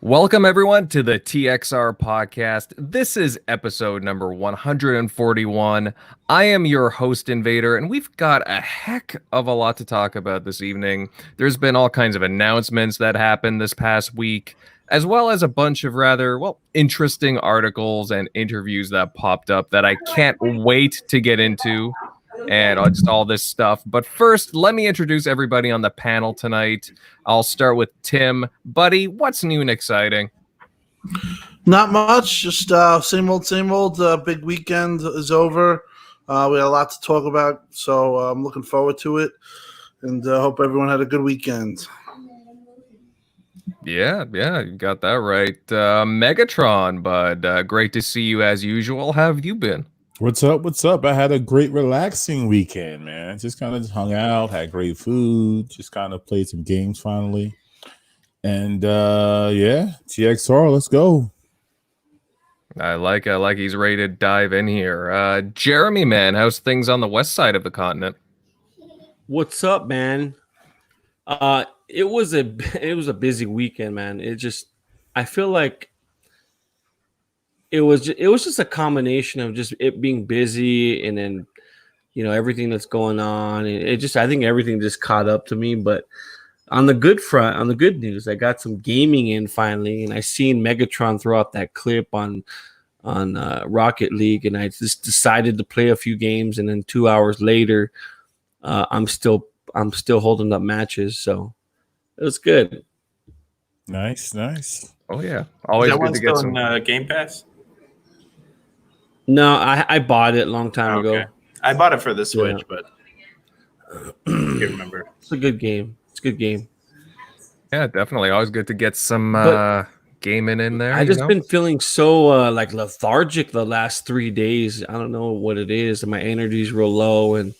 Welcome, everyone, to the TXR Podcast. This is episode number 141. I am your host, Invader, and we've got a heck of a lot to talk about this evening. There's been all kinds of announcements that happened this past week, as well as a bunch of rather, interesting articles and interviews that popped up that I can't wait to get into. And just all this stuff. But first, let me introduce everybody on the panel tonight. I'll start with Tim. Buddy, what's new and exciting? Not much. Just same old. Big weekend is over. We had a lot to talk about, so I'm looking forward to it. And hope everyone had a good weekend. Yeah, you got that right. Megatron, bud. Great to see you as usual. How have you been? What's up? I had a great relaxing weekend, man. Just kind of hung out, had great food, just kind of played some games finally. And TXR, let's go. I like he's ready to dive in here. Jeremy, man, how's things on the west side of the continent? What's up, man? It was a busy weekend, man. I feel like it was just a combination of just it being busy and then, everything that's going on. I think everything just caught up to me. But on the good front, on the good news, I got some gaming in finally, and I seen Megatron throw out that clip on Rocket League, and I just decided to play a few games, and then 2 hours later, I'm still holding up matches, so it was good. Nice. Oh yeah, always good to get some Game Pass. No, I bought it a long time ago. I bought it for the Switch, but I can't remember. It's a good game. Yeah, definitely. Always good to get some gaming in there. I just been feeling so lethargic the last 3 days. I don't know what it is. My energy's real low, and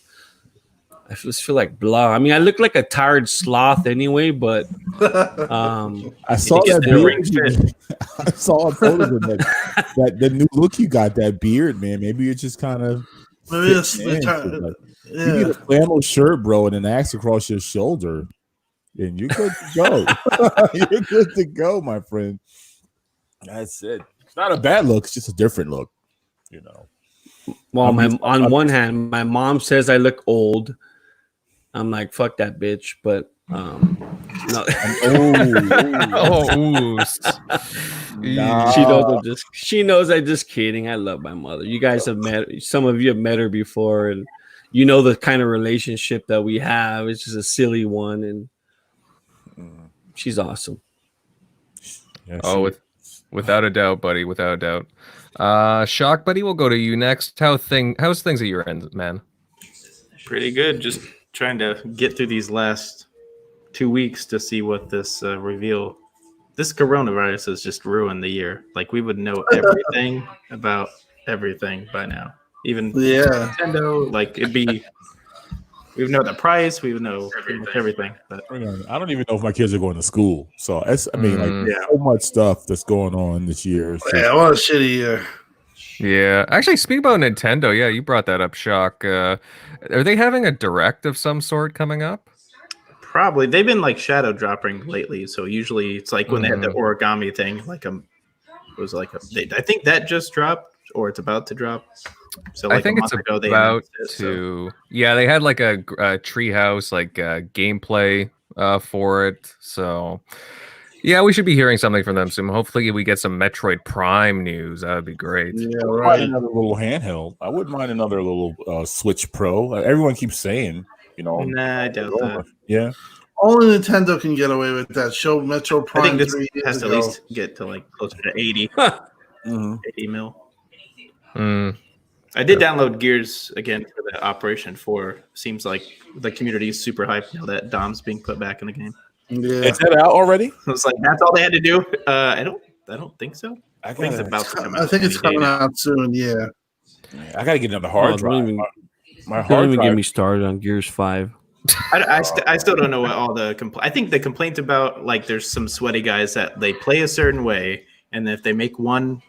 I just feel like blah. I mean, I look like a tired sloth anyway, but I saw that beard. I saw a photo of that the new look you got, that beard, man. Maybe you're just kind of you need a flannel shirt, bro, and an axe across your shoulder, and you're good to go. You're good to go, my friend. That's it. It's not a bad look. It's just a different look, Well, on one hand, my mom says I look old. I'm like, fuck that bitch, but no. She knows I'm just kidding. I love my mother. You guys have some of you have met her before, and the kind of relationship that we have. It's just a silly one, and she's awesome. Yeah, without a doubt, buddy, without a doubt. Shock, buddy, we'll go to you next. How's things at your end, man? Pretty good. Just trying to get through these last 2 weeks to see what this reveal. This coronavirus has just ruined the year. Like, we would know everything about everything by now. Even Nintendo, like, we would know the price, we would know pretty much everything. But I don't even know if my kids are going to school. So so much stuff that's going on this year. What a shitty year. Yeah, actually, speaking about Nintendo, yeah, you brought that up, Shock. Are they having a direct of some sort coming up? probably. They've been like shadow dropping lately. So usually it's like when they had the origami thing, I think that just dropped or it's about to drop. So like I think it's about to. Yeah, they had like a treehouse gameplay for it. So yeah, we should be hearing something from them soon. Hopefully, we get some Metroid Prime news. That would be great. Yeah, right. Another little handheld. I wouldn't mind another little Switch Pro. Everyone keeps saying, Nah, I doubt that. Yeah. Only Nintendo can get away with that. Show Metroid Prime. I think this has to at least get to like closer to 80. 80 mil. I did download Gears again for the Operation 4. Seems like the community is super hyped now that Dom's being put back in the game. Yeah. Is that out already? I was like, that's all they had to do. I don't think so. I think it's about to come out. I think it's coming out soon. Yeah. I gotta get another hard drive. My hard drive. Get me started on Gears 5. I still don't know what all the I think the complaint about like there's some sweaty guys that they play a certain way, and if they make one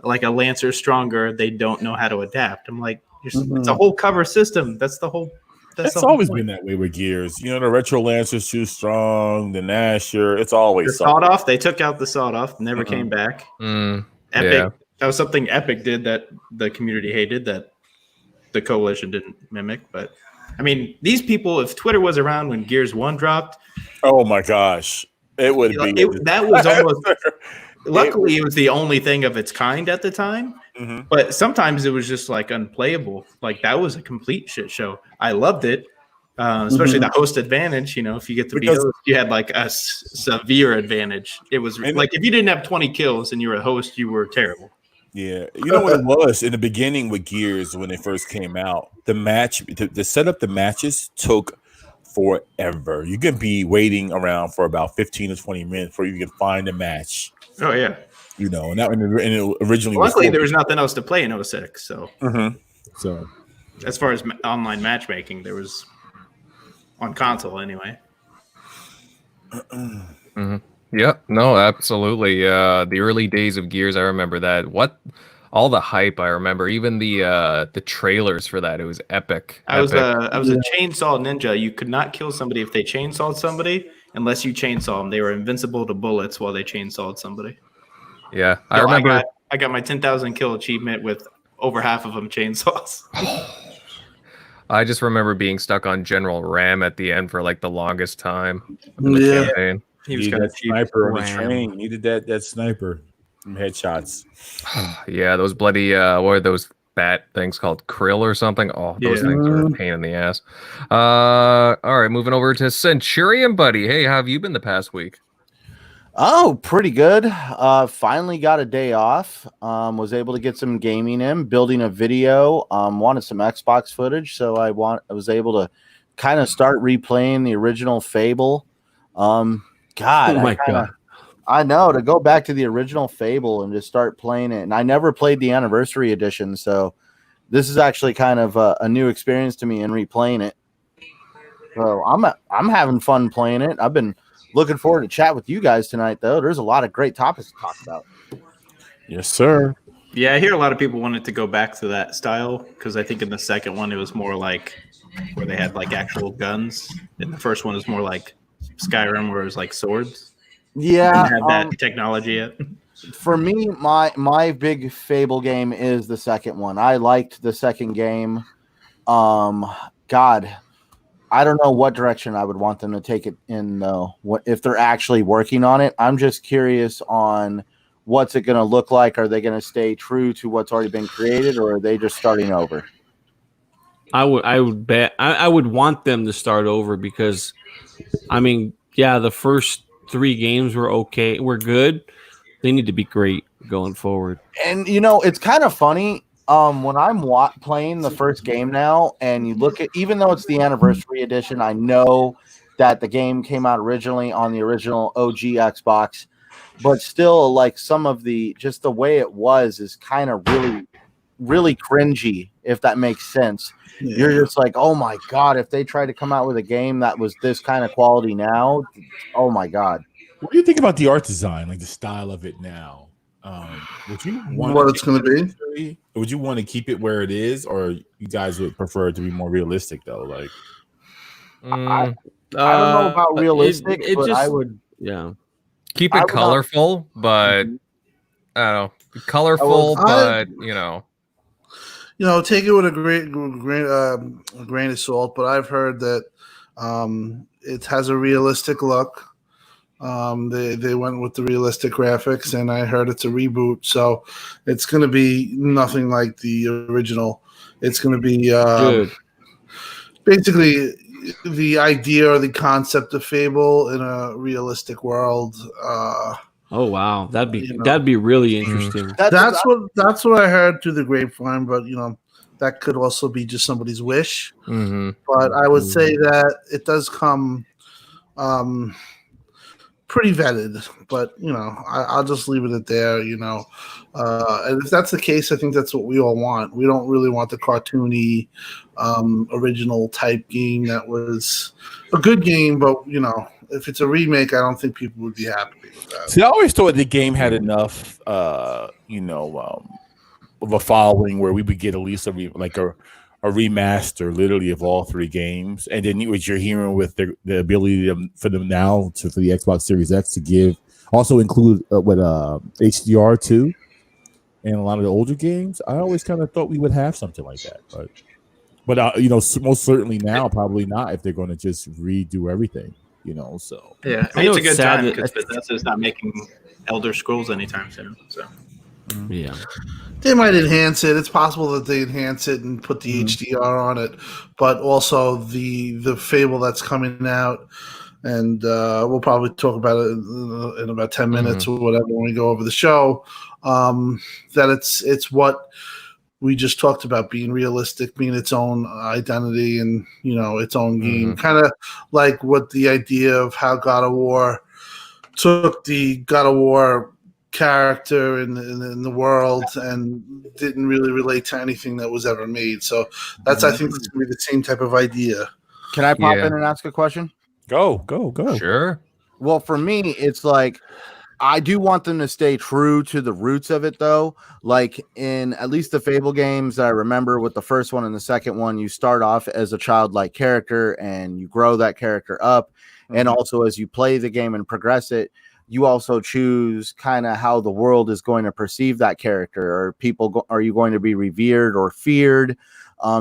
like a Lancer stronger, they don't know how to adapt. I'm like, it's a whole cover system. That's the whole That's always been that way with Gears. You know, the Retro Lancer's too strong, the Gnasher, it's always the sawed off. They took out the sawed off, never came back. Epic. Yeah. That was something Epic did that the community hated, that the coalition didn't mimic. But I mean, these people, if Twitter was around when Gears 1 dropped, oh my gosh, it would be. That was almost. Luckily, it was the only thing of its kind at the time. Mm-hmm. But sometimes it was just like unplayable. Like that was a complete shit show. I loved it, especially the host advantage. You know, if you get to be host, you had like a severe advantage. It was like if you didn't have 20 kills and you were a host, you were terrible. Yeah, you know what it was in the beginning with Gears when it first came out. The match, to set up the matches took forever. You can be waiting around for about 15 to 20 minutes before you can find a match. Oh yeah, you know, and it originally. Luckily, there was nothing else to play in 06. So, so as far as online matchmaking, there was on console anyway. Yeah, no, absolutely. The early days of Gears, I remember that. All the hype, I remember. Even the trailers for that, it was epic. I was a chainsaw ninja. You could not kill somebody if they chainsawed somebody unless you chainsaw them. They were invincible to bullets while they chainsawed somebody. Yeah, I remember. I got my 10,000 kill achievement with over half of them chainsaws. I just remember being stuck on General Ram at the end for like the longest time of the campaign. He was got a sniper on the train. He needed that sniper from headshots. Yeah, those bloody what are those bat things called? Krill or something? Oh, those things are a pain in the ass. All right, moving over to Centurion Buddy. Hey, how have you been the past week? Oh, pretty good. Finally got a day off. Was able to get some gaming in, building a video. Wanted some Xbox footage, so I was able to kind of start replaying the original Fable. God, God. I know, to go back to the original Fable and just start playing it. And I never played the anniversary edition, so this is actually kind of a new experience to me in replaying it. So I'm having fun playing it. I've been looking forward to chat with you guys tonight, though. There's a lot of great topics to talk about. Yes, sir. Yeah, I hear a lot of people wanted to go back to that style because I think in the second one it was more like where they had like actual guns, and the first one is more like Skyrim, where it was like swords. Yeah, didn't have that technology yet. For me, my big Fable game is the second one. I liked the second game. God, I don't know what direction I would want them to take it in, though. What if they're actually working on it? I'm just curious on what's it going to look like. Are they going to stay true to what's already been created, or are they just starting over? I would bet I would want them to start over because, I mean, yeah, the first 3 games were okay. We're good. They need to be great going forward. And, you know, it's kind of funny. When I'm playing the first game now, and you look at, even though it's the anniversary edition, I know that the game came out originally on the original OG Xbox, but still, like, some of just the way it was is kind of really, really cringy, if that makes sense. Yeah. You're just like, oh my God, if they tried to come out with a game that was this kind of quality now, oh my God. What do you think about the art design, like the style of it now? Would you want what it's going to be? Would you want to keep it where it is, or you guys would prefer it to be more realistic, though? Like, I don't know about realistic, but I would, keep it colorful, but I don't know, colorful, but you know, take it with a grain of salt. But I've heard that it has a realistic look. They went with the realistic graphics, and I heard it's a reboot, so it's going to be nothing like the original. It's going to be basically the idea or the concept of Fable in a realistic world. Oh wow, that'd be really interesting. That's what I heard through the grapevine, but that could also be just somebody's wish. Mm-hmm. But I would say that it does come pretty vetted, but I'll just leave it at there. And if that's the case, I think that's what we all want. We don't really want the cartoony original type game that was a good game, but if it's a remake, I don't think people would be happy with that. See, I always thought the game had enough of a following where we would get at least a a remaster, literally, of all 3 games, and then what you're hearing with the ability for them now for the Xbox Series X to give also include with HDR too, and a lot of the older games. I always kind of thought we would have something like that, but you know, most certainly now, probably not if they're going to just redo everything. You know, so yeah, I mean, it's a good time because Bethesda's not making Elder Scrolls anytime soon. So yeah. They might enhance it. It's possible that they enhance it and put the HDR on it, but also the Fable that's coming out, and we'll probably talk about it in about 10 minutes or whatever when we go over the show. That it's what we just talked about, being realistic, being its own identity, and its own game. Kind of like what the idea of how God of War took the God of War character in the world and didn't really relate to anything that was ever made. So that's I think it's gonna be the same type of idea. Can I pop in and ask a question? Go. Sure. Well, for me, it's like I do want them to stay true to the roots of it, though. Like in at least the Fable games that I remember, with the first one and the second one, you start off as a childlike character and you grow that character up. And also as you play the game and progress it, you also choose kind of how the world is going to perceive that character. Are you going to be revered or feared?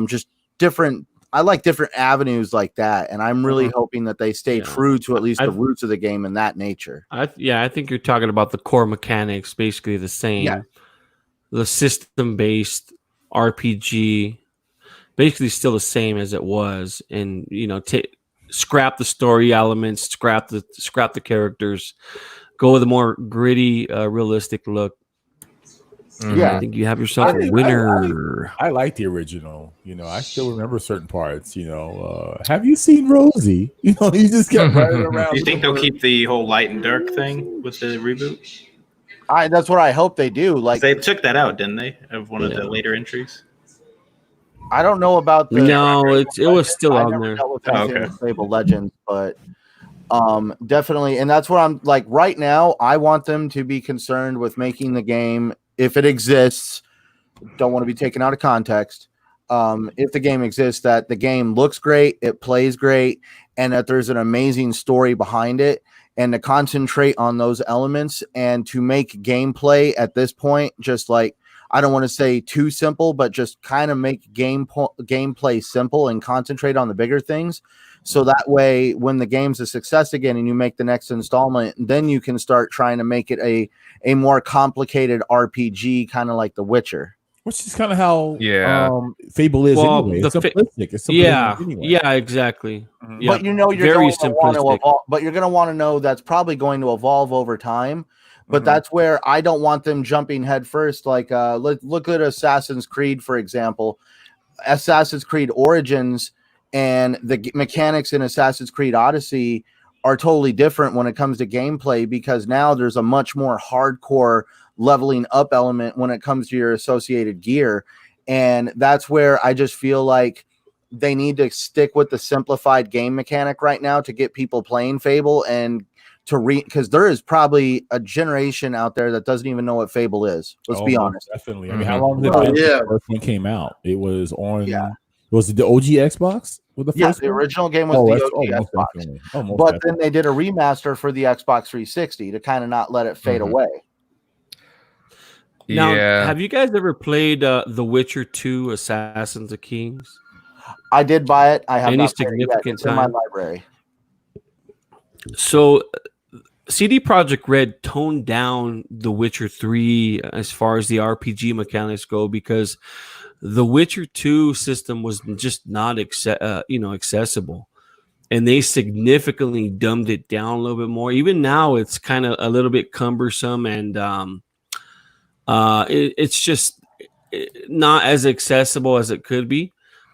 Just different. I like different avenues like that, and I'm really hoping that they stay true to at least the roots of the game in that nature. I think you're talking about the core mechanics, basically the same. Yeah. The system-based RPG, basically still the same as it was, and scrap the story elements, scrap the characters, go with a more gritty, realistic look. Yeah, I think you have yourself a winner. I like the original. I still remember certain parts. Have you seen Rosie? You just kept running around. Do you think they'll keep the whole light and dark thing with the reboot? That's what I hope they do. Like they took that out, didn't they? Of one of the later entries. I don't know about the. No, it was still on there. With Fable Legends, but definitely, and that's what I'm like right now. I want them to be concerned with making the game, if it exists. Don't want to be taken out of context. If the game exists, that the game looks great, it plays great, and that there's an amazing story behind it, and to concentrate on those elements and to make gameplay at this point just like. I don't want to say too simple, but just kind of make gameplay simple and concentrate on the bigger things. So that way, when the game's a success again and you make the next installment, then you can start trying to make it a more complicated RPG, kind of like The Witcher. Which is kind of how Fable is anyway. It's simplistic. It's anyway. Yeah, exactly. Yeah. But you're very simplistic. But you're going to want to know that's probably going to evolve over time. But that's where I don't want them jumping head first. Like, look at Assassin's Creed, for example. Assassin's Creed Origins and the mechanics in Assassin's Creed Odyssey are totally different when it comes to gameplay, because now there's a much more hardcore leveling up element when it comes to your associated gear. And that's where I just feel like they need to stick with the simplified game mechanic right now to get people playing Fable and because there is probably a generation out there that doesn't even know what Fable is. Let's be honest. Definitely. I mean, how long has it been since the first one came out? It was on. Yeah. Was it the OG Xbox? With the first the original game was the OG Xbox. But then they did a remaster for the Xbox 360 to kind of not let it fade away. Now, have you guys ever played The Witcher 2: Assassins of Kings? I did buy it. I have any not significant time in my library. So, CD Projekt Red toned down The Witcher 3 as far as the RPG mechanics go, because the Witcher 2 system was just not accessible, and they significantly dumbed it down a little bit more. Even now, it's kind of a little bit cumbersome, and it's just not as accessible as it could be.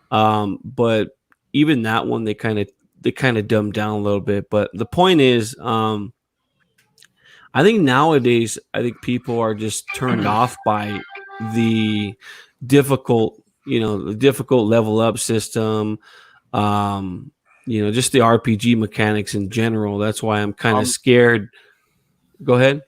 But even that one, they kind of dumbed down a little bit. But the point is, I think nowadays, people are just turned off by the difficult level up system, just the RPG mechanics in general. That's why I'm kind of scared. Go ahead.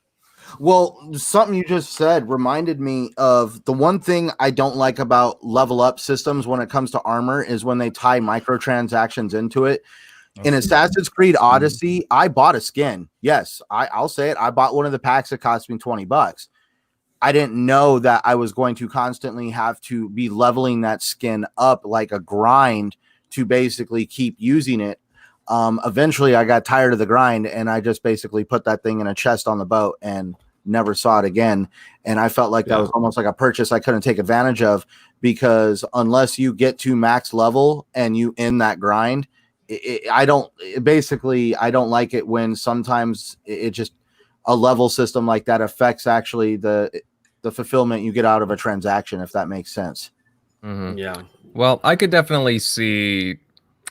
Well, something you just said reminded me of the one thing I don't like about level up systems when it comes to armor is when they tie microtransactions into it. In Assassin's Creed Odyssey, I bought a skin. Yes, I'll say it. I bought one of the packs that cost me $20. I didn't know that I was going to constantly have to be leveling that skin up like a grind to basically keep using it. Eventually, I got tired of the grind, and I just basically put that thing in a chest on the boat and never saw it again. And I felt like that was almost like a purchase I couldn't take advantage of, because unless you get to max level and you end that grind, I don't like it when sometimes it just a level system like that affects actually the fulfillment you get out of a transaction, if that makes sense. Mm-hmm. Yeah. Well, I could definitely see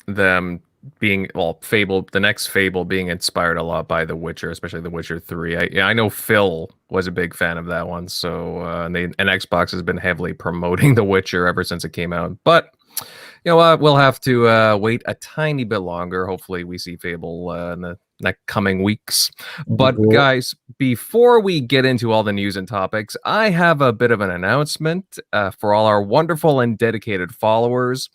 them being, Fable, the next Fable being inspired a lot by The Witcher, especially The Witcher 3. I know Phil was a big fan of that one, so and Xbox has been heavily promoting The Witcher ever since it came out. But you know what, we'll have to wait a tiny bit longer. Hopefully we see Fable in the next coming weeks. But guys, before we get into all the news and topics, I have a bit of an announcement for all our wonderful and dedicated followers.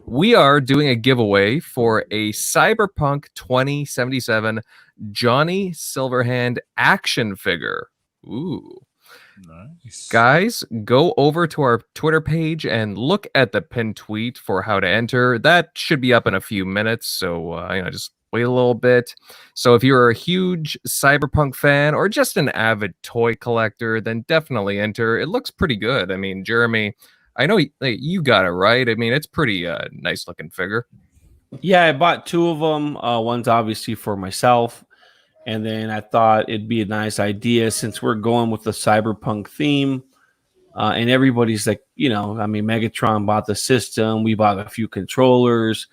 We are doing a giveaway for a Cyberpunk 2077 Johnny Silverhand action figure. Ooh. Nice. Guys, go over to our Twitter page and look at the pinned tweet for how to enter. That should be up in a few minutes, so just wait a little bit. So if you're a huge Cyberpunk fan or just an avid toy collector, then definitely enter. It looks pretty good. I mean, Jeremy, I know you got it right. I mean, it's pretty nice looking figure. Yeah, I bought two of them. One's obviously for myself. And then I thought it'd be a nice idea, since we're going with the Cyberpunk theme. And everybody's like, Megatron bought the system. We bought a few controllers.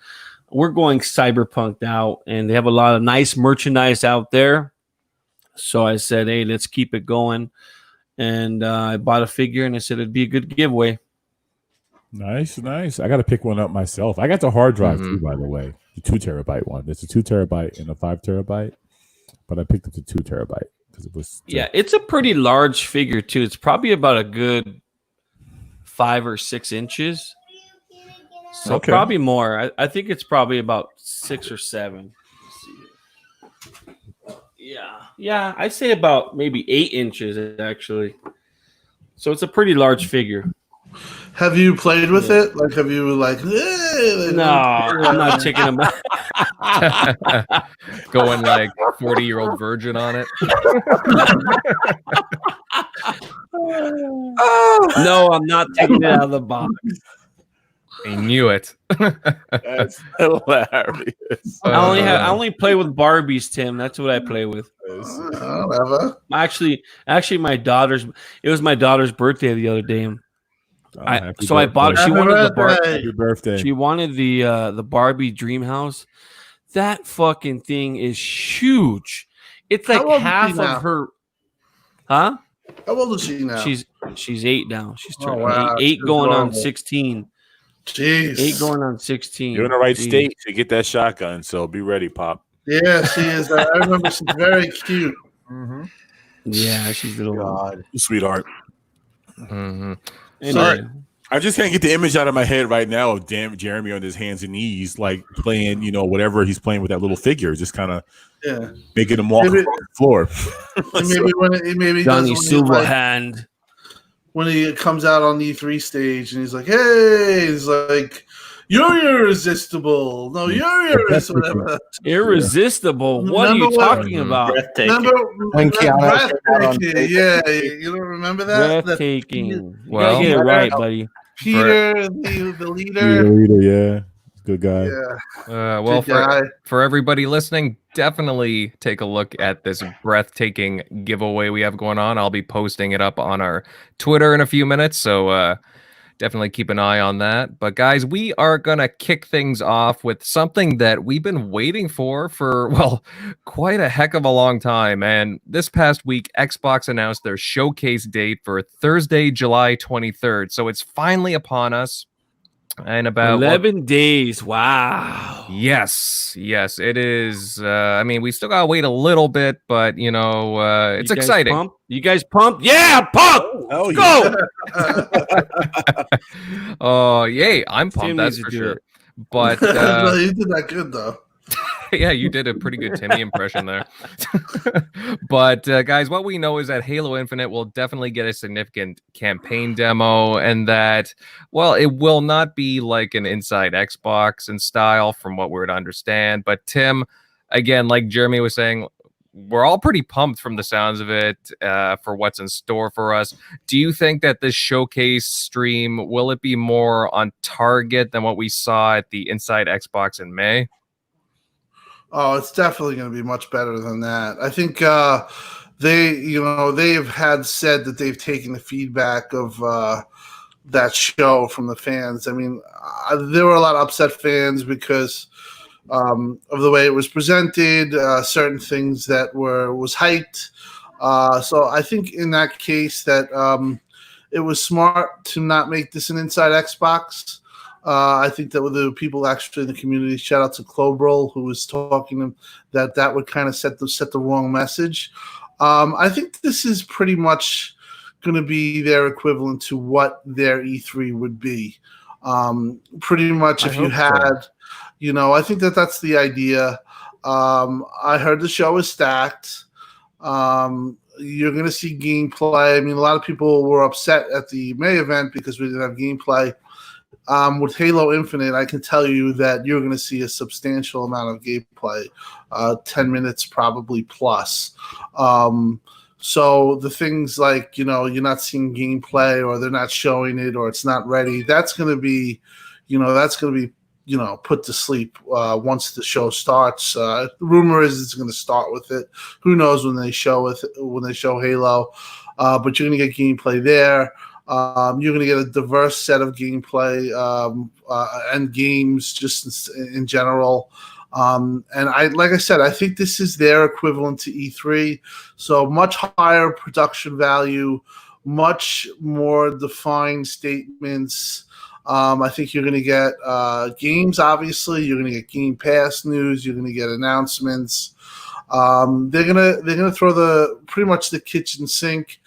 We're going Cyberpunk now. And they have a lot of nice merchandise out there. So I said, hey, let's keep it going. And I bought a figure, and I said it'd be a good giveaway. Nice. I got to pick one up myself. I got the hard drive too, by the way, the 2 terabyte one. There's a 2 terabyte and a 5 terabyte, but I picked up the 2 terabyte because it was. Yeah, it's a pretty large figure too. It's probably about a good 5 or 6 inches. So probably more. I think it's probably about 6 or 7. Yeah, I'd say about maybe 8 inches actually. So it's a pretty large figure. Have you played with it? Like, have you hey, no, I'm not taking them out. Going like 40-year-old virgin on it. No, I'm not taking it out of the box. I knew it. That's hilarious. I only play with Barbies, Tim. That's what I play with. Whatever. Actually, it was my daughter's birthday the other day. I bought. She wanted the Barbie. Happy birthday. She wanted the Barbie Dream House. That fucking thing is huge. It's like half of her. Huh? How old is she now? She's 8 now. She's turning wow. 8 going on 16. Jeez. 8 going on 16. You're in the right state to get that shotgun, so be ready, Pop. Yeah, she is. I remember she's very cute. Mm-hmm. Yeah, she's a little God, sweetheart. Mm-hmm. Sorry, I just can't get the image out of my head right now of Jeremy on his hands and knees, like playing, whatever he's playing with that little figure, just kind of making him walk across the floor. maybe Johnny Silverhand. When he comes out on the E3 stage and he's like, "Hey," he's like, "You're irresistible." No, you're irresistible. Irresistible. What are you talking about? Remember when breathtaking? Yeah, you don't remember that? Breathtaking. You gotta get it right, buddy. Peter, the leader. Peter, yeah. Good guy. Yeah. Well, for everybody listening, definitely take a look at this breathtaking giveaway we have going on. I'll be posting it up on our Twitter in a few minutes, so definitely keep an eye on that. But guys, we are going to kick things off with something that we've been waiting for quite a heck of a long time. And this past week, Xbox announced their showcase date for Thursday, July 23rd. So it's finally upon us. in about 11 days. Wow. Yes, it is. I mean, we still gotta wait a little bit, but it's exciting. Pumped? You guys pumped? Yeah, pumped. Oh, Go. Oh, yay! I'm pumped. Tim That's needs for to do sure. it. But No, you did that good though. yeah, you did a pretty good Timmy impression there. But guys, what we know is that Halo Infinite will definitely get a significant campaign demo, and that, well, it will not be like an Inside Xbox in style from what we're to understand. But Tim, again, like Jeremy was saying, we're all pretty pumped from the sounds of it for what's in store for us. Do you think that this showcase stream, will it be more on target than what we saw at the Inside Xbox in May? Oh, it's definitely going to be much better than that. I think they've had said that they've taken the feedback of that show from the fans. I mean, there were a lot of upset fans because of the way it was presented, certain things that was hyped. So I think in that case that it was smart to not make this an Inside Xbox. I think that with the people actually in the community, shout out to Clobrel, who was talking that would kind of set the wrong message. I think this is pretty much going to be their equivalent to what their E3 would be. Pretty much, if you had, I think that's the idea. I heard the show is stacked. You're going to see gameplay. I mean, a lot of people were upset at the May event because we didn't have gameplay. With Halo Infinite, I can tell you that you're going to see a substantial amount of gameplay, 10 minutes probably plus. So the things like, you're not seeing gameplay, or they're not showing it, or it's not ready, that's going to be, put to sleep once the show starts. The rumor is it's going to start with it. Who knows when they show Halo? But you're going to get gameplay there. You're going to get a diverse set of gameplay and games just in general. And like I said, I think this is their equivalent to E3. So much higher production value, much more defined statements. I think you're going to get games, obviously. You're going to get Game Pass news. You're going to get announcements. They're gonna throw pretty much the kitchen sink.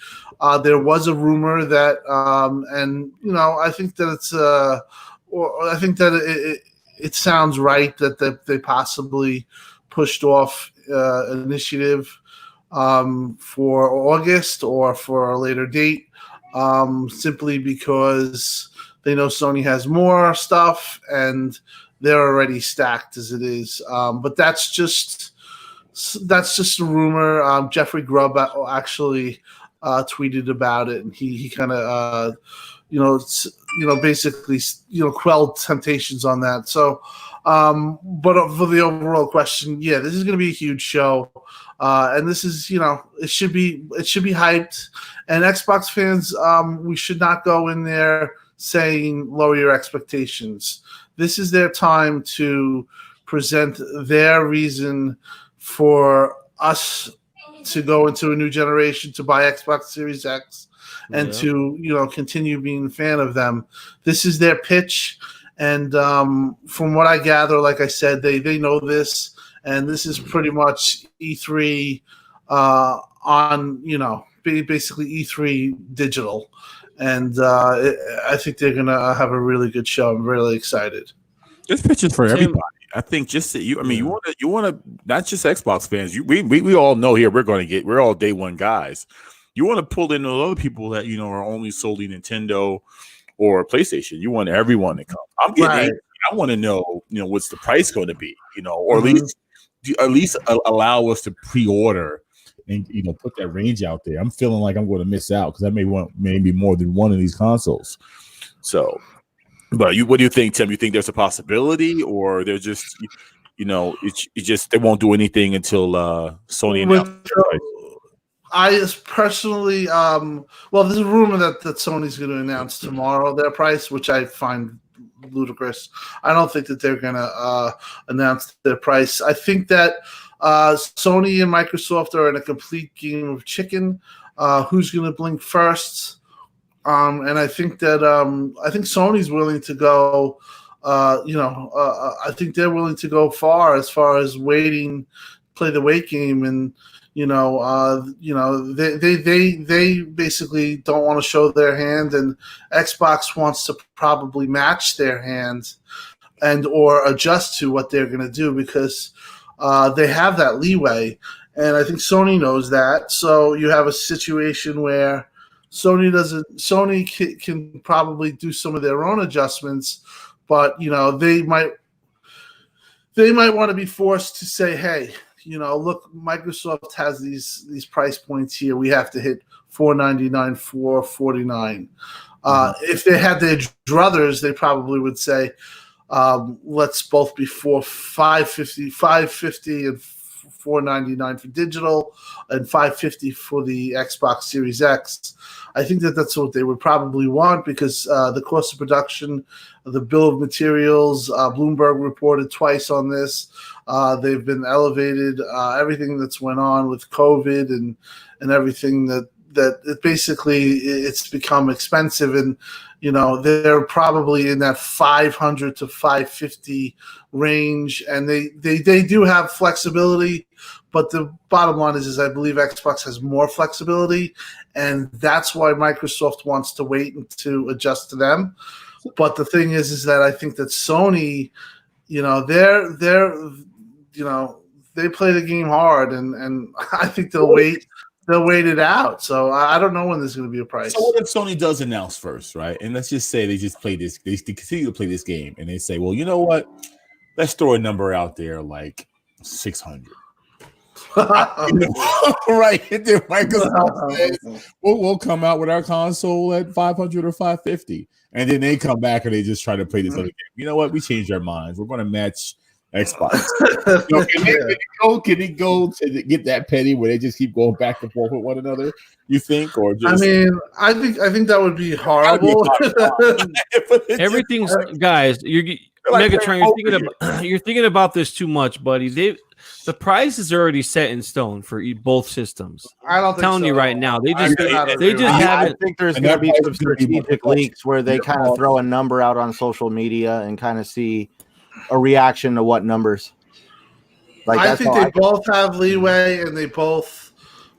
There was a rumor that, and I think that it sounds right that they possibly pushed off initiative for August or for a later date, simply because they know Sony has more stuff and they're already stacked as it is. But that's just a rumor. Jeffrey Grubb actually tweeted about it, and he kind of basically quelled temptations on that. So, but for the overall question, yeah, this is going to be a huge show, and this is it should be hyped. And Xbox fans, we should not go in there saying lower your expectations. This is their time to present their reason for us to go into a new generation, to buy Xbox Series X, and to continue being a fan of them. This is their pitch, and from what I gather, like I said, they know this, and this is pretty much E3 on basically E3 digital, and I think they're gonna have a really good show. I'm really excited. This pitch is for everybody. I think just that you want to not just Xbox fans. We all know here we're all day one guys. You want to pull in those other people that are only solely Nintendo or PlayStation. You want everyone to come. I'm getting. Right. I want to know what's the price going to be. Or at least allow us to pre-order and put that range out there. I'm feeling like I'm going to miss out because I may want maybe more than one of these consoles. So. But what do you think, Tim? You think there's a possibility, or they're just, it's just they won't do anything until Sony announces? I personally, there's a rumor that Sony's going to announce tomorrow their price, which I find ludicrous. I don't think that they're going to announce their price. I think that Sony and Microsoft are in a complete game of chicken. Who's going to blink first? And I think that I think Sony's willing to go. I think they're willing to go far as waiting, play the wait game, and they basically don't want to show their hand, and Xbox wants to probably match their hand and or adjust to what they're going to do because they have that leeway, and I think Sony knows that. So you have a situation where Sony can probably do some of their own adjustments, but they might want to be forced to say, hey, look, Microsoft has these price points here. We have to hit $499, $449. If they had their druthers, they probably would say, let's both be $550 and $499 for digital and $550 for the Xbox Series X. I think that's what they would probably want because the cost of production, the bill of materials, Bloomberg reported twice on this. They've been elevated. Everything that's went on with COVID and everything that it basically it's become expensive, and they're probably in that $500 to $550 range, and they do have flexibility. But the bottom line is I believe Xbox has more flexibility, and that's why Microsoft wants to wait and to adjust to them. But the thing is that I think that Sony, they play the game hard, and I think they'll wait. They'll wait it out. So I don't know when there's going to be a price. So what if Sony does announce first, right? And let's just say they just play this, they continue to play this game, and they say, well, you know what? Let's throw a number out there like 600. Right? Then Microsoft says, we'll come out with our console at 500 or 550. And then they come back and they just try to play this other game. You know what? We changed our minds. We're going to match Xbox. Can it go to get that petty where they just keep going back and forth with one another? You think, or just? I think that would be horrible. Everything's guys. Megatron, you're thinking about this too much, buddy. The price is already set in stone for both systems. I don't think telling you right now. They just haven't. I think there's going to be some strategic leaks where they kind of throw a number out on social media and kind of see a reaction to what numbers. I think they both have leeway, and they both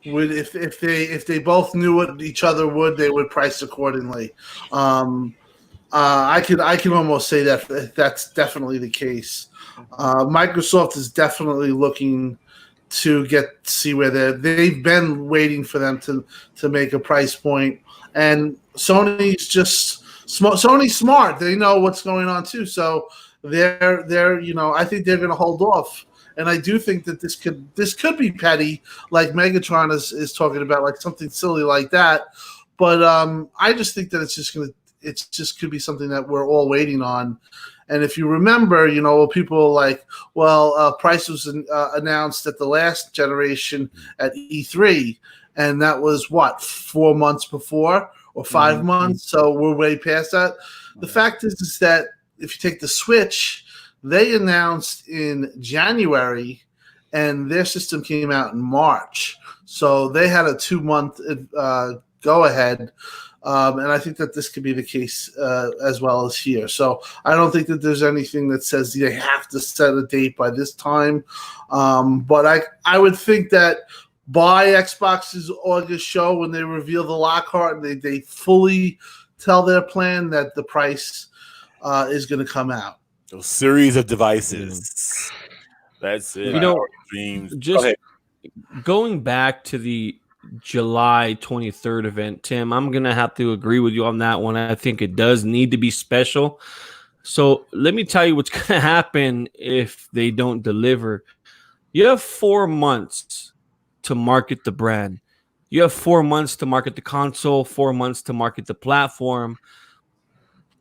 would if they both knew what each other would, they would price accordingly. I can almost say that that's definitely the case. Microsoft is definitely looking to see where they've been waiting for them to make a price point, and Sony's smart. They know what's going on too, so they're I think they're going to hold off. And I do think that this could be petty, like Megatron is talking about, like something silly like that. But I just think that it's just could be something that we're all waiting on. And if you remember, people like, price was announced at the last generation at E3, and that was 4 months before or 5 months. So we're way past that. The fact is that if you take the Switch, they announced in January, and their system came out in March. So they had a 2-month go ahead. And I think that this could be the case as well as here. So I don't think that there's anything that says they have to set a date by this time. But I would think that by Xbox's August show, when they reveal the Lockhart and they fully tell their plan that the price is going to come out. A series of devices. That's it. Dreams. Just going back to the July 23rd event, Tim, I'm going to have to agree with you on that one. I think it does need to be special. So let me tell you what's going to happen if they don't deliver. You have 4 months to market the brand. You have 4 months to market the console, 4 months to market the platform.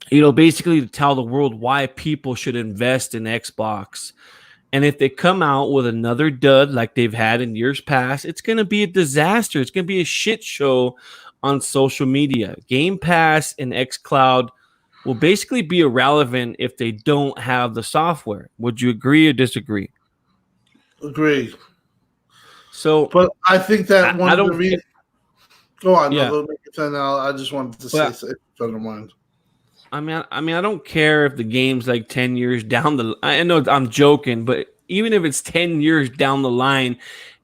Basically to tell the world why people should invest in Xbox. And if they come out with another dud like they've had in years past, it's going to be a disaster. It's going to be a shit show on social media. Game Pass and xCloud will basically be irrelevant if they don't have the software. Would you agree or disagree? Agree. So, but I think that one of the reasons. Go on. Yeah. No, I just wanted to say if you don't mind. I mean, I don't care if the game's like 10 years down the. I know I'm joking, but even if it's 10 years down the line,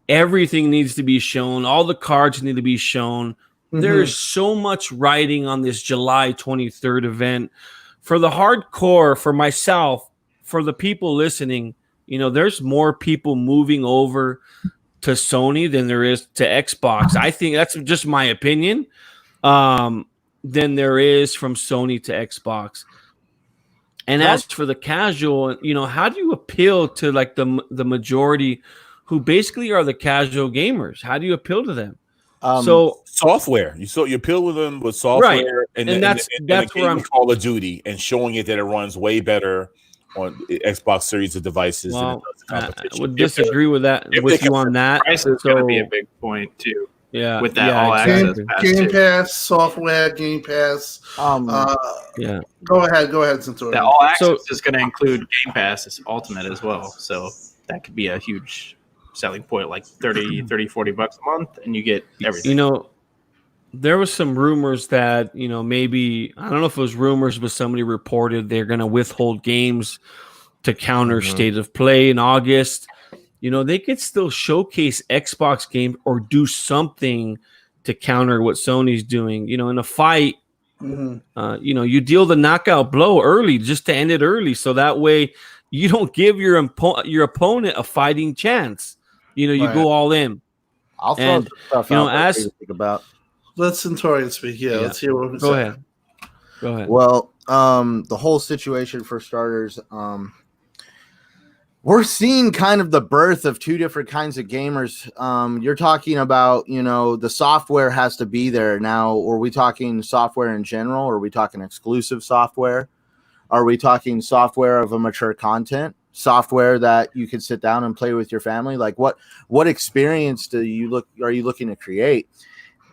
everything needs to be shown. All the cards need to be shown. Mm-hmm. There's so much writing on this July 23rd event. For the hardcore, for myself, for the people listening, there's more people moving over to Sony than there is to Xbox. I think that's just my opinion. Than there is from Sony to Xbox. And as for the casual, how do you appeal to like the majority who basically are the casual gamers? How do you appeal to them? So software. You appeal with them with software, right? And that's where I'm Call of Duty and showing it that it runs way better on Xbox series of devices. Well, I would disagree with that with you on that. Price is going to be a big point too. Yeah, with that all access Game Pass software, Game Pass. Yeah. Go ahead, Centauri. That all access is going to include Game Pass Ultimate as well, so that could be a huge selling point, like $30, $40 a month, and you get everything. There was some rumors that maybe I don't know if it was rumors, but somebody reported they're going to withhold games to counter State of Play in August. They could still showcase Xbox games or do something to counter what Sony's doing. In a fight, you deal the knockout blow early just to end it early. So that way you don't give your opponent a fighting chance. You go all in. I'll throw some stuff out to think about. Let Centaurian speak. Yeah, let's hear what Go ahead. Well, the whole situation for starters, we're seeing kind of the birth of two different kinds of gamers. You're talking about, the software has to be there. Now, are we talking software in general? Or are we talking exclusive software? Are we talking software of a mature content? Software that you can sit down and play with your family? Like what experience are you looking to create?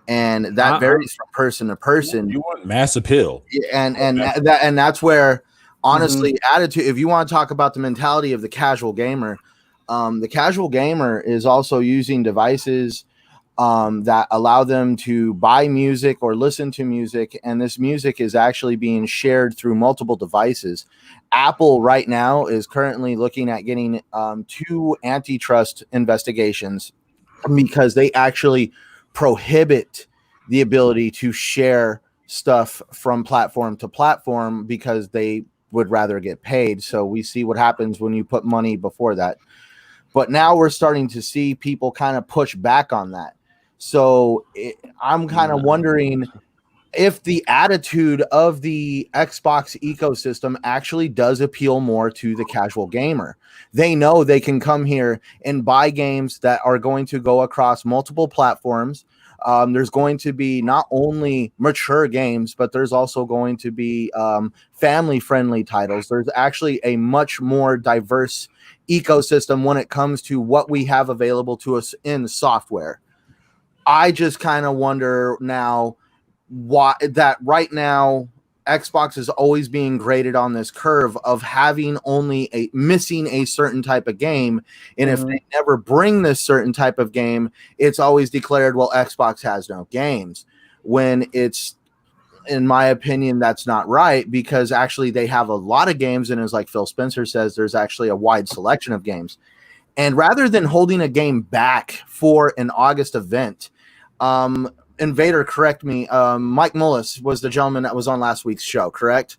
And that varies from person to person. You want mass appeal. And that's where, honestly, attitude, if you want to talk about the mentality of the casual gamer is also using devices that allow them to buy music or listen to music, and this music is actually being shared through multiple devices. Apple right now is currently looking at getting 2 antitrust investigations because they actually prohibit the ability to share stuff from platform to platform because they would rather get paid. So we see what happens when you put money before that. But now we're starting to see people kind of push back on that. So I'm kind of wondering if the attitude of the Xbox ecosystem actually does appeal more to the casual gamer. They know they can come here and buy games that are going to go across multiple platforms. There's going to be not only mature games, but there's also going to be family-friendly titles. There's actually a much more diverse ecosystem when it comes to what we have available to us in software. I just kind of wonder now why that right now Xbox is always being graded on this curve of having only missing a certain type of game. And if they never bring this certain type of game, it's always declared, well, Xbox has no games, when it's, in my opinion, that's not right, because actually they have a lot of games. And as like Phil Spencer says, there's actually a wide selection of games. And rather than holding a game back for an August event, Invader, correct me. Mike Mullis was the gentleman that was on last week's show, correct?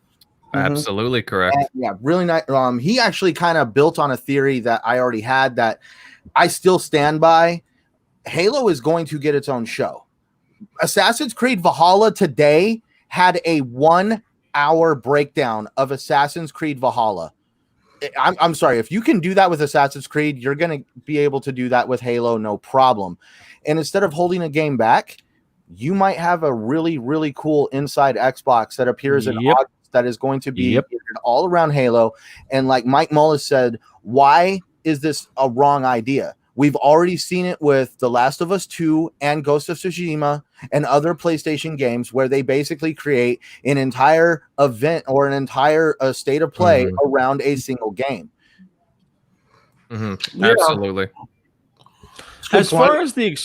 Absolutely correct. And, yeah, really nice. He actually kind of built on a theory that I already had that I still stand by. Halo is going to get its own show. Assassin's Creed Valhalla today had a 1-hour breakdown of Assassin's Creed Valhalla. I'm sorry, if you can do that with Assassin's Creed, you're going to be able to do that with Halo, no problem. And instead of holding a game back, you might have a really, really cool inside Xbox that appears in August that is going to be all around Halo. And like Mike Mullis said, why is this a wrong idea? We've already seen it with The Last of Us 2 and Ghost of Tsushima and other PlayStation games where they basically create an entire event or an entire state of play around a single game. Absolutely. As far as the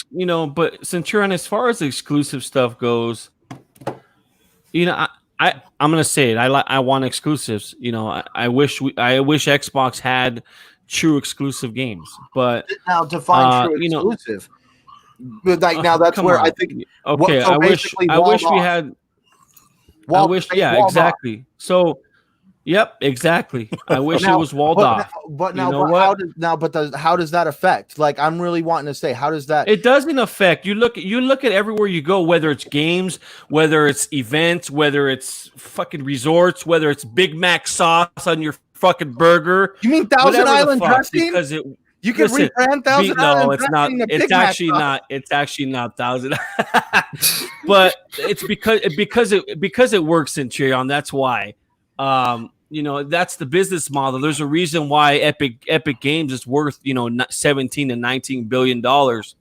but Centurion, as far as the exclusive stuff goes, I'm gonna say it. I want exclusives. I wish Xbox had true exclusive games, but now define true exclusive. But like now, that's where I think. Okay, I wish we had. Exactly. So, yep, exactly. I wish it was walled off. How does that affect? Like, I'm really wanting to say, how does that? It doesn't affect. You look at everywhere you go, whether it's games, whether it's events, whether it's fucking resorts, whether it's Big Mac sauce on your fucking burger. You mean Thousand Island dressing? Because you can rebrand Thousand Island. No, it's not. It's actually not. It's actually not Thousand. But it's because it works in Cheerion. That's why. That's the business model. There's a reason why Epic Games is worth 17 to 19 billion dollars.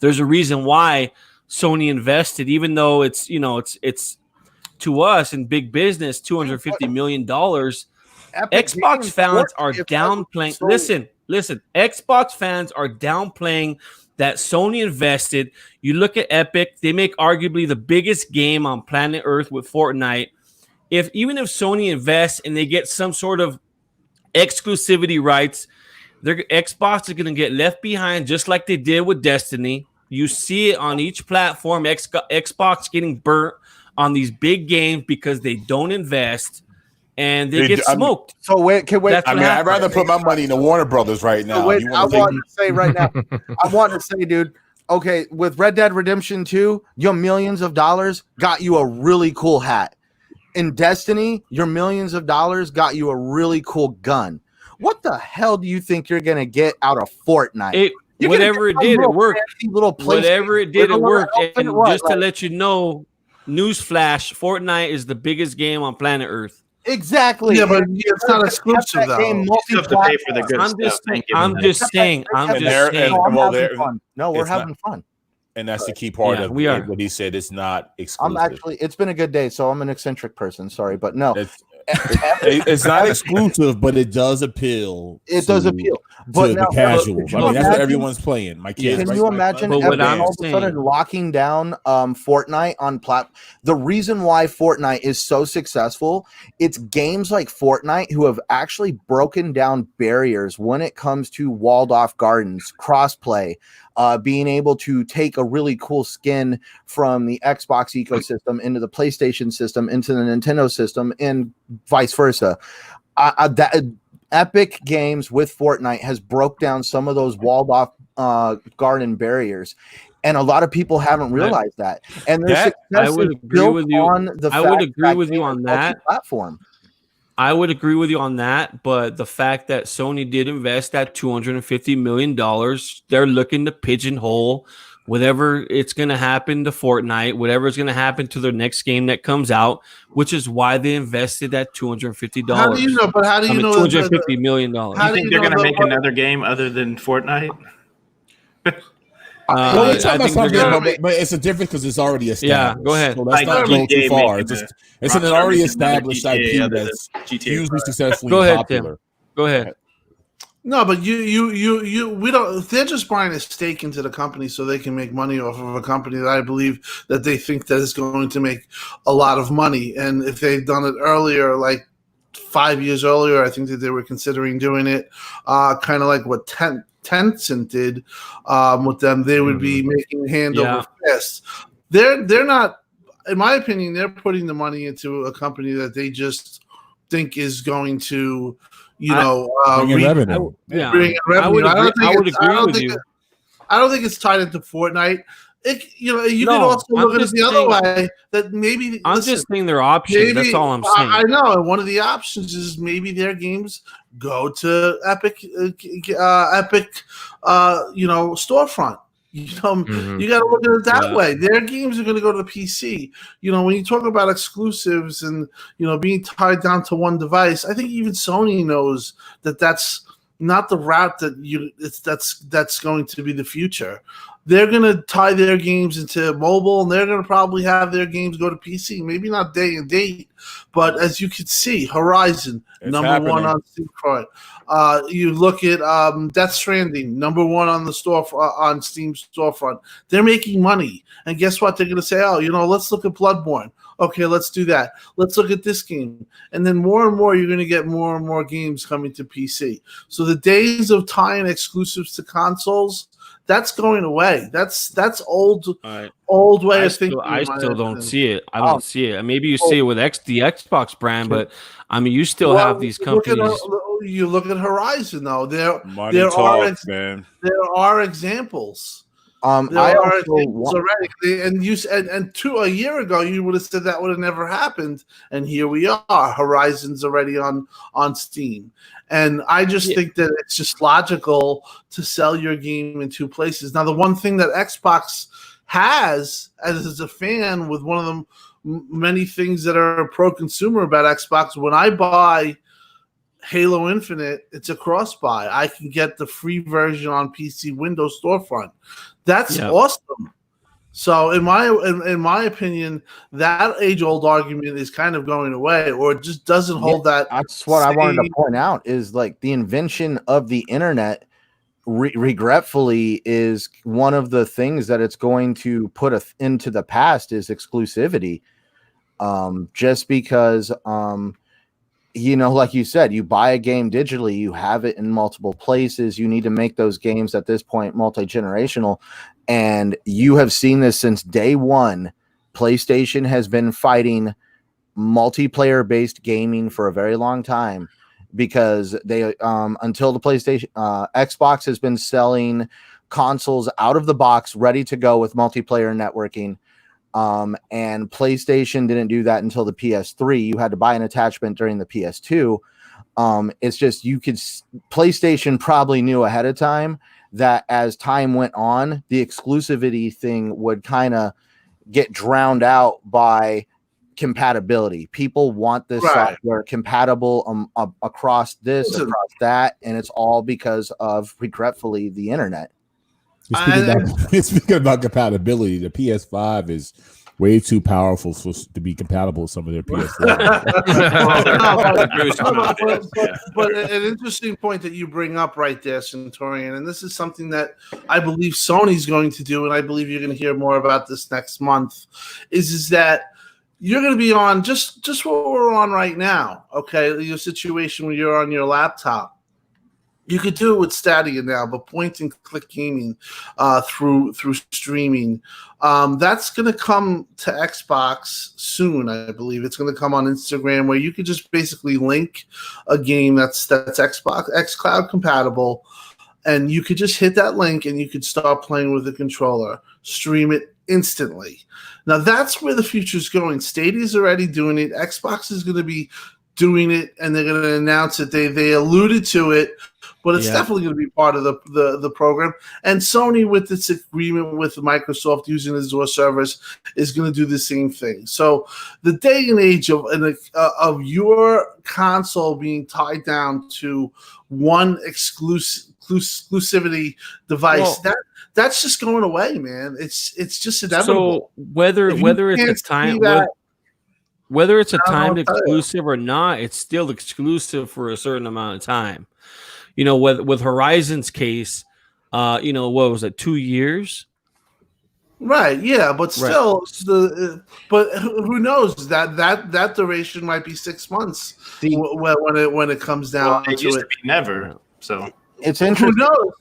There's a reason why Sony invested, even though it's to us in big business $250 million. Xbox fans are downplaying. Listen, Xbox fans are downplaying that Sony invested. You look at Epic; they make arguably the biggest game on planet Earth with Fortnite. Even if Sony invests and they get some sort of exclusivity rights, Xbox is going to get left behind, just like they did with Destiny. You see it on each platform. Xbox getting burnt on these big games because they don't invest and they get smoked. I'd rather put my money in the Warner Brothers right now. I want to say right now, dude. Okay, with Red Dead Redemption 2, your millions of dollars got you a really cool hat. In Destiny, your millions of dollars got you a really cool gun. What the hell do you think you're going to get out of Fortnite? Whatever it did, it worked. Whatever it did, it worked. And just to let you know, newsflash, Fortnite is the biggest game on planet Earth. Exactly. Yeah, but it's not exclusive, though. You have to pay for the good stuff. I'm just saying. No, we're having fun. And that's the key part of what he said. It's not exclusive. It's been a good day, so I'm an eccentric person. Sorry, but no. It's not exclusive, but it does appeal. It does appeal. But the casuals. That's what everyone's playing. My kids. Can you imagine all of a sudden locking down Fortnite on platform? The reason why Fortnite is so successful, it's games like Fortnite who have actually broken down barriers when it comes to walled off gardens, crossplay, being able to take a really cool skin from the Xbox ecosystem into the PlayStation system, into the Nintendo system, and vice versa. Epic Games with Fortnite has broke down some of those walled off garden barriers, and a lot of people haven't realized that. And I would agree with you on the. I would agree with you on that platform. I would agree with you on that, but the fact that Sony did invest that $250 million, they're looking to pigeonhole whatever it's going to happen to Fortnite, whatever is going to happen to their next game that comes out, which is why they invested that $250. How do you know? But how do you know? $250 million. You think they're going to make another game other than Fortnite? But it's a difference because it's already established. Yeah, go ahead. So that's not going too far. It's an already established IP that's hugely successfully popular. Tim. Go ahead. No, but we don't. They're just buying a stake into the company so they can make money off of a company that I believe that they think that is going to make a lot of money. And if they'd done it earlier, like 5 years earlier, I think that they were considering doing it, kind of like what Tencent did with them. They would be making hand over fist. They're not, in my opinion, they're putting the money into a company that they just think is going to, bring in revenue. I would agree with you. I don't think it's tied into Fortnite. You can also look at it the other way. That maybe I'm just saying their options. That's all I'm saying. I know. And one of the options is maybe their games go to Epic, storefront. You got to look at it that way. Their games are going to go to the PC. When you talk about exclusives and being tied down to one device, I think even Sony knows that that's not the route that that's going to be the future. they're going to tie their games into mobile, and they're going to probably have their games go to PC. Maybe not day and date, but as you can see, Horizon, number one on Steam front. You look at Death Stranding, number one on the store on Steam storefront. They're making money, and guess what? They're going to say, "Oh, let's look at Bloodborne. Okay, let's do that. Let's look at this game." And then more and more, you're going to get more and more games coming to PC. So the days of tying exclusives to consoles, that's going away. That's old way of thinking. I still don't see it. I don't see it. Maybe you see it with the Xbox brand, but I mean, you still have these companies. You look at Horizon, though. There are examples. There are examples already, and a year ago you would have said that would have never happened, and here we are. Horizon's already on Steam, and I just think that it's just logical to sell your game in two places. Now, the one thing that Xbox has, as a fan, with one of the many things that are pro-consumer about Xbox, when I buy Halo Infinite, it's a cross-buy. I can get the free version on PC Windows storefront. That's awesome. So in my opinion, that age-old argument is kind of going away, or it just doesn't hold that. That's what I wanted to point out, is like the invention of the internet, regretfully, is one of the things that it's going to put into the past is exclusivity. Just because like you said, you buy a game digitally, you have it in multiple places. You need to make those games at this point multi-generational. And you have seen this since day one. PlayStation has been fighting multiplayer-based gaming for a very long time, because they until the PlayStation Xbox has been selling consoles out of the box ready to go with multiplayer networking. And PlayStation didn't do that until the PS3. You had to buy an attachment during the PS2. It's just PlayStation probably knew ahead of time that as time went on, the exclusivity thing would kind of get drowned out by compatibility. People want this software compatible across this, across that, and it's all because of, regretfully, the internet. Speaking about compatibility, the PS5 is way too powerful to be compatible with some of their PS4. But an interesting point that you bring up right there, Centurion, and this is something that I believe Sony's going to do, and I believe you're going to hear more about this next month, is that you're going to be on just what we're on right now, okay? Your situation where you're on your laptop. You could do it with Stadia now, but point and click gaming through streaming. That's going to come to Xbox soon, I believe. It's going to come on Instagram, where you could just basically link a game that's Xbox xCloud compatible, and you could just hit that link and you could start playing with the controller, stream it instantly. Now that's where the future is going. Stadia's already doing it. Xbox is going to be doing it, and they're going to announce it. They alluded to it, but it's definitely going to be part of the program. And Sony, with its agreement with Microsoft using Azure servers, is going to do the same thing. So the day and age of your console being tied down to one exclusivity device, that's just going away, man. It's just inevitable. So whether it's a time whether it's a timed exclusive or not, it's still exclusive for a certain amount of time. With Horizon's case, what was it, 2 years? Right, yeah, but still, but who knows? That duration might be 6 months when it comes down to it. Used to be never, so it's interesting. Who knows?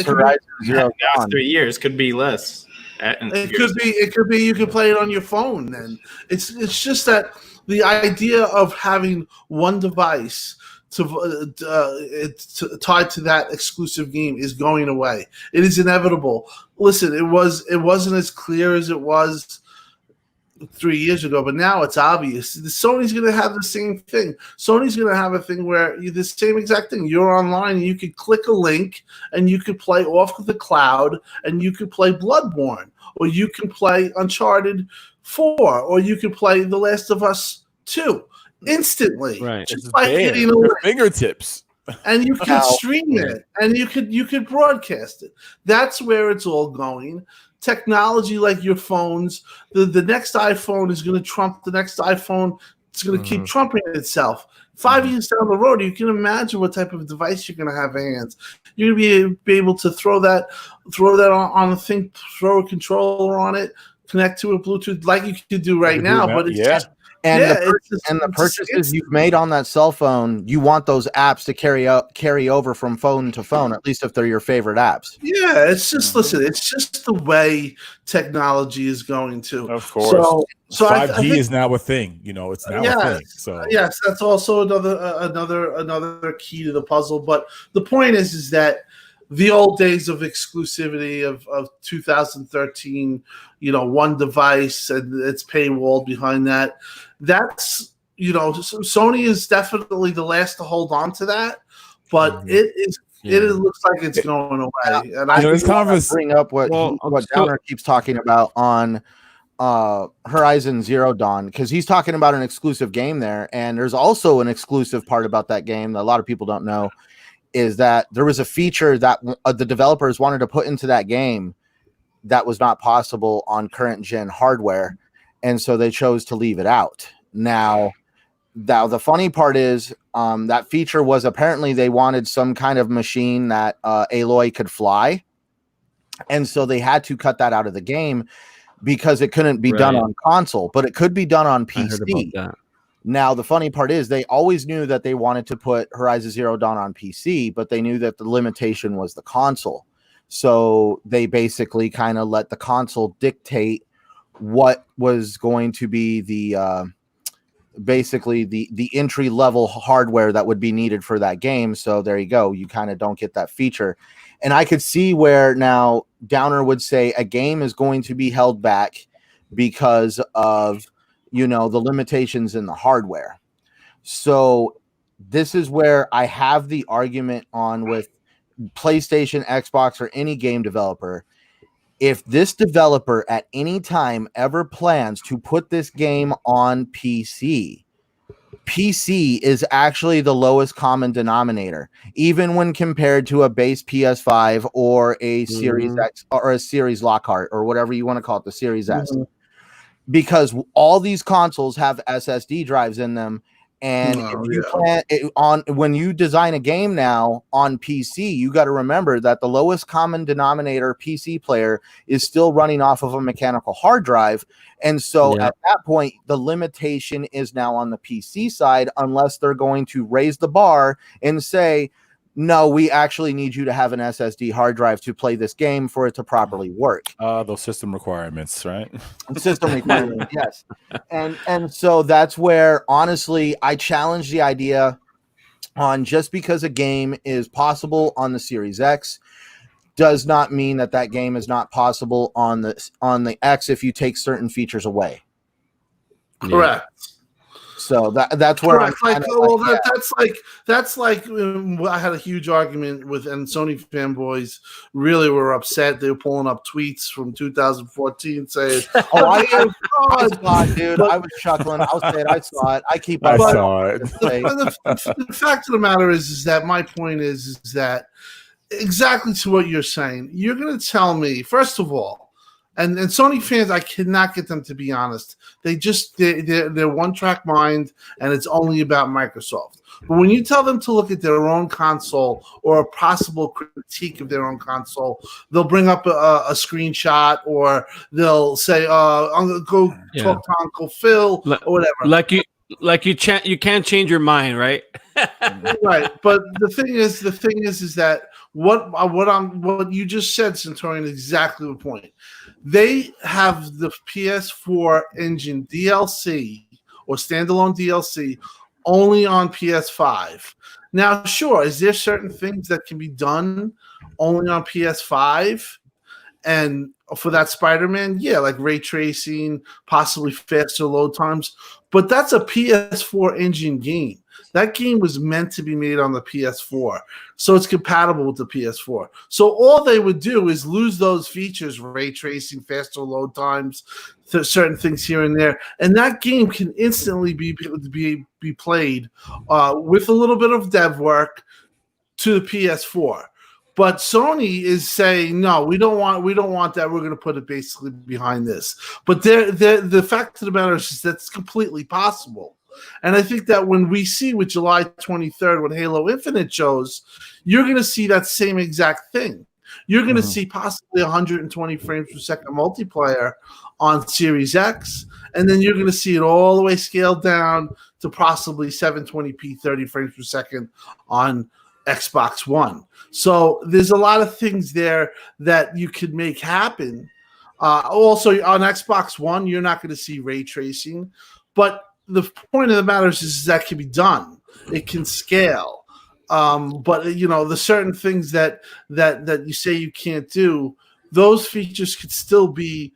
Horizon Zero Dawn. 3 years could be less. It could be you can play it on your phone. Then it's just that the idea of having one device tied to that exclusive game is going away. It is inevitable. Listen, it wasn't as clear as it was 3 years ago, but now it's obvious. Sony's going to have the same thing. Sony's going to have a thing where the same exact thing. You're online, and you could click a link, and you could play off of the cloud, and you could play Bloodborne, or you can play Uncharted 4, or you could play The Last of Us 2 instantly, right? Just by hitting a link. Fingertips. and you could stream it, and you could broadcast it. That's where it's all going. Technology like your phones, the next iPhone is going to trump the next iPhone. It's going to keep trumping itself. 5 years down the road, you can imagine what type of device you're going to have in hands. You're going to be able to throw that on a thing, throw a controller on it, connect to a Bluetooth like you could do right now. But it's just, the purchases you've made on that cell phone, you want those apps to carry over from phone to phone, at least if they're your favorite apps. Yeah, it's just listen. It's just the way technology is going to. Of course. So 5G is now a thing. It's now a thing. So yes, that's also another key to the puzzle. But the point is that the old days of exclusivity of 2013, one device and it's paywall behind that. That's Sony is definitely the last to hold on to that, but it looks like it's going away. And I bring up what Downer keeps talking about on Horizon Zero Dawn, because he's talking about an exclusive game there, and there's also an exclusive part about that game that a lot of people don't know, is that there was a feature that the developers wanted to put into that game that was not possible on current gen hardware, and so they chose to leave it out. Now the funny part is that feature was apparently they wanted some kind of machine that Aloy could fly, and so they had to cut that out of the game because it couldn't be done on console, but it could be done on PC. Now, the funny part is they always knew that they wanted to put Horizon Zero Dawn on PC, but they knew that the limitation was the console. So they basically kind of let the console dictate what was going to be the entry level hardware that would be needed for that game. So there you go. You kind of don't get that feature. And I could see where now Downer would say a game is going to be held back because of the limitations in the hardware. So this is where I have the argument on with PlayStation, Xbox, or any game developer. If this developer at any time ever plans to put this game on PC is actually the lowest common denominator, even when compared to a base PS5 or a Series X or a Series Lockhart or whatever you want to call it, the Series S. Because all these consoles have SSD drives in them, and when you design a game now on PC, you got to remember that the lowest common denominator PC player is still running off of a mechanical hard drive, and so at that point, the limitation is now on the PC side, unless they're going to raise the bar and say, no, we actually need you to have an SSD hard drive to play this game for it to properly work. Those system requirements, right? System requirements, yes. And so that's where, honestly, I challenge the idea on just because a game is possible on the Series X does not mean that game is not possible on the X if you take certain features away. Correct. So that's where that's like I had a huge argument with, and Sony fanboys really were upset. They were pulling up tweets from 2014 saying, I saw it, dude. I was chuckling. I'll say it. I saw it. I saw it. The fact of the matter is that my point is that exactly to what you're saying. You're going to tell me, first of all, and Sony fans, I cannot get them to be honest. They're one-track mind, and it's only about Microsoft. But when you tell them to look at their own console or a possible critique of their own console, they'll bring up a screenshot, or they'll say, "I'm gonna go talk to Uncle Phil," or whatever. You can't change your mind, right? Right. But the thing is that what you just said, Centurion, is exactly the point. They have the PS4 engine DLC or standalone DLC only on PS5. Now, sure, is there certain things that can be done only on PS5? And for that Spider-Man, like ray tracing, possibly faster load times. But that's a PS4 engine game. That game was meant to be made on the PS4, so it's compatible with the PS4. So all they would do is lose those features, ray tracing, faster load times, certain things here and there, and that game can instantly be played with a little bit of dev work, to the PS4. But Sony is saying, no, we don't want that. We're going to put it basically behind this. But the fact of the matter is that's completely possible. And I think that when we see with July 23rd, when Halo Infinite shows, you're going to see that same exact thing. You're going to see possibly 120 frames per second multiplayer on Series X, and then you're going to see it all the way scaled down to possibly 720p 30 frames per second on Xbox One. So there's a lot of things there that you could make happen. Also, on Xbox One, you're not going to see ray tracing, but the point of the matter is that can be done. It can scale. But the certain things that you say you can't do, those features could still be,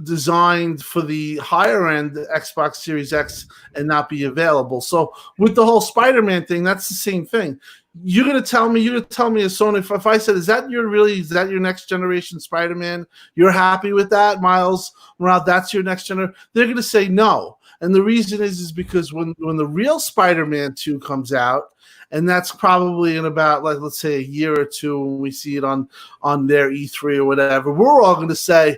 designed for the higher end Xbox Series X and not be available. So with the whole Spider-Man thing, that's the same thing. You're gonna tell me as Sony, if I said, is that your next generation Spider-Man? You're happy with that, Miles Morales? That's your next generation? They're gonna say no. And the reason is because when the real Spider-Man 2 comes out, and that's probably in about, like, let's say a year or two when we see it on their E3 or whatever, we're all going to say,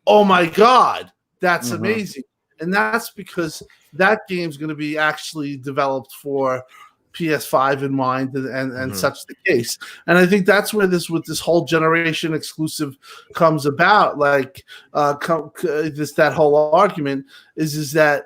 oh my God, that's amazing. And that's because that game's going to be actually developed for PS5 in mind and such the case. And I think that's where this whole generation exclusive comes about. Like that whole argument is that,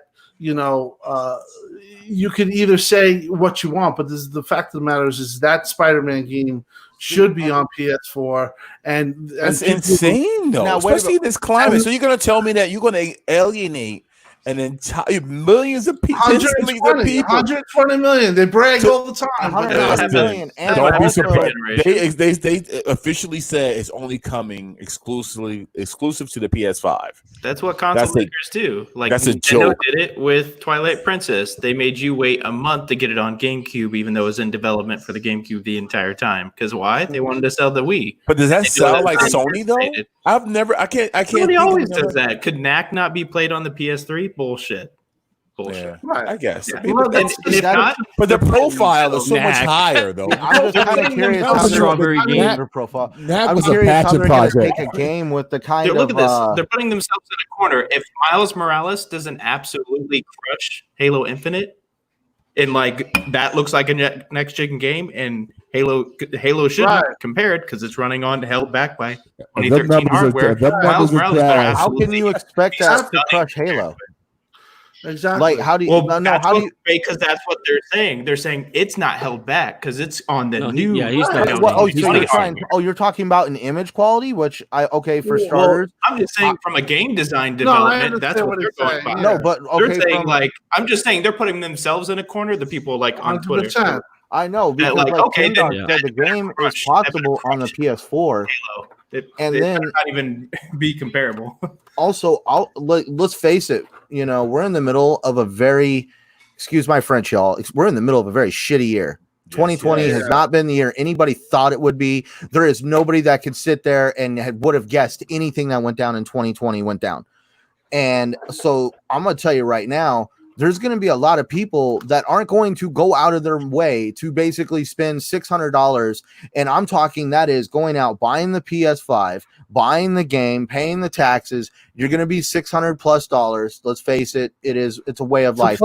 you can either say what you want, but the fact of the matter is that Spider-Man game should be on PS4. And that's insane, though, now, especially in this climate. So you're going to tell me that you're going to alienate an entire millions of people? 120 million. They brag all the time. 100 million. Don't be surprised. They officially said it's only coming exclusive to the PS5. That's what console makers do. Like, that's a Nintendo joke. did it with Twilight Princess. They made you wait a month to get it on GameCube, even though it was in development for the GameCube the entire time. Because why? They wanted to sell the Wii. But does that sound like Sony though? I can't. Somebody always does that. Could Knack not be played on the PS3? Bullshit. Yeah, right. I guess. Yeah. But the profile is so much higher, though. I'm just kind of curious how strawberry game profile. That was a passion project. Take a game with the kind of. Look at this. They're putting themselves in a corner. If Miles Morales doesn't absolutely crush Halo Infinite, and like that looks like a next gen game, and Halo should be compared because it's running on held back by 2013 hardware. Miles Morales how can you expect that to crush Halo? Exactly. Like, how do you? Because that's what they're saying. They're saying it's not held back because it's on the new. Yeah, he's not. You're talking about an image quality, which for starters. I'm just saying from a game design development, that's what they're going about. No, but they're saying I'm just saying they're putting themselves in a corner. The people like on Twitter. I know because the game is possible on the PS4, and then not even be comparable. Also, let's face it. We're in the middle of a very, excuse my French, y'all. We're in the middle of a very shitty year. 2020 has not been the year anybody thought it would be. There is nobody that could sit there and would have guessed anything that went down in 2020 went down. And so I'm going to tell you right now, there's going to be a lot of people that aren't going to go out of their way to basically spend $600. And I'm talking that is going out, buying the PS5, buying the game, paying the taxes. You're going to be $600+. Let's face it. It's a way of life. To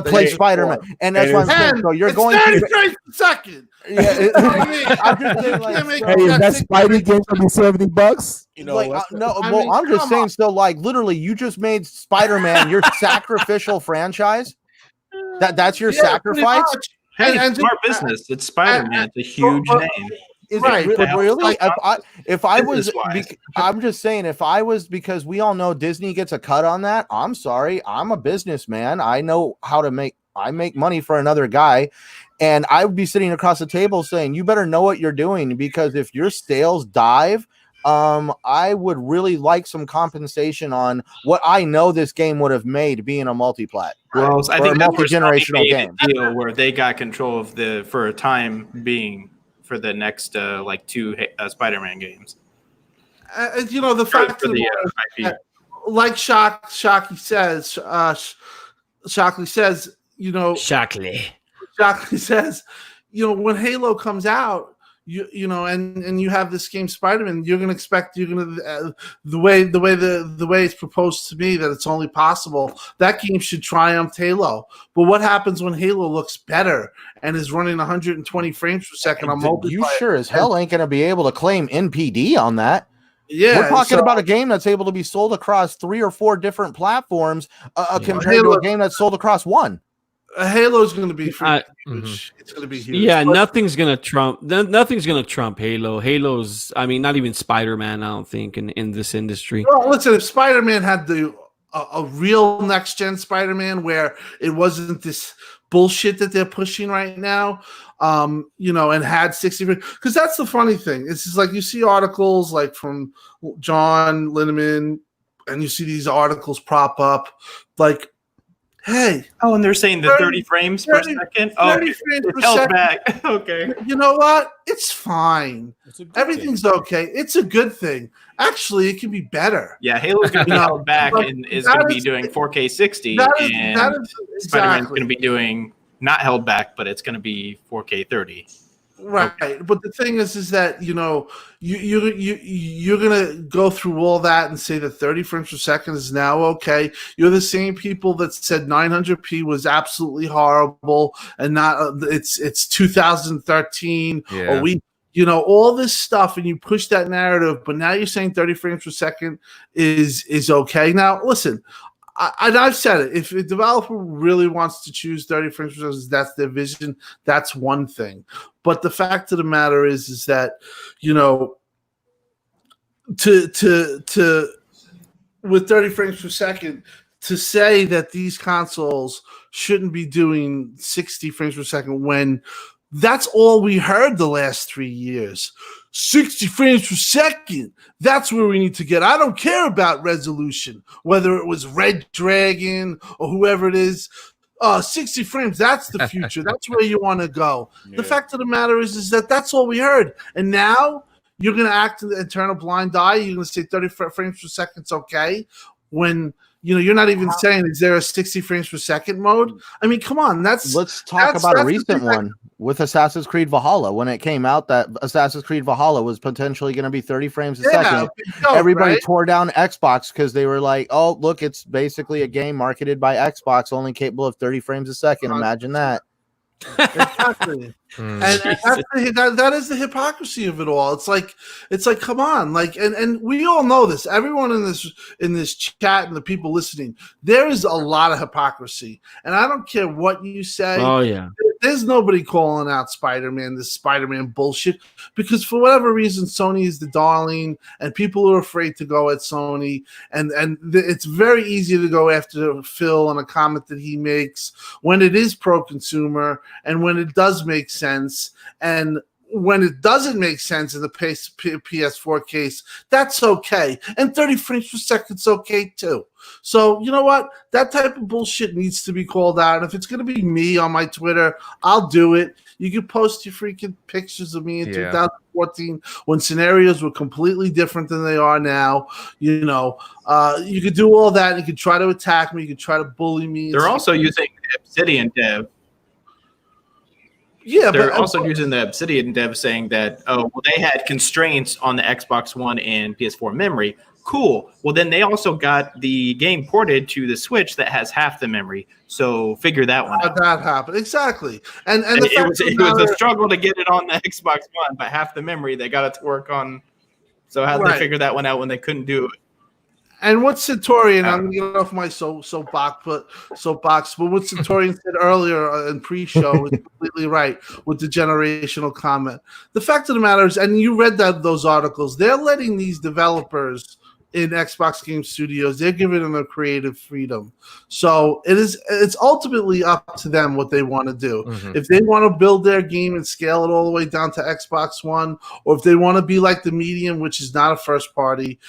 play Spider-Man. And that's why I'm saying, so you're going to second. Yeah, I'm just saying, if that Spidey game going to be $70, I'm just saying, so literally, you just made Spider-Man your sacrificial franchise. That's your sacrifice. Hey, it's smart business. It's Spider-Man. It's a huge name. Is it really? I'm just saying, if I was, because we all know Disney gets a cut on that. I'm sorry, I'm a businessman. I know how to make money for another guy, and I would be sitting across the table saying, "You better know what you're doing, because if your sales dive, I would really like some compensation on what I know this game would have made being a multi-plat." Well, I think a multi-generational game deal where they got control of for a time being. For the next 2 Spider-Man games, the fact of the matter, like Shockley says, Shockley says, when Halo comes out, and you have this game Spider-Man, you're gonna expect the way it's proposed to me that it's only possible that game should triumph Halo. But what happens when Halo looks better and is running 120 frames per second? You sure as hell ain't gonna be able to claim NPD on that. Yeah, we're talking about a game that's able to be sold across 3 or 4 different platforms compared to a game that's sold across one. Halo is going to be huge. It's going to be huge. Yeah, nothing's going to trump Halo. Halo's, I mean, not even Spider-Man, I don't think, in this industry. Well, listen, if Spider-Man had a real next-gen Spider-Man where it wasn't this bullshit that they're pushing right now, and had 60, because that's the funny thing. It's just like you see articles like from John Linneman, and you see these articles prop up like, hey. Oh, and they're saying the 30 frames per second? Oh, it's held back. Okay. You know what? It's fine. Everything's okay. It's a good thing. Actually, it can be better. Yeah, Halo's going to be held back and is going to be doing 4K 60. And Spider-Man's going to be doing not held back, but it's going to be 4K 30. Right, okay. But the thing is that you're gonna go through all that and say that 30 frames per second is now okay. You're the same people that said 900p was absolutely horrible and not it's 2013 or all this stuff, and you push that narrative. But now you're saying 30 frames per second is okay. Now listen. I've said it. If a developer really wants to choose 30 frames per second, that's their vision. That's one thing. But the fact of the matter is that to with 30 frames per second, to say that these consoles shouldn't be doing 60 frames per second when that's all we heard the last 3 years. 60 frames per second. That's where we need to get. I don't care about resolution, whether it was Red Dragon or whoever it is. 60 frames, that's the future. That's where you want to go. Yeah. The fact of the matter is that that's all we heard. And now you're going to act and turn a blind eye. You're going to say 30 frames per second is okay when you're not even saying, is there a 60 frames per second mode? I mean, come on. Let's talk about a recent one with Assassin's Creed Valhalla. When it came out that Assassin's Creed Valhalla was potentially going to be 30 frames a second, everybody tore down Xbox because they were like, oh, look, it's basically a game marketed by Xbox, only capable of 30 frames a second. Imagine that. Exactly. And that is the hypocrisy of it all. It's like come on, and we all know this. Everyone in this chat and the people listening, there is a lot of hypocrisy, and I don't care what you say. Oh yeah, there's nobody calling out Spider-Man, this Spider-Man bullshit, because for whatever reason, Sony is the darling, and people are afraid to go at Sony, and it's very easy to go after Phil on a comment that he makes when it is pro-consumer and when it does make sense. And when it doesn't make sense in the PS4 case, that's okay. And 30 frames per second is okay too. So you know what? That type of bullshit needs to be called out. And if it's going to be me on my Twitter, I'll do it. You can post your freaking pictures of me in 2014 when scenarios were completely different than they are now. You could do all that. You could try to attack me. You could try to bully me. They're also using Obsidian dev. Yeah, they're also using the Obsidian dev saying that, they had constraints on the Xbox One and PS4 memory. Cool. Well, then they also got the game ported to the Switch that has half the memory. So figure that one out. That happened. Exactly. And it was a struggle to get it on the Xbox One, but half the memory, they got it to work on. So how did they figure that one out when they couldn't do it? And what Centurion, I'm going to get off my soapbox, but what Centurion said earlier in pre-show is completely right with the generational comment. The fact of the matter is, and you read those articles, they're letting these developers in Xbox Game Studios, they're giving them a creative freedom. So it's ultimately up to them what they want to do. Mm-hmm. If they want to build their game and scale it all the way down to Xbox One, or if they want to be like the Medium, which is not a first-party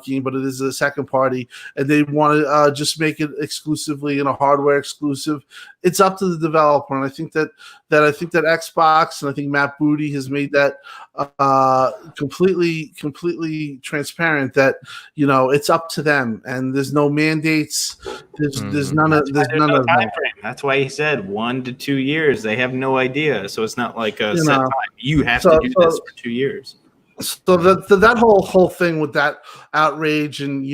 game, but it is a second-party, and they want to just make it exclusively in a hardware exclusive, it's up to the developer. And I think that Xbox, and I think Matt Booty has made that completely transparent, that it's up to them, and there's no mandates. There's none of that. Time frame. That's why he said 1 to 2 years. They have no idea, so it's not like a set time. You have to do this for 2 years. So that whole thing with that outrage, and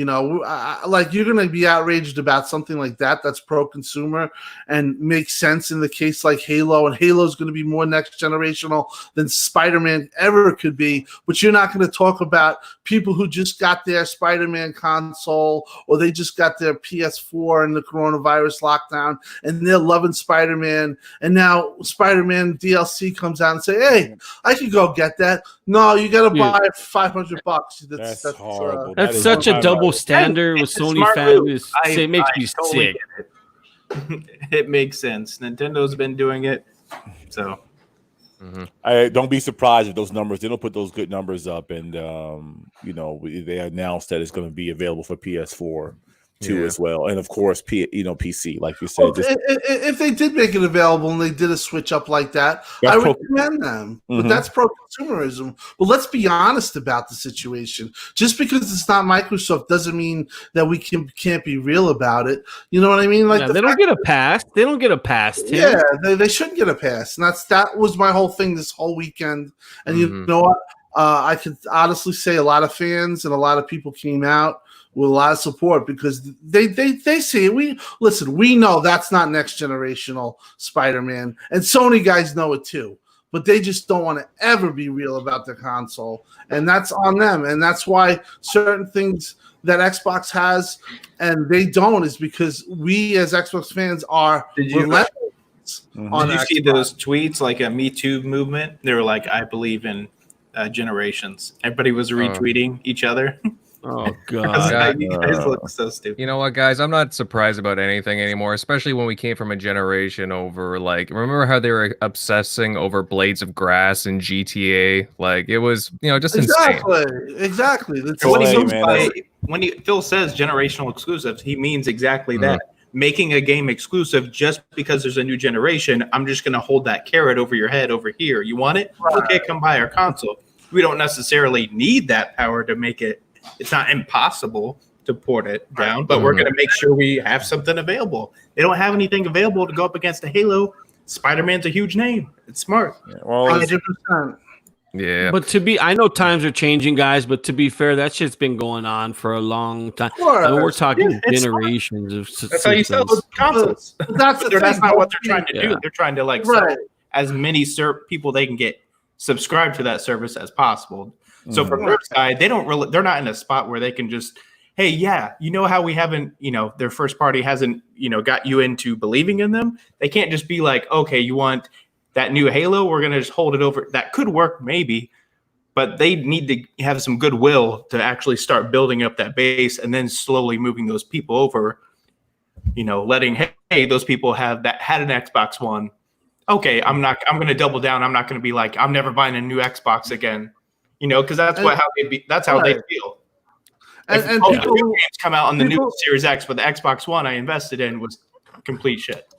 like, you're going to be outraged about something like that's pro-consumer and makes sense in the case like Halo, and Halo's going to be more next generational than Spider-Man ever could be, but you're not going to talk about people who just got their Spider-Man console, or they just got their PS4 in the coronavirus lockdown and they're loving Spider-Man, and now Spider-Man DLC comes out and say, hey, I could go get that. No, you got to buy $500. That's horrible. That's such a double standard with Sony fans. It makes me sick. It makes sense. Nintendo's been doing it, so I don't be surprised if those numbers. They don't put those good numbers up, and they announced that it's going to be available for PS4 too as well, and of course PC, like you said. Well, if they did make it available and they did a switch up like that, I would commend them. But that's pro-consumerism. But let's be honest about the situation. Just because it's not Microsoft doesn't mean that we can't be real about it. You know what I mean? Like, they don't get a pass. They don't get a pass, Tim. Yeah, they shouldn't get a pass. And that was my whole thing this whole weekend. And you know what? I could honestly say a lot of fans and a lot of people came out with a lot of support, because they see it. We know that's not next generational Spider-Man, and Sony guys know it too, but they just don't want to ever be real about their console, and that's on them. And that's why certain things that Xbox has and they don't is because we as Xbox fans are relentless. Did you see those tweets, like a Me Too movement? They were like, I believe in generations. Everybody was retweeting each other. Oh God! You guys look so stupid. You know what, guys? I'm not surprised about anything anymore, especially when we came from a generation over, like, remember how they were obsessing over Blades of Grass and GTA? Like, it was, just insane. Exactly. That's when Phil says generational exclusives, he means exactly that. Making a game exclusive just because there's a new generation, I'm just going to hold that carrot over your head over here. You want it? Right. Okay, come buy our console. We don't necessarily need that power to make it. It's not impossible to port it down, but we're going to make sure we have something available. They don't have anything available to go up against a Halo. Spider-Man's a huge name. It's smart. 100%. Yeah. But I know times are changing, guys, but to be fair, that shit's been going on for a long time. I mean, we're talking generations of systems. That's how you sell those consoles. That's not what they're trying to do. They're trying to sell as many people they can get subscribed to that service as possible. So from their side, they're not in a spot where they can just, hey, how we haven't, their first party hasn't, got you into believing in them. They can't just be like, okay, you want that new Halo, we're going to just hold it over. That could work maybe, but they need to have some goodwill to actually start building up that base and then slowly moving those people over, letting, hey, those people had an Xbox One. Okay, I'm going to double down. I'm not going to be like, I'm never buying a new Xbox again. Because that's how they feel. And the new games come out on the new Series X, but the Xbox One I invested in was complete shit.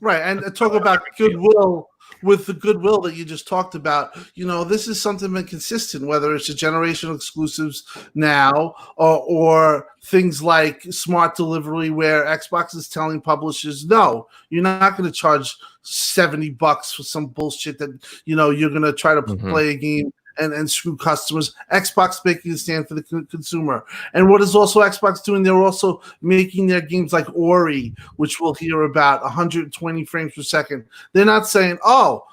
Right, and talk about goodwill. With the goodwill that you just talked about, this is something that's consistent, whether it's the generational exclusives now or things like smart delivery, where Xbox is telling publishers, no, you're not going to charge $70 for some bullshit that, you're going to try to play a game and screw customers. Xbox making a stand for the consumer. And what is also Xbox doing? They're also making their games like Ori, which we'll hear about, 120 frames per second. They're not saying, oh,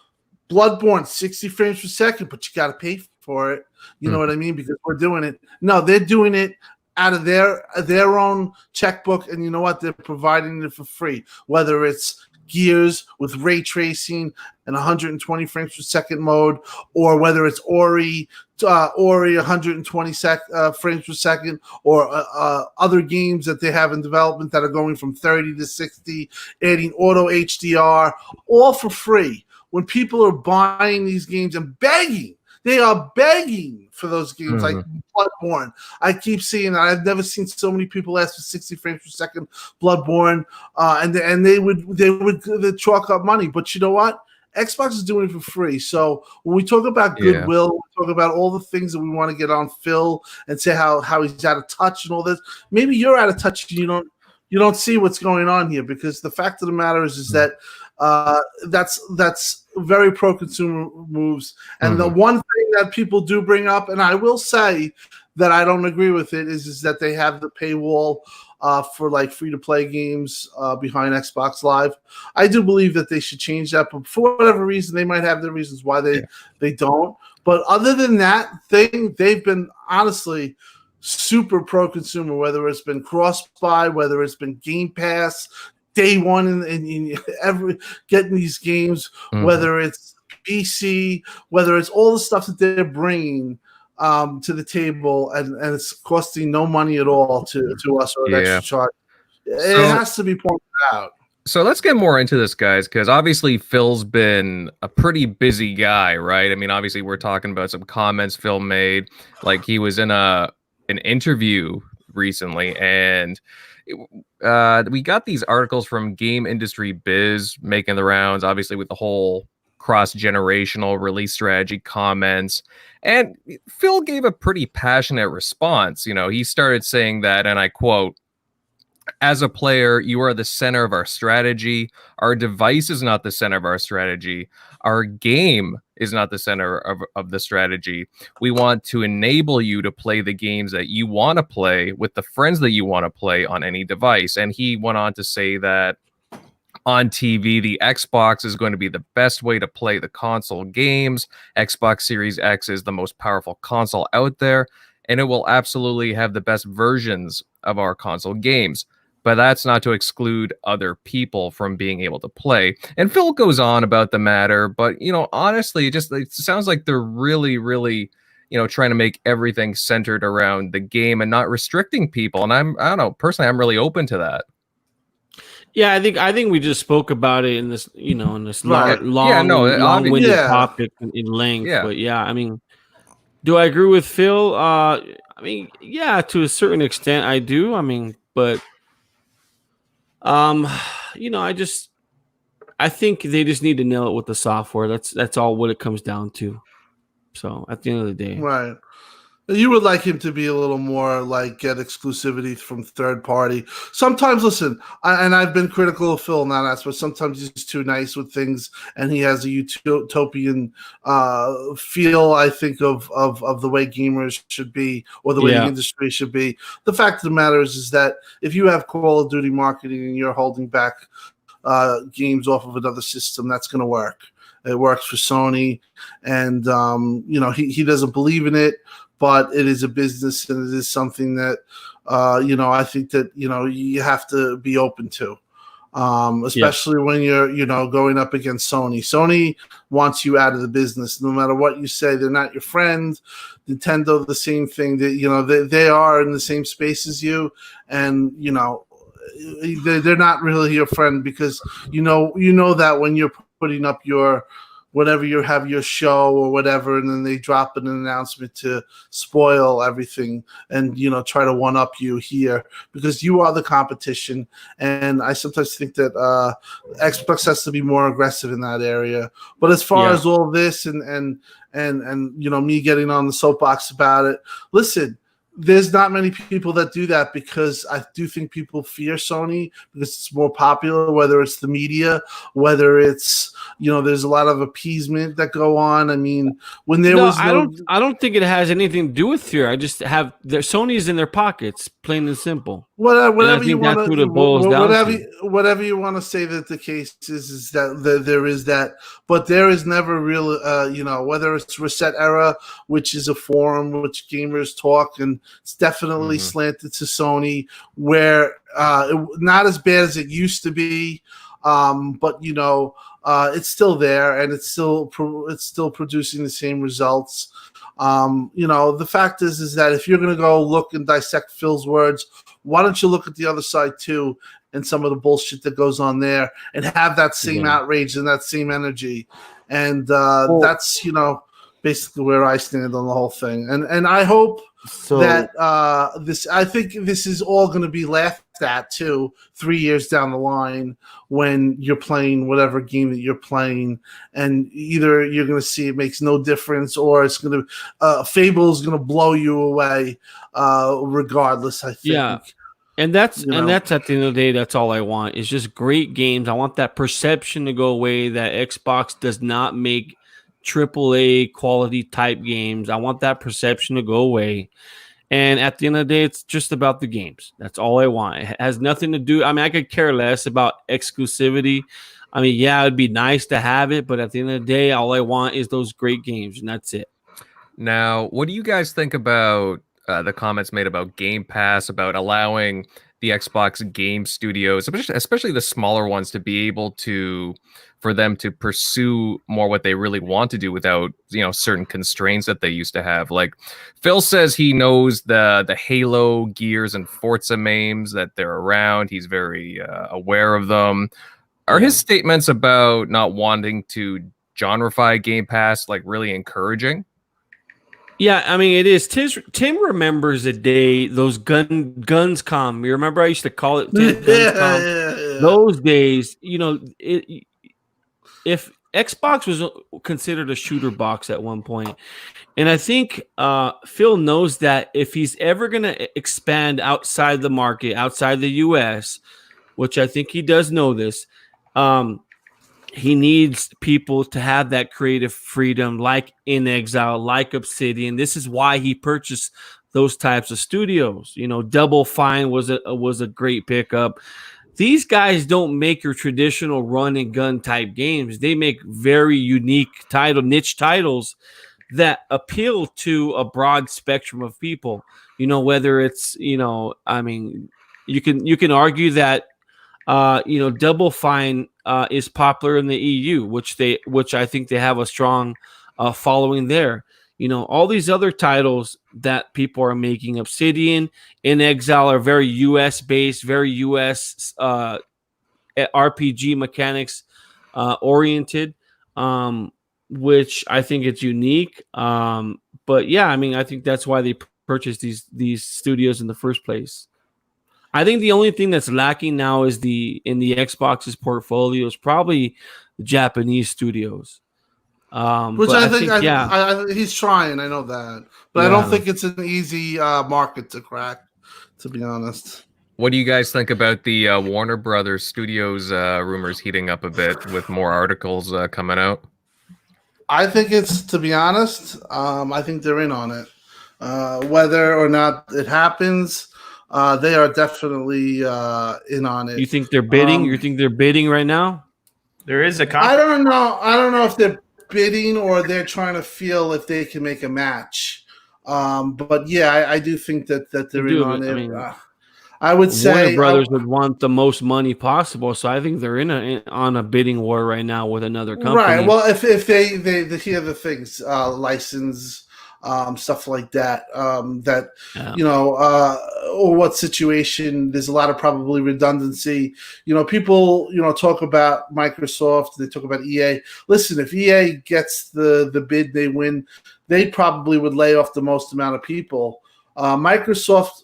Bloodborne, 60 frames per second, but you got to pay for it. You know what I mean? Because we're doing it. No, they're doing it out of their own checkbook, and you know what? They're providing it for free, whether it's Gears with ray tracing and 120 frames per second mode, or whether it's Ori 120 frames per second, or other games that they have in development that are going from 30 to 60, adding auto HDR, all for free. When people are buying these games and begging, they are begging for those games like Bloodborne. I keep seeing that. I've never seen so many people ask for 60 frames per second Bloodborne, and they would chalk up money. But you know what? Xbox is doing it for free. So when we talk about goodwill, we talk about all the things that we want to get on Phil and say how he's out of touch and all this. Maybe you're out of touch and you don't see what's going on here, because the fact of the matter is that that's very pro-consumer moves. And the one thing that people do bring up, and I will say that I don't agree with it, is that they have the paywall for like free-to-play games behind Xbox Live. I do believe that they should change that, but for whatever reason, they might have their reasons why they don't. But other than that thing, they've been honestly super pro-consumer, whether it's been cross-buy, whether it's been Game Pass, day one in every getting these games, whether it's PC, whether it's all the stuff that they're bringing to the table, and it's costing no money at all to us or an extra charge. It has to be pointed out. So let's get more into this, guys, because obviously Phil's been a pretty busy guy, right? I mean, obviously we're talking about some comments Phil made, like he was in an interview recently, and we got these articles from Game Industry Biz making the rounds, obviously with the whole cross-generational release strategy comments, and Phil gave a pretty passionate response. He started saying that, and I quote, "As a player, you are the center of our strategy. Our device is not the center of our strategy. Our game is not the center of the strategy. We want to enable you to play the games that you want to play with the friends that you want to play on any device." And he went on to say that on TV, the Xbox is going to be the best way to play the console games. Xbox Series X is the most powerful console out there, and it will absolutely have the best versions of our console games. But that's not to exclude other people from being able to play. And Phil goes on about the matter, but, honestly, it sounds like they're really, really, trying to make everything centered around the game and not restricting people. And I don't know, personally, I'm really open to that. Yeah, I think we just spoke about it in this, long-winded topic in length. Yeah. But yeah, I mean, do I agree with Phil? I mean, yeah, to a certain extent, I do. I mean, but I think they just need to nail it with the software. That's all what it comes down to. So at the end of the day, right. You would like him to be a little more like get exclusivity from third party. Sometimes, listen, and I've been critical of Phil, not us, but sometimes he's too nice with things, and he has a utopian feel, I think, of the way gamers should be, or the way the industry should be. The fact of the matter is that if you have Call of Duty marketing and you're holding back games off of another system, that's going to work. It works for Sony, and he doesn't believe in it. But it is a business, and it is something that, I think that, you have to be open to, especially when you're, going up against Sony. Sony wants you out of the business. No matter what you say, they're not your friend. Nintendo, the same thing. That they are in the same space as you, and, they're not really your friend, because, you know that when you're putting up whenever you have your show or whatever, and then they drop an announcement to spoil everything and, try to one-up you here, because you are the competition. And I sometimes think that Xbox has to be more aggressive in that area. But as far as all this and me getting on the soapbox about it, listen, there's not many people that do that, because I do think people fear Sony because it's more popular, whether it's the media, whether it's, there's a lot of appeasement that go on. I mean, when there was I don't think it has anything to do with fear. I just have Sony's in their pockets, plain and simple. Whatever you want to, whatever you want to say that the case is that there is that, but there is never really, whether it's Reset Era, which is a forum which gamers talk, and it's definitely slanted to Sony, where not as bad as it used to be, but it's still there, and it's still producing the same results. The fact is that if you're going to go look and dissect Phil's words, why don't you look at the other side too, and some of the bullshit that goes on there, and have that same outrage and that same energy. And that's, basically where I stand on the whole thing. And I hope that I think this is all going to be laughed that too 3 years down the line when you're playing whatever game that you're playing, and either you're going to see it makes no difference, or it's going to Fable is going to blow you away regardless, I think. Yeah. And that's at the end of the day, that's all I want. Is just great games. I want that perception to go away that Xbox does not make AAA quality type games. I want that perception to go away. And at the end of the day, it's just about the games. That's all I want. It has nothing to do. I mean, I could care less about exclusivity. I mean, yeah, it'd be nice to have it, but at the end of the day, all I want is those great games, and that's it. Now, what do you guys think about the comments made about Game Pass, about allowing the Xbox game studios, especially the smaller ones, to be able for them to pursue more what they really want to do without, certain constraints that they used to have? Like Phil says he knows the Halo, Gears, and Forza memes that they're around. He's very aware of them. Are his statements about not wanting to genreify Game Pass like really encouraging? Yeah, I mean, it is. Tim remembers the day those guns come. You remember I used to call it guns come. Yeah. Those days, if Xbox was considered a shooter box at one point, and I think Phil knows that if he's ever going to expand outside the market, outside the US, which I think he does know this, he needs people to have that creative freedom, like In Exile, like Obsidian. This is why he purchased those types of studios. Double Fine was a great pickup. These guys don't make your traditional run and gun type games. They make very unique niche titles that appeal to a broad spectrum of people. Whether it's, I mean, you can argue that Double Fine is popular in the EU, which I think they have a strong following there. All these other titles that people are making, Obsidian, In Exile, are very US based, very US RPG mechanics oriented, which I think it's unique. But yeah, I mean, I think that's why they purchased these studios in the first place. I think the only thing that's lacking now is in the Xbox's portfolio is probably the Japanese studios. Which I think he's trying. I know that, but I don't think it's an easy market to crack, to be honest. What do you guys think about the Warner Brothers Studios rumors heating up a bit with more articles coming out? I think to be honest, I think they're in on it. Whether or not it happens, they are definitely in on it. You think they're bidding? You think they're bidding right now? There is a I don't know if they're bidding or they're trying to feel if they can make a match. But yeah, I do think that they're in on it. I mean, I would say Warner Brothers would want the most money possible, so I think they're on a bidding war right now with another company. Right. Well, if they hear the things, license, stuff like that, or what situation, there's a lot of probably redundancy. People, talk about Microsoft, they talk about EA. Listen, if EA gets the bid, they win, they probably would lay off the most amount of people. Microsoft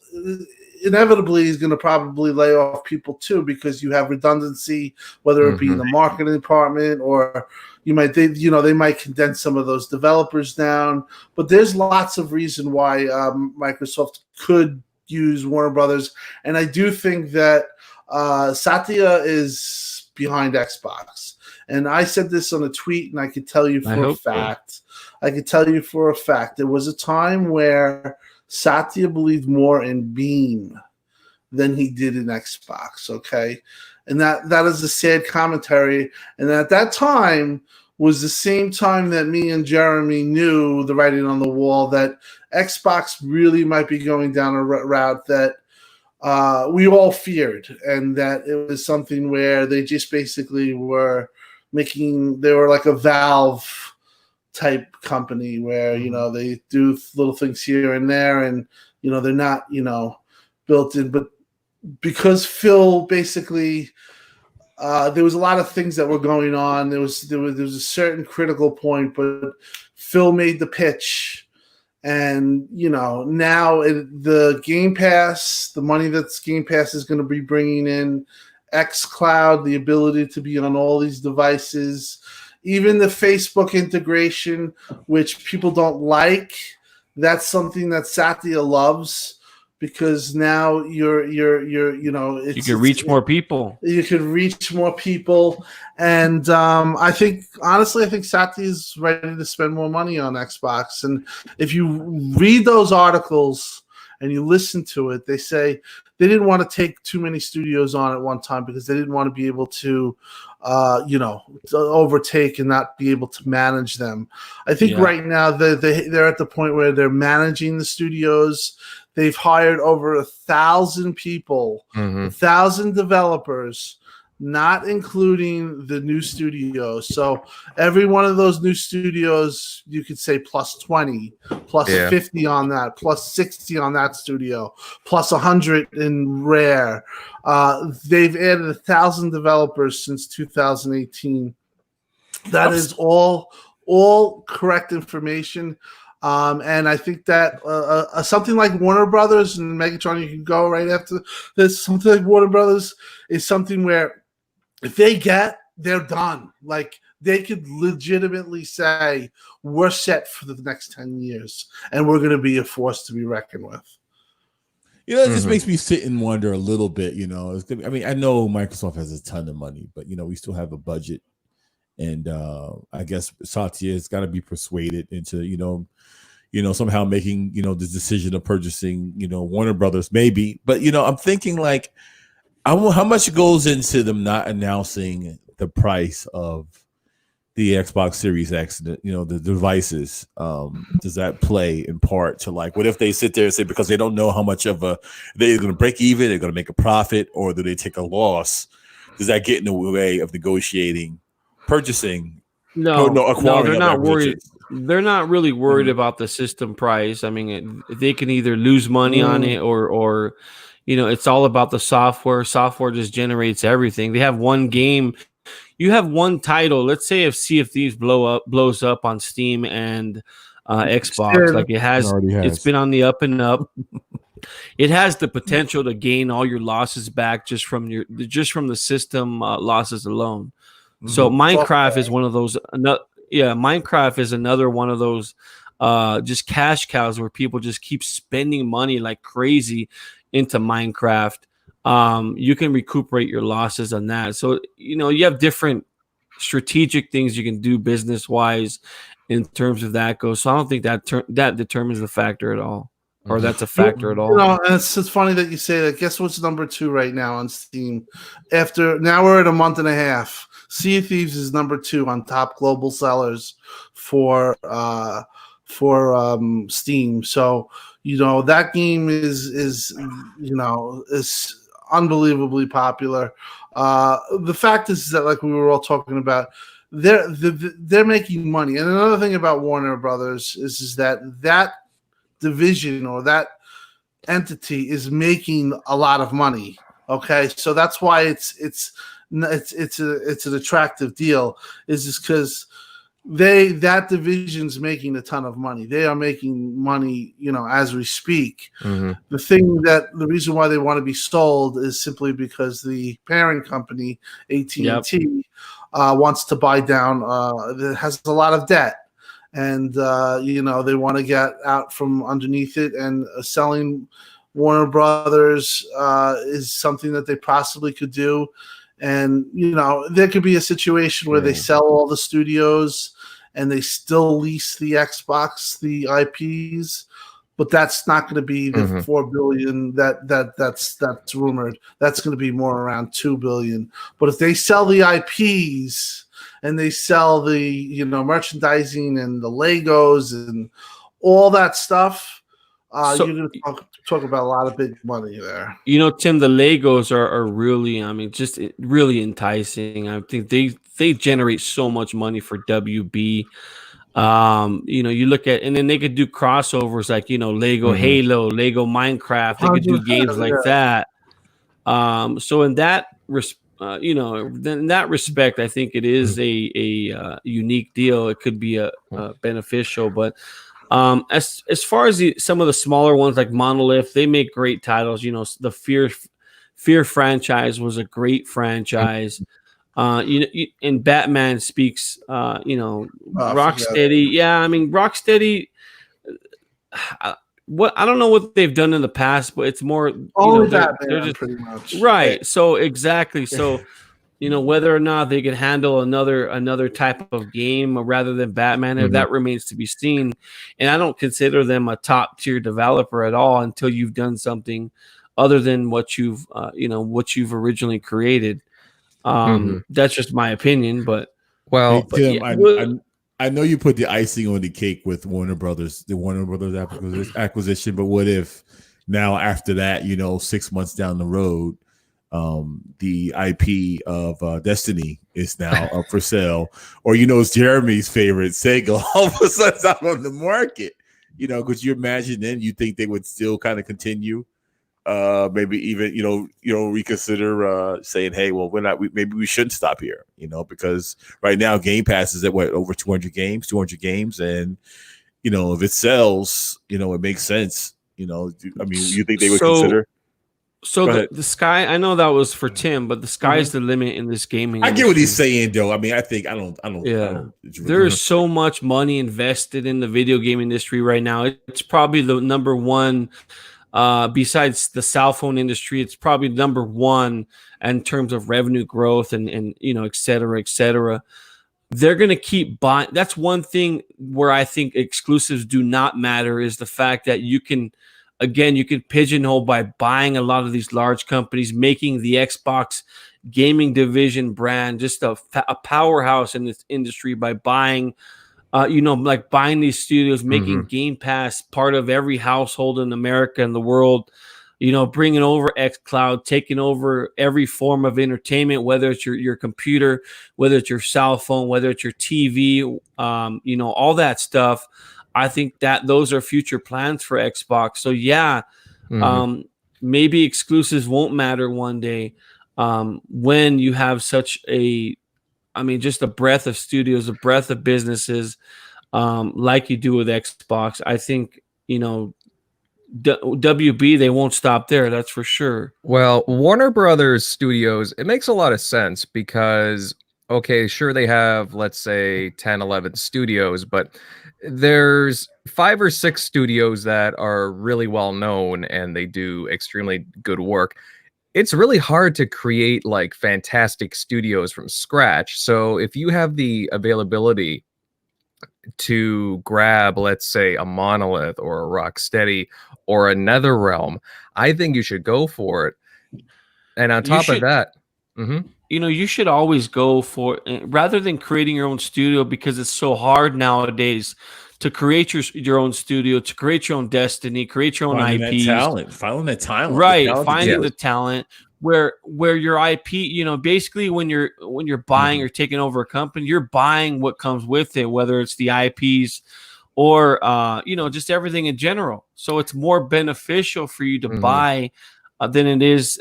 inevitably is going to probably lay off people too, because you have redundancy, whether it be in the marketing department, or they might condense some of those developers down. But there's lots of reason why Microsoft could use Warner Brothers, and I do think that Satya is behind Xbox. And I said this on a tweet, and I could tell you for a fact. I could tell you for a fact there was a time where Satya believed more in Beam than he did in Xbox, okay? And that is a sad commentary. And at that time was the same time that me and Jeremy knew the writing on the wall that Xbox really might be going down a route that we all feared, and that it was something where they just basically were they were like a Valve type company where, they do little things here and there, and, they're not, built in. But because Phil basically, there was a lot of things that were going on. There was a certain critical point, but Phil made the pitch, And now the Game Pass, the money that's Game Pass is going to be bringing in, xCloud, the ability to be on all these devices, even the Facebook integration, which people don't like. That's something that Satya loves, because now you can reach more people. You could reach more people, and I think Satya is ready to spend more money on Xbox. And if you read those articles and you listen to it, they say they didn't want to take too many studios on at one time because they didn't want to be able to overtake and not be able to manage them. I think right now they're at the point where they're managing the studios. They've hired over 1,000 people, 1,000 developers, not including the new studios. So every one of those new studios, you could say plus 20, plus 50 on that, plus 60 on that studio, plus 100 in Rare. They've added 1,000 developers since 2018. That is all correct information. And I think that something like Warner Brothers and Megatron, you can go right after this. Something like Warner Brothers is something where if they're done. Like, they could legitimately say, we're set for the next 10 years and we're going to be a force to be reckoned with. It just makes me sit and wonder a little bit, I mean, I know Microsoft has a ton of money, but, we still have a budget. And I guess Satya has got to be persuaded into, somehow making, the decision of purchasing, Warner Brothers, maybe. But, I'm thinking like, how much goes into them not announcing the price of the Xbox Series X, the devices? Does that play in part to, like, what if they sit there and say, because they don't know how much of they're going to break even, they're going to make a profit, or do they take a loss? Does that get in the way of negotiating purchasing? Acquiring, they're not worried. They're not really worried about the system price. I mean, they can either lose money on it or it's all about the software. Software just generates everything. They have one game. You have one title. Let's say if Sea of Thieves blows up on Steam and Xbox, like it has. It's been on the up and up. It has the potential to gain all your losses back just from the system losses alone. So Minecraft is one of those. Minecraft is another one of those just cash cows where people just keep spending money like crazy into Minecraft. You can recuperate your losses on that. So you have different strategic things you can do business wise in terms of that goes. So I don't think that determines the factor at all, or that's a factor at all. And it's funny that you say that. Guess what's number 2 right now on Steam? Now we're at a month and a half. Sea of Thieves is number 2 on top global sellers for Steam. So that game is unbelievably popular. The fact is that, like we were all talking about, they're making money. And another thing about Warner Brothers is that division or that entity is making a lot of money. Okay, so that's why it's an attractive deal, is just because that division's making a ton of money. They are making money, as we speak. The reason why they want to be sold is simply because the parent company, AT&T, wants to buy down. That has a lot of debt, and they want to get out from underneath it. And selling Warner Brothers is something that they possibly could do. And, there could be a situation where they sell all the studios and they still lease the Xbox, the IPs, but that's not going to be the $4 billion that's rumored. That's going to be more around $2 billion. But if they sell the IPs and they sell the, merchandising and the Legos and all that stuff, you're going to talk about a lot of big money there. Tim, the Legos are really, just really enticing. I think they generate so much money for WB. You look at, and then they could do crossovers like, Lego Halo, Lego Minecraft. They could do games like that. So in that in that respect, I think it is a unique deal. It could be a beneficial, but As far as some of the smaller ones like Monolith, they make great titles. You know, the Fear franchise was a great franchise. And Batman speaks. Rocksteady. Yeah, I mean Rocksteady. I don't know what they've done in the past, but it's more they're just pretty much right. So exactly. So whether or not they can handle another type of game rather than Batman, that remains to be seen. And I don't consider them a top tier developer at all until you've done something other than what you've originally created. That's just my opinion, but hey, Tim, I know you put the icing on the cake with the Warner Brothers acquisition, but what if now after that, 6 months down the road, the IP of Destiny is now up for sale, or it's Jeremy's favorite Sega all of a sudden out on the market? Could you imagine then? You think they would still kind of continue? Maybe even reconsider saying, hey, well, maybe we shouldn't stop here, because right now Game Pass is at over 200 games, and if it sells, it makes sense. You think they would consider? So the sky, I know that was for Tim, but the sky's the limit in this gaming. I get what he's saying, though. I mean, I don't. Yeah, there is so much money invested in the video game industry right now. It's probably the number one. Besides the cell phone industry, it's probably number one in terms of revenue growth and et cetera, et cetera. They're going to keep buying. That's one thing where I think exclusives do not matter, is the fact that you can pigeonhole by buying a lot of these large companies, making the Xbox gaming division brand just a powerhouse in this industry by buying like buying these studios, making Game Pass part of every household in America and the world, bringing over xCloud, taking over every form of entertainment, whether it's your computer, whether it's your cell phone, whether it's your TV, all that stuff. I think that those are future plans for Xbox. So yeah, maybe exclusives won't matter one day when you have such just a breadth of studios, a breadth of businesses, like you do with Xbox. I think, WB, they won't stop there. That's for sure. Well, Warner Brothers Studios, it makes a lot of sense because, okay, sure, they have, let's say, 10, 11 studios, but there's 5 or 6 studios that are really well known and they do extremely good work. It's really hard to create like fantastic studios from scratch. So if you have the availability to grab, let's say, a Monolith or a Rocksteady or a NetherRealm, I think you should go for it. And on top of that, you should always go for it rather than creating your own studio, because it's so hard nowadays to create your own studio, to create your own destiny, create your own IPs. Finding that talent, right? Finding the talent where your IP, basically when you're buying or taking over a company, you're buying what comes with it, whether it's the IPs or just everything in general. So it's more beneficial for you to buy than it is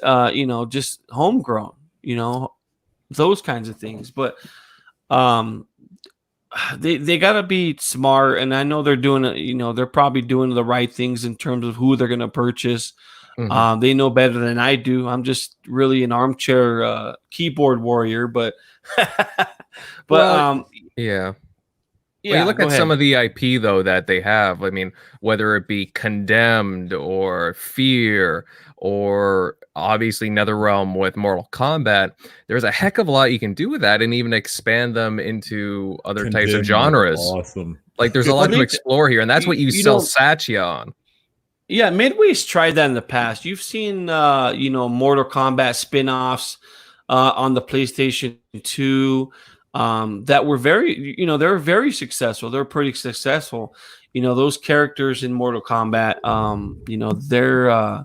just homegrown. Those kinds of things, but they got to be smart, and I know they're doing it. They're probably doing the right things in terms of who they're going to purchase. They know better than I do. I'm just really an armchair keyboard warrior, but yeah. Well, you look at some of the IP though that they have. I mean, whether it be Condemned or Fear or obviously NetherRealm with Mortal Kombat, there's a heck of a lot you can do with that and even expand them into other types of genres. Awesome. Like there's a lot to explore here, and that's what you sell Satya on. Yeah, Midway's tried that in the past. You've seen Mortal Kombat spin-offs on the PlayStation 2 that were very, they're very successful. They're pretty successful. Those characters in Mortal Kombat, they're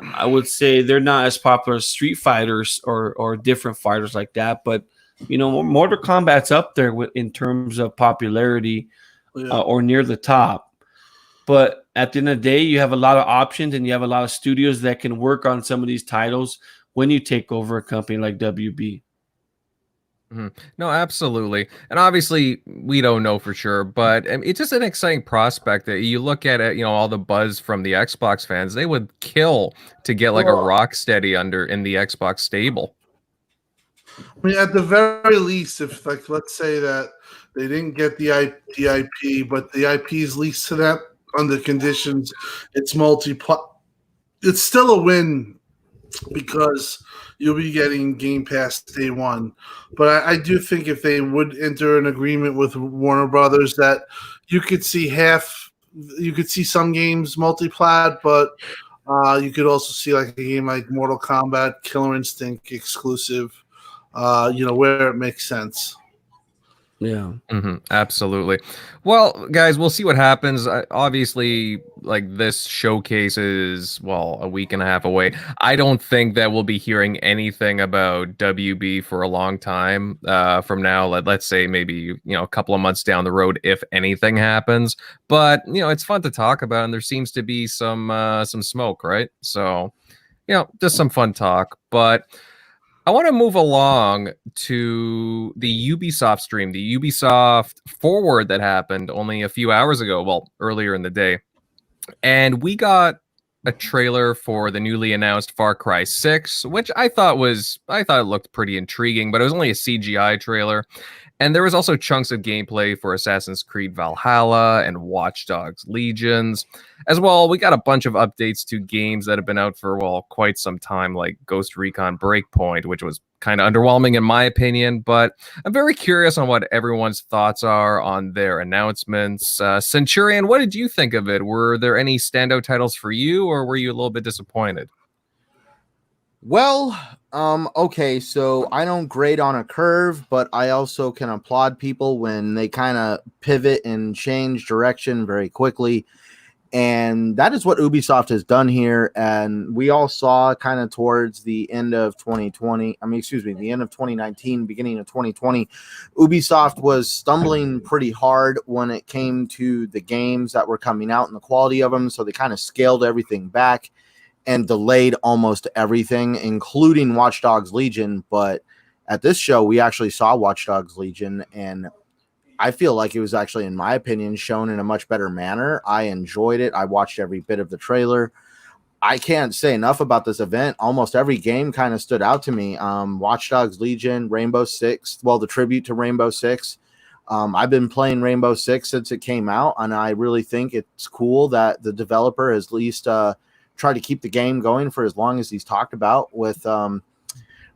I would say they're not as popular as Street Fighters or different fighters like that, but Mortal Kombat's up there in terms of popularity or near the top. But at the end of the day, you have a lot of options and you have a lot of studios that can work on some of these titles when you take over a company like WB. No, absolutely. And obviously, we don't know for sure, but it's just an exciting prospect that you look at it, all the buzz from the Xbox fans, they would kill to get like a Rocksteady in the Xbox stable. I mean, at the very least, if like let's say that they didn't get the IP, but the IP is leased to them under conditions, it's it's still a win because you'll be getting Game Pass day one. But I do think if they would enter an agreement with Warner Brothers, that you could see some games multi-plat, but you could also see like a game like Mortal Kombat, Killer Instinct exclusive. Where it makes sense. Yeah. Absolutely. Well, guys, we'll see what happens. Obviously, like this showcase is, a week and a half away. I don't think that we'll be hearing anything about WB for a long time from now. Let's say maybe, a couple of months down the road, if anything happens. But, it's fun to talk about, and there seems to be some smoke, right? So, just some fun talk. But I want to move along to the Ubisoft stream, the Ubisoft Forward that happened only a few hours ago, earlier in the day. And we got a trailer for the newly announced Far Cry 6, which I thought it looked pretty intriguing, but it was only a CGI trailer. And there was also chunks of gameplay for Assassin's Creed Valhalla and Watch Dogs Legions. As well, we got a bunch of updates to games that have been out for, quite some time, like Ghost Recon Breakpoint, which was kind of underwhelming in my opinion. But I'm very curious on what everyone's thoughts are on their announcements. Centurion, what did you think of it? Were there any standout titles for you, or were you a little bit disappointed? Well, okay, so I don't grade on a curve, but I also can applaud people when they kind of pivot and change direction very quickly. And that is what Ubisoft has done here. And we all saw kind of towards the end of the end of 2019, beginning of 2020, Ubisoft was stumbling pretty hard when it came to the games that were coming out and the quality of them. So they kind of scaled everything back and delayed almost everything, including Watch Dogs Legion. But at this show, we actually saw Watch Dogs Legion, and I feel like it was actually, in my opinion, shown in a much better manner. I enjoyed it. I watched every bit of the trailer. I can't say enough about this event. Almost every game kind of stood out to me. Watch Dogs Legion, Rainbow Six, the tribute to Rainbow Six. I've been playing Rainbow Six since it came out, and I really think it's cool that the developer has at least try to keep the game going for as long as he's talked about, with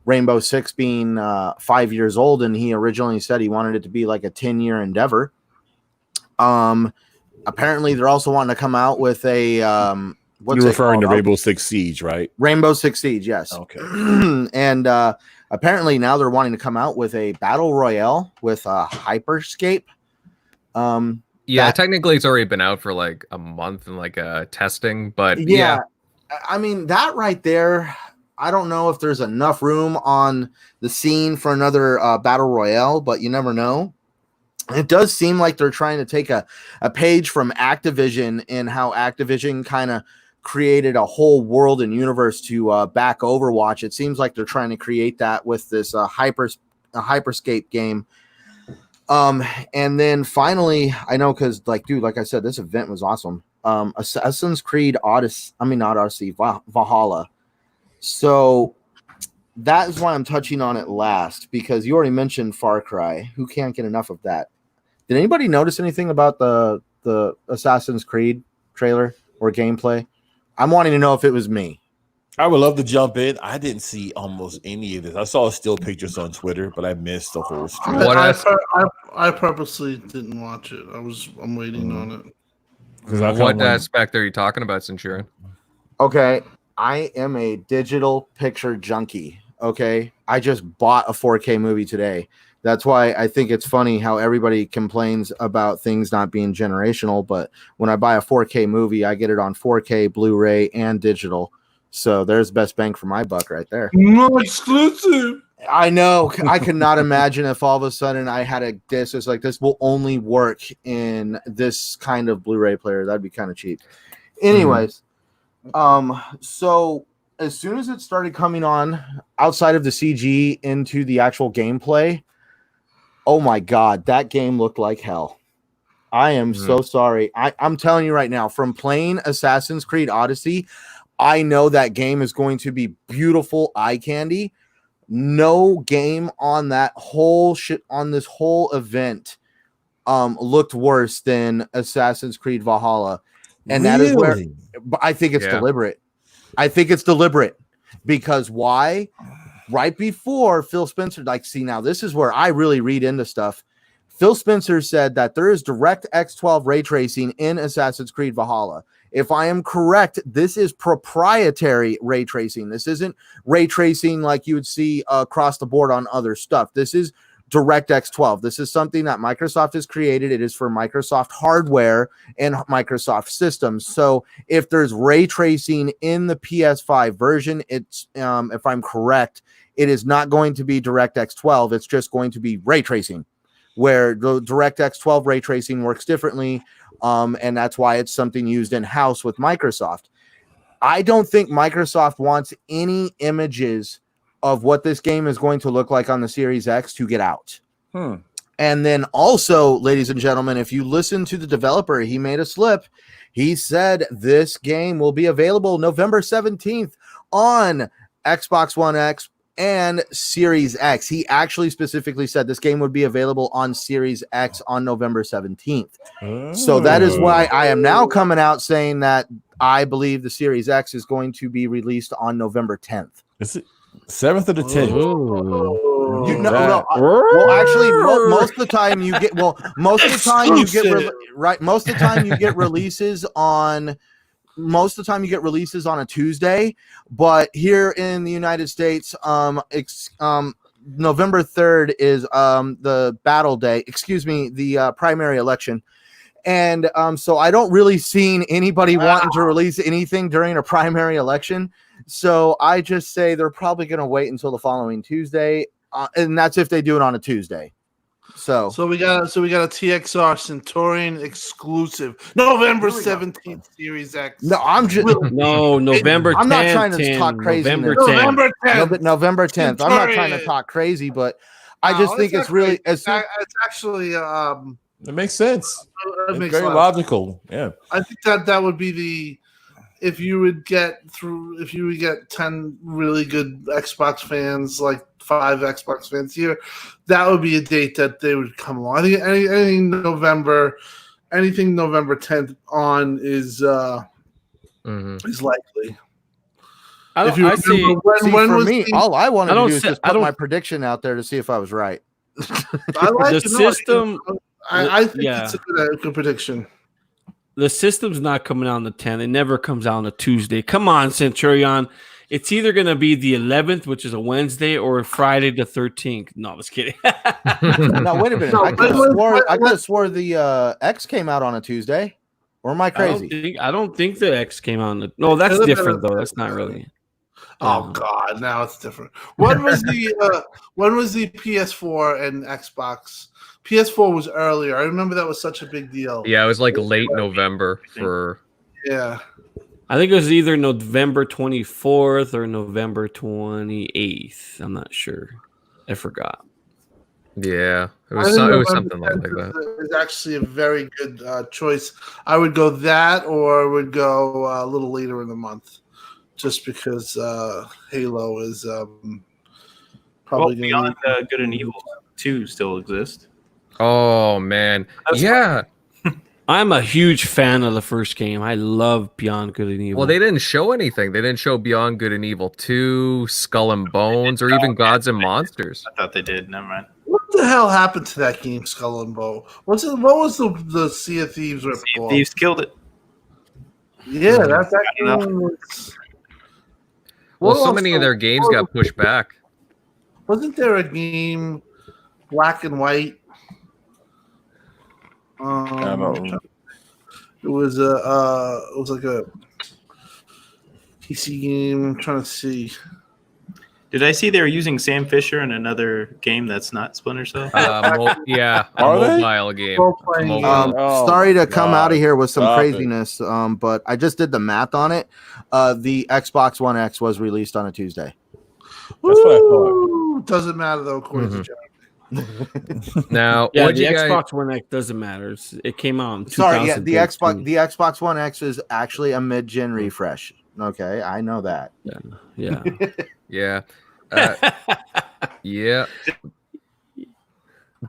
Rainbow Six being 5 years old, and he originally said he wanted it to be like a 10-year endeavor. Apparently they're also wanting to come out with a you're referring to Rainbow Six Siege, right? Rainbow Six Siege, yes. Okay. And apparently now they're wanting to come out with a battle royale with a hyperscape. Technically it's already been out for like a month and like testing, but yeah. I mean, that right there, I don't know if there's enough room on the scene for another battle royale, but you never know. It does seem like they're trying to take a page from Activision, and how Activision kind of created a whole world and universe to back Overwatch. It seems like they're trying to create that with this hyperscape game. And then finally, I know, because like I said, this event was awesome. Assassin's Creed Valhalla. So that is why I'm touching on it last, because you already mentioned Far Cry. Who can't get enough of that? Did anybody notice anything about the Assassin's Creed trailer or gameplay? I'm wanting to know if it was me. I would love to jump in. I didn't see almost any of this. I saw still pictures on Twitter, but I missed the whole stream. I purposely didn't watch it. I'm waiting on it. What aspect are you talking about, Centurion? Okay, I am a digital picture junkie. Okay, I just bought a 4K movie today. That's why I think it's funny how everybody complains about things not being generational. But when I buy a 4K movie, I get it on 4K, Blu-ray, and digital. So there's best bang for my buck right there. No exclusive. I know. I could not imagine if all of a sudden I had a disc. It's like, this will only work in this kind of Blu-ray player. That'd be kind of cheap. Anyways, so as soon as it started coming on outside of the CG into the actual gameplay, Oh my God, that game looked like hell. I am so sorry. I'm telling you right now, from playing Assassin's Creed Odyssey, I know that game is going to be beautiful eye candy. No game on that whole on this whole event looked worse than Assassin's Creed Valhalla. And that is where I think it's deliberate. I think it's deliberate because why? Right before Phil Spencer, see, now this is where I really read into stuff. Phil Spencer said that there is DirectX 12 ray tracing in Assassin's Creed Valhalla. If I am correct, this is proprietary ray tracing. This isn't ray tracing like you would see across the board on other stuff. This is DirectX 12. This is something that Microsoft has created. It is for Microsoft hardware and Microsoft systems. So if there's ray tracing in the PS5 version, it's if I'm correct, it is not going to be DirectX 12. It's just going to be ray tracing, where the DirectX 12 ray tracing works differently. And that's why it's something used in-house with Microsoft. I don't think Microsoft wants any images of what this game is going to look like on the Series X to get out. And then also, ladies and gentlemen, if you listen to the developer, he made a slip. He said this game will be available November 17th on Xbox One X and Series X. He actually specifically said this game would be available on Series X on November 17th. So that is why I am now coming out saying that I believe the Series X is going to be released on November 10th. Is it 7th or the 10th? Well, actually, most of the time you get most of the time you get releases on. Most of the time you get releases on a Tuesday, but here in the United States, November 3rd is the battle day, the primary election. And so I don't really see anybody wanting to release anything during a primary election. So I just say they're probably going to wait until the following Tuesday. And that's if they do it on a Tuesday. So we got a TXR Centurion exclusive November 17th Series X. No, November 10th. I'm not trying to talk crazy. November 10th. November 10th. I'm not trying to talk crazy, but I just think it's really it's actually it makes sense. It makes very logical. Yeah. I think that would be if you would get 10 really good Xbox fans, like 5 Xbox fans here, that would be a date that they would come along. I think anything November 10th on is likely. All I wanted to do is just put my prediction out there to see if I was right. I think it's a good prediction. The system's not coming out on the 10th. It never comes out on a Tuesday. Come on, Centurion. It's either going to be the 11th, which is a Wednesday, or Friday the 13th. No, I was kidding. No, wait a minute. I could have swore the X came out on a Tuesday. Or am I crazy? I don't think the X came out on the... No, that's different, though. That's not really... Oh, God. Now it's different. When was the PS4 and Xbox... PS4 was earlier. I remember that was such a big deal. Yeah, it was like late November for... Yeah. I think it was either November 24th or November 28th. I'm not sure. I forgot. Yeah, it was something like that. It's actually a very good choice. I would go that, or I would go a little later in the month, just because Halo is probably Beyond Good and Evil 2 still exists. Oh man, yeah. I'm a huge fan of the first game. I love Beyond Good and Evil. Well, they didn't show anything. They didn't show Beyond Good and Evil 2, Skull and Bones, or even Gods and Monsters. I thought they did. Never mind. What the hell happened to that game, Skull and Bones? What was the Sea of Thieves rip? Sea of Thieves killed it. Yeah, that game was... Well, so many of their games got pushed back. Wasn't there a game, Black and White? I don't know. It was like a PC game. I'm trying to see. Did I see they were using Sam Fisher in another game that's not Splinter Cell? Yeah, a mobile game. Sorry to come out of here with some craziness, but I just did the math on it. The Xbox One X was released on a Tuesday. That's what I thought. Doesn't matter though, according to Jeremy. Now, Yeah, what the you guys? Xbox One X doesn't matter. It came out in Sorry, yeah, 2013. the Xbox One X is actually a mid-gen refresh. Okay, I know that. Yeah. Yeah, yeah.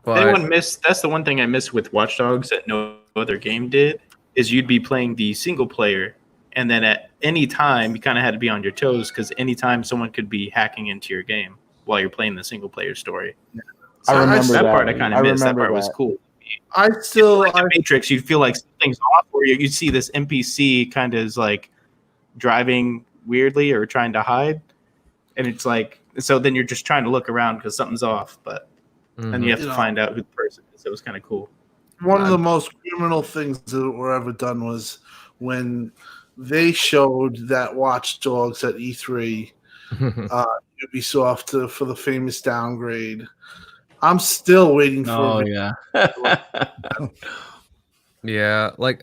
But Anyone miss? That's the one thing I miss with Watch Dogs that no other game did. Is you'd be playing the single player, and then at any time you kind of had to be on your toes because anytime someone could be hacking into your game while you're playing the single player story. So I remember that that. part. I kind of missed. That remember part was that. cool. I still, Like the Matrix, you'd feel like something's off, where you see this NPC kind of is like driving weirdly or trying to hide, and it's like so. Then you're just trying to look around because something's off, but then you have to find out who the person is. It was kind of cool. one of the most criminal things that were ever done was when they showed that Watch Dogs at E3, Ubisoft for the famous downgrade. I'm still waiting for. Oh yeah. yeah, like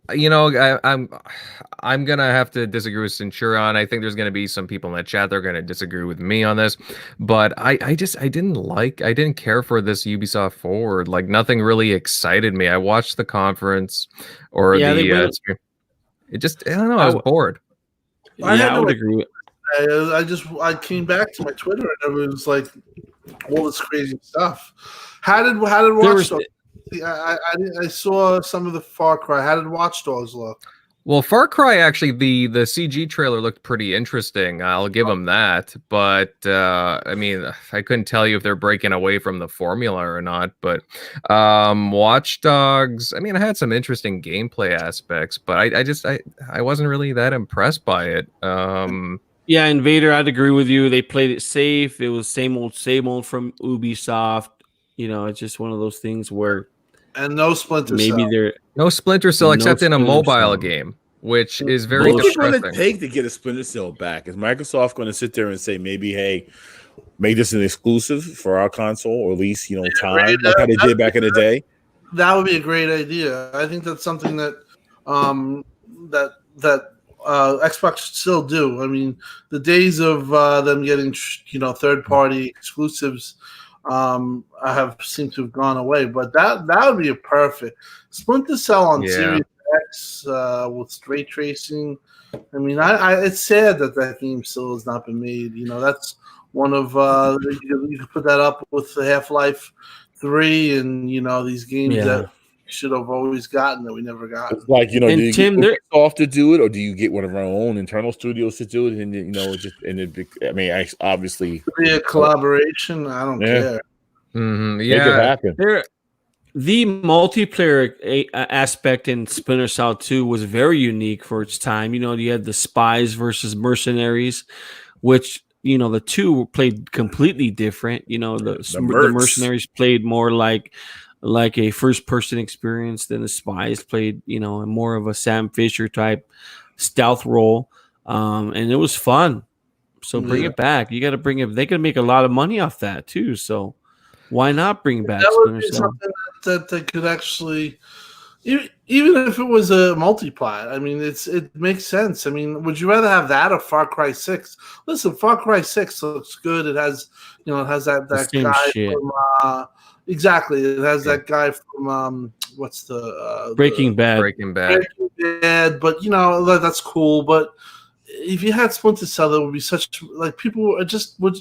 I'm gonna have to disagree with Centurion. I think there's gonna be some people in the chat that are gonna disagree with me on this, but I didn't care for this Ubisoft Forward. Like nothing really excited me. I watched the conference or Yeah, it just I don't know. I was bored. I would agree. I came back to my Twitter and it was like all this crazy stuff. How did Watch Dogs? I saw some of the Far Cry. How did Watch Dogs look? Well, Far Cry actually the CG trailer looked pretty interesting. I'll give them that. But I mean, I couldn't tell you if they're breaking away from the formula or not. But Watch Dogs, I mean, I had some interesting gameplay aspects, but I wasn't really that impressed by it. Yeah, Invader, I'd agree with you. They played it safe. It was same old from Ubisoft. You know, it's just one of those things where no Splinter Cell. Maybe they're no Splinter Cell except in a mobile game, which is very What's it depressing. going to take to get a Splinter Cell back? Is Microsoft going to sit there and say maybe, hey, make this an exclusive for our console, or at least time like how they did back in the day? That would be a great idea. I think that's something that Xbox should still do. I mean, the days of them getting third-party exclusives have seemed to have gone away. But that would be a perfect Splinter Cell on Series X with ray tracing. I mean, it's sad that game still has not been made. That's one of you could put that up with the Half-Life 3 and these games that should have always gotten that we never got. It's like do you Tim, get Microsoft to do it, or do you get one of our own internal studios to do it? And obviously be a collaboration. I don't care. Mm-hmm. Make it happen. The multiplayer aspect in Splinter Cell 2 was very unique for its time. You had the spies versus mercenaries, which the two played completely different. The mercenaries played more like a first-person experience than the spies played, more of a Sam Fisher type stealth role, and it was fun. So bring it back. You got to bring it. They could make a lot of money off that too. So why not bring back Splinter Cell? Something that they could actually, even if it was a multi-plat. I mean, it makes sense. I mean, would you rather have that or Far Cry 6? Listen, Far Cry 6 looks good. It has that guy shit. from. Exactly. It has that guy from what's the Breaking Bad. Breaking Bad. But that's cool. But if you had Splinter Cell, that would be such people are just would.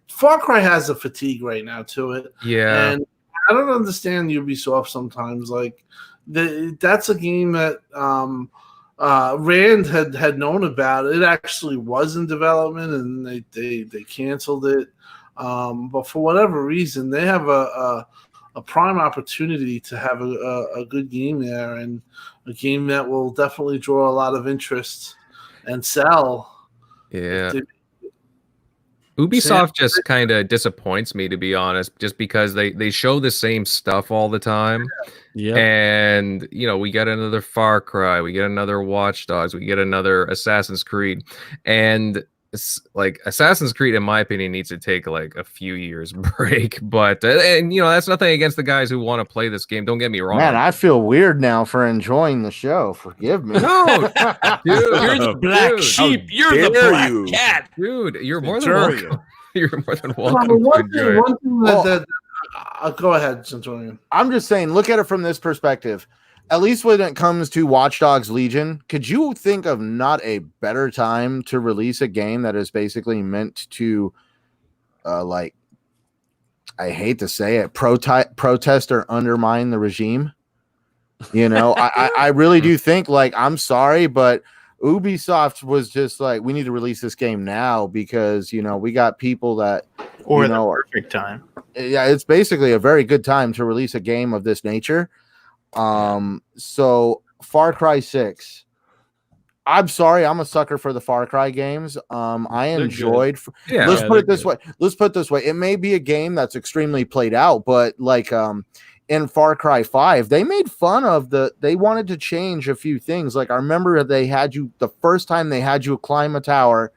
Far Cry has a fatigue right now to it. Yeah. And I don't understand Ubisoft sometimes. That's a game that Rand had known about. It actually was in development, and they canceled it. But for whatever reason, they have a prime opportunity to have a good game there, and a game that will definitely draw a lot of interest and sell. Yeah. Ubisoft just kind of disappoints me, to be honest, just because they show the same stuff all the time. Yeah. And, we get another Far Cry, we get another Watch Dogs, we get another Assassin's Creed. And like Assassin's Creed, in my opinion, needs to take like a few years break. But and that's nothing against the guys who want to play this game. Don't get me wrong. Man, I feel weird now for enjoying the show. Forgive me. No, dude, You're the black sheep. You're the black cat. Dude, you're more than welcome. You're more than welcome. One thing that go ahead, Centurion. I'm just saying, look at it from this perspective. At least when it comes to Watch Dogs Legion, could you think of not a better time to release a game that is basically meant to, I hate to say it, protest or undermine the regime? I really do think, I'm sorry, but Ubisoft was just like, we need to release this game now because, we got people that, the perfect time. Yeah, it's basically a very good time to release a game of this nature. So Far Cry 6. I'm sorry, I'm a sucker for the Far Cry games. I enjoyed. Let's put it this way. It may be a game that's extremely played out, but in Far Cry 5, they made fun of they wanted to change a few things. Like I remember the first time they had you climb a tower,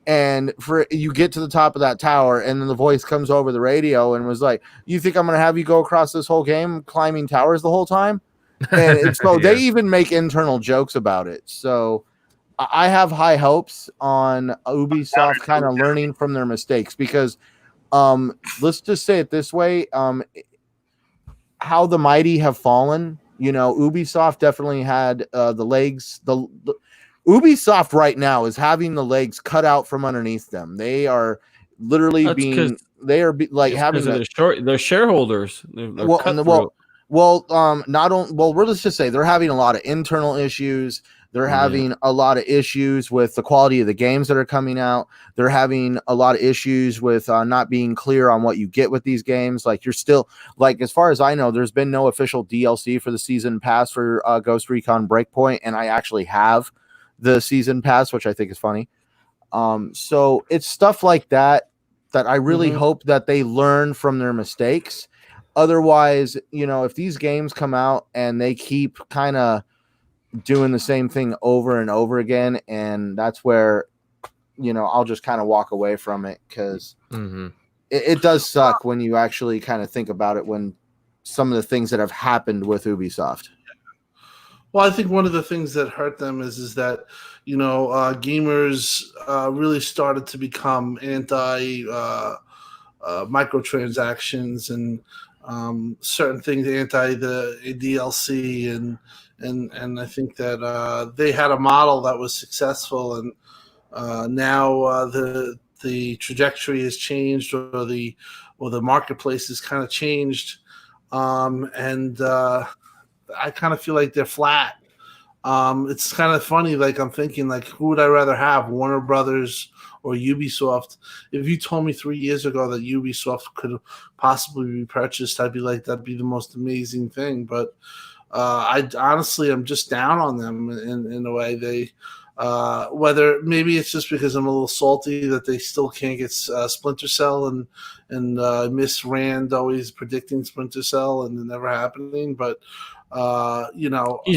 and you get to the top of that tower, and then the voice comes over the radio and was like, "You think I'm going to have you go across this whole game climbing towers the whole time?" And so they even make internal jokes about it. So I have high hopes on Ubisoft kind of learning from their mistakes because let's just say it this way. How the mighty have fallen. Ubisoft definitely had the legs. Ubisoft right now is having the legs cut out from underneath them. They are literally having their shareholders. Let's just say they're having a lot of internal issues. They're having a lot of issues with the quality of the games that are coming out. They're having a lot of issues with not being clear on what you get with these games. Like you're still as far as I know, there's been no official DLC for the season pass for Ghost Recon Breakpoint. And I actually have the season pass, which I think is funny. So it's stuff like that I really hope that they learn from their mistakes. Otherwise, if these games come out and they keep kind of doing the same thing over and over again, and that's where, I'll just kind of walk away from it because it does suck when you actually kind of think about it when some of the things that have happened with Ubisoft. Well, I think one of the things that hurt them is that, gamers really started to become anti microtransactions and certain things, anti the DLC, and I think that they had a model that was successful, and now the trajectory has changed, or the marketplace has kind of changed, and I kind of feel like they're flat. It's kind of funny. I'm thinking, who would I rather have, Warner Brothers or Ubisoft? If you told me 3 years ago that Ubisoft could possibly be purchased, I'd be like, that'd be the most amazing thing. But I honestly, I'm just down on them in a way. They, whether maybe it's just because I'm a little salty that they still can't get Splinter Cell, and Miss Rand always predicting Splinter Cell and it never happening. But he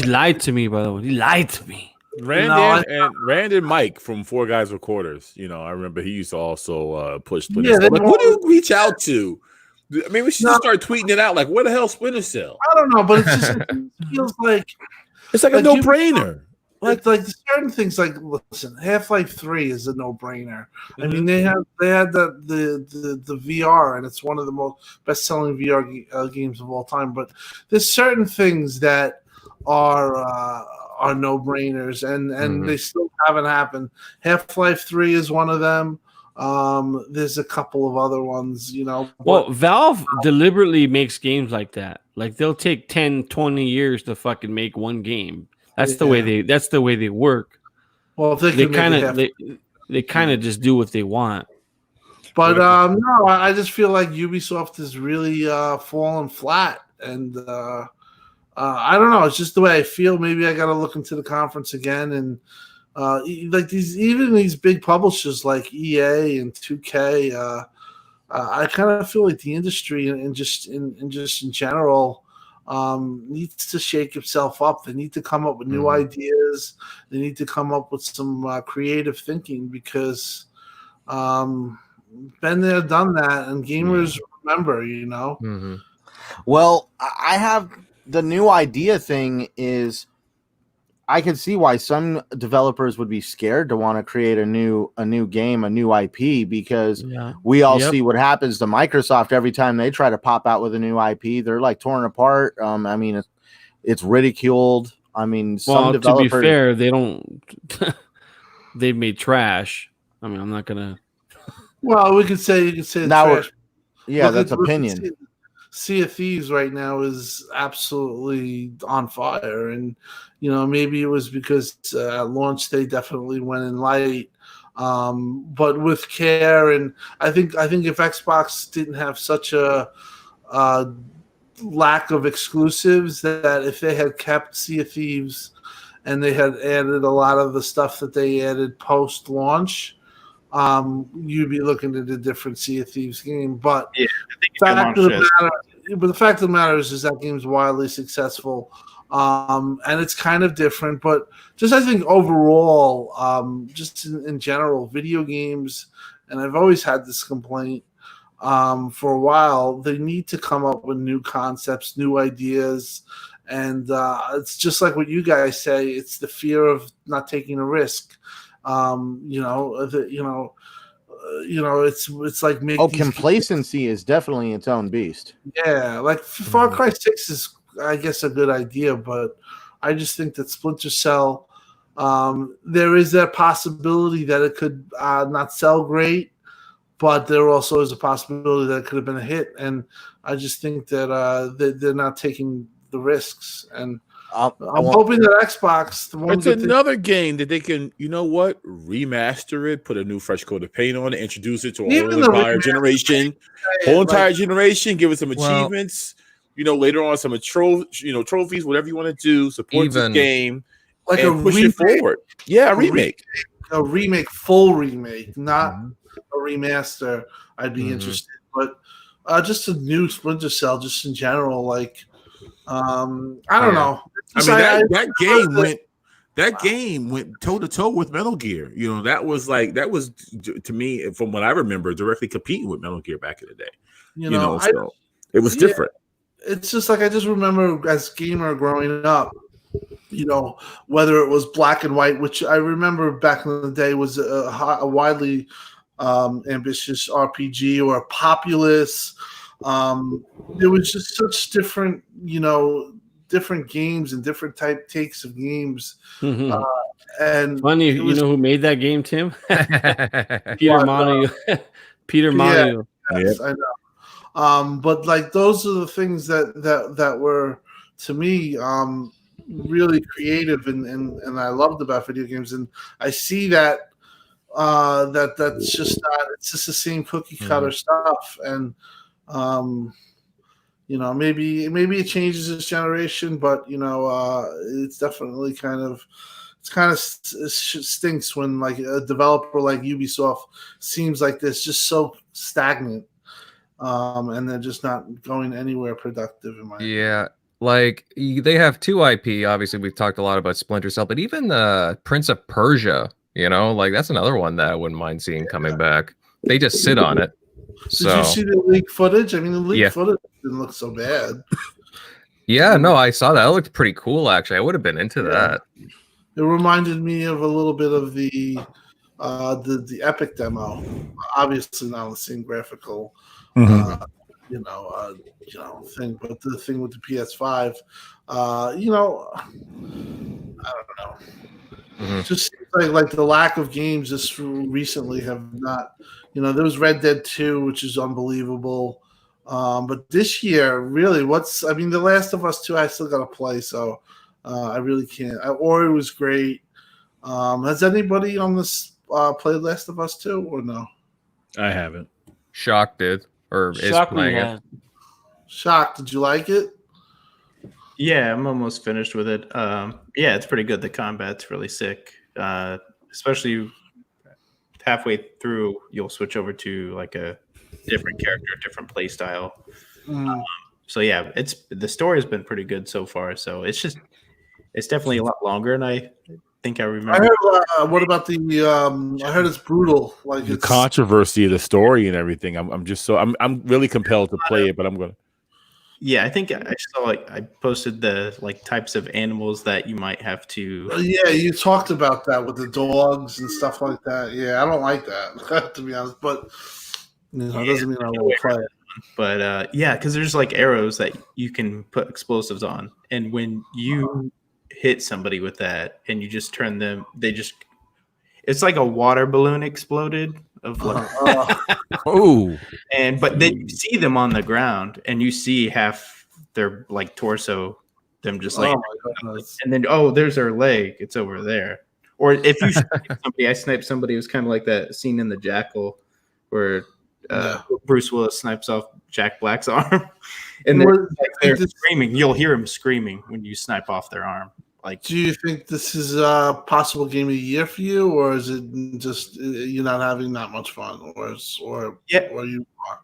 lied to me, by the way. He lied to me. Rand and Mike from Four Guys Recorders. I remember he used to also push Splinter Cell. Who do you reach out to? I mean, we should just start tweeting it out. Where the hell Splinter Cell? I don't know, but it feels like it's a no-brainer. Like certain things, listen, Half-Life 3 is a no-brainer. I mean, they had the VR, and it's one of the most best-selling VR games of all time. But there's certain things that are no-brainers, and they still haven't happened. Half-Life 3 is one of them. There's a couple of other ones, Well, Valve deliberately makes games like that. They'll take 10, 20 years to fucking make one game. That's the way they work. Well, if they kind of just do what they want. But no, I just feel like Ubisoft is really falling flat, and I don't know. It's just the way I feel. Maybe I got to look into the conference again, and these big publishers like EA and 2K. I kind of feel like the industry and just in general needs to shake itself up. They need to come up with new ideas. They need to come up with some creative thinking, because Been there, done that, and gamers remember. Mm-hmm. Well, I have the new idea thing is I can see why some developers would be scared to want to create a new game, a new IP, because we all see what happens to Microsoft every time they try to pop out with a new IP. They're like torn apart. I mean, it's ridiculed. I mean, some developers. To be fair, they don't. They've made trash. I mean, I'm not gonna. Well, you could say now. Trash. Yeah, that's opinion. Sea of Thieves right now is absolutely on fire, and maybe it was because at launch they definitely went in light, but with care. And I think if Xbox didn't have such a lack of exclusives, that if they had kept Sea of Thieves and they had added a lot of the stuff that they added post launch, you'd be looking at a different Sea of Thieves game. But the fact of the matter is that game's wildly successful, and it's kind of different. But just I think overall, just in general, video games, and I've always had this complaint for a while, they need to come up with new concepts, new ideas. And it's just like what you guys say. It's the fear of not taking a risk. It's like making. Complacency is definitely its own beast. Yeah, like Far Cry 6 is, I guess, a good idea, but I just think that Splinter Cell, there is that possibility that it could not sell great, but there also is a possibility that it could have been a hit. And I just think that they're not taking the risks. And I'm hoping that Xbox. It's another game that they can, remaster it, put a new fresh coat of paint on it, introduce it to a whole entire generation, give it some achievements. Later on some trophies, whatever you want to do, support this game, like and push it forward. Yeah, a remake, full remake, not a remaster. I'd be interested, but just a new Splinter Cell, just in general, like. I don't know. I mean, that game went toe to toe with Metal Gear. That was to me, from what I remember, directly competing with Metal Gear back in the day. So it was different. It's just like I just remember as a gamer growing up, whether it was Black and White, which I remember back in the day was a widely ambitious RPG, or Populous. There was just such different games and different takes of games. And funny, you know who made that game, Tim? Peter Molyneux. Peter Molyneux. Yes, I know. But like those are the things that were, to me, really creative and I loved about video games. And I see that that's just not, it's just the same cookie cutter stuff. And maybe it changes this generation, but it's definitely kind of stinks when like a developer like Ubisoft seems like this, just so stagnant, and they're just not going anywhere productive in my opinion. Like they have two IP. Obviously, we've talked a lot about Splinter Cell, but even Prince of Persia, like that's another one that I wouldn't mind seeing coming back. They just sit on it. So, did you see the leaked footage? I mean, the leaked footage didn't look so bad. Yeah, no, I saw that. It looked pretty cool, actually. I would have been into that. It reminded me of a little bit of the Epic demo. Obviously, not the same graphical, thing, but the thing with the PS5, I don't know. Just like the lack of games just recently have not. There was Red Dead 2, which is unbelievable. But this year, really, The Last of Us 2, I still got to play, so I really can't. Ori was great. Has anybody on this played Last of Us 2 or no? I haven't. Shock did, or is playing it. Shock, did you like it? Yeah, I'm almost finished with it. Yeah, it's pretty good. The combat's really sick, especially halfway through. You'll switch over to like a different character, different play style. So yeah, the story has been pretty good so far. So it's definitely a lot longer than I think I I remember. heard. What about the? I heard it's brutal. Like The it's controversy of the story and everything. I'm really compelled to play it, but I'm gonna. Yeah, I think I saw I posted the types of animals that you might have to. Yeah, you talked about that with the dogs and stuff like that. Yeah, I don't like that to be honest, but it doesn't mean I won't play it. But yeah, because there's arrows that you can put explosives on, and when you hit somebody with that and you just turn them, it's like a water balloon exploded of Oh, but then you see them on the ground and you see half their torso, them just Oh my goodness. and then there's their leg, it's over there. Or if you snipe somebody, I sniped somebody, it was kind of like that scene in The Jackal where Bruce Willis snipes off Jack Black's arm, and they're screaming. You'll hear him screaming when you snipe off their arm. Do you think this is a possible game of the year for you, or is it just you're not having that much fun, or you are?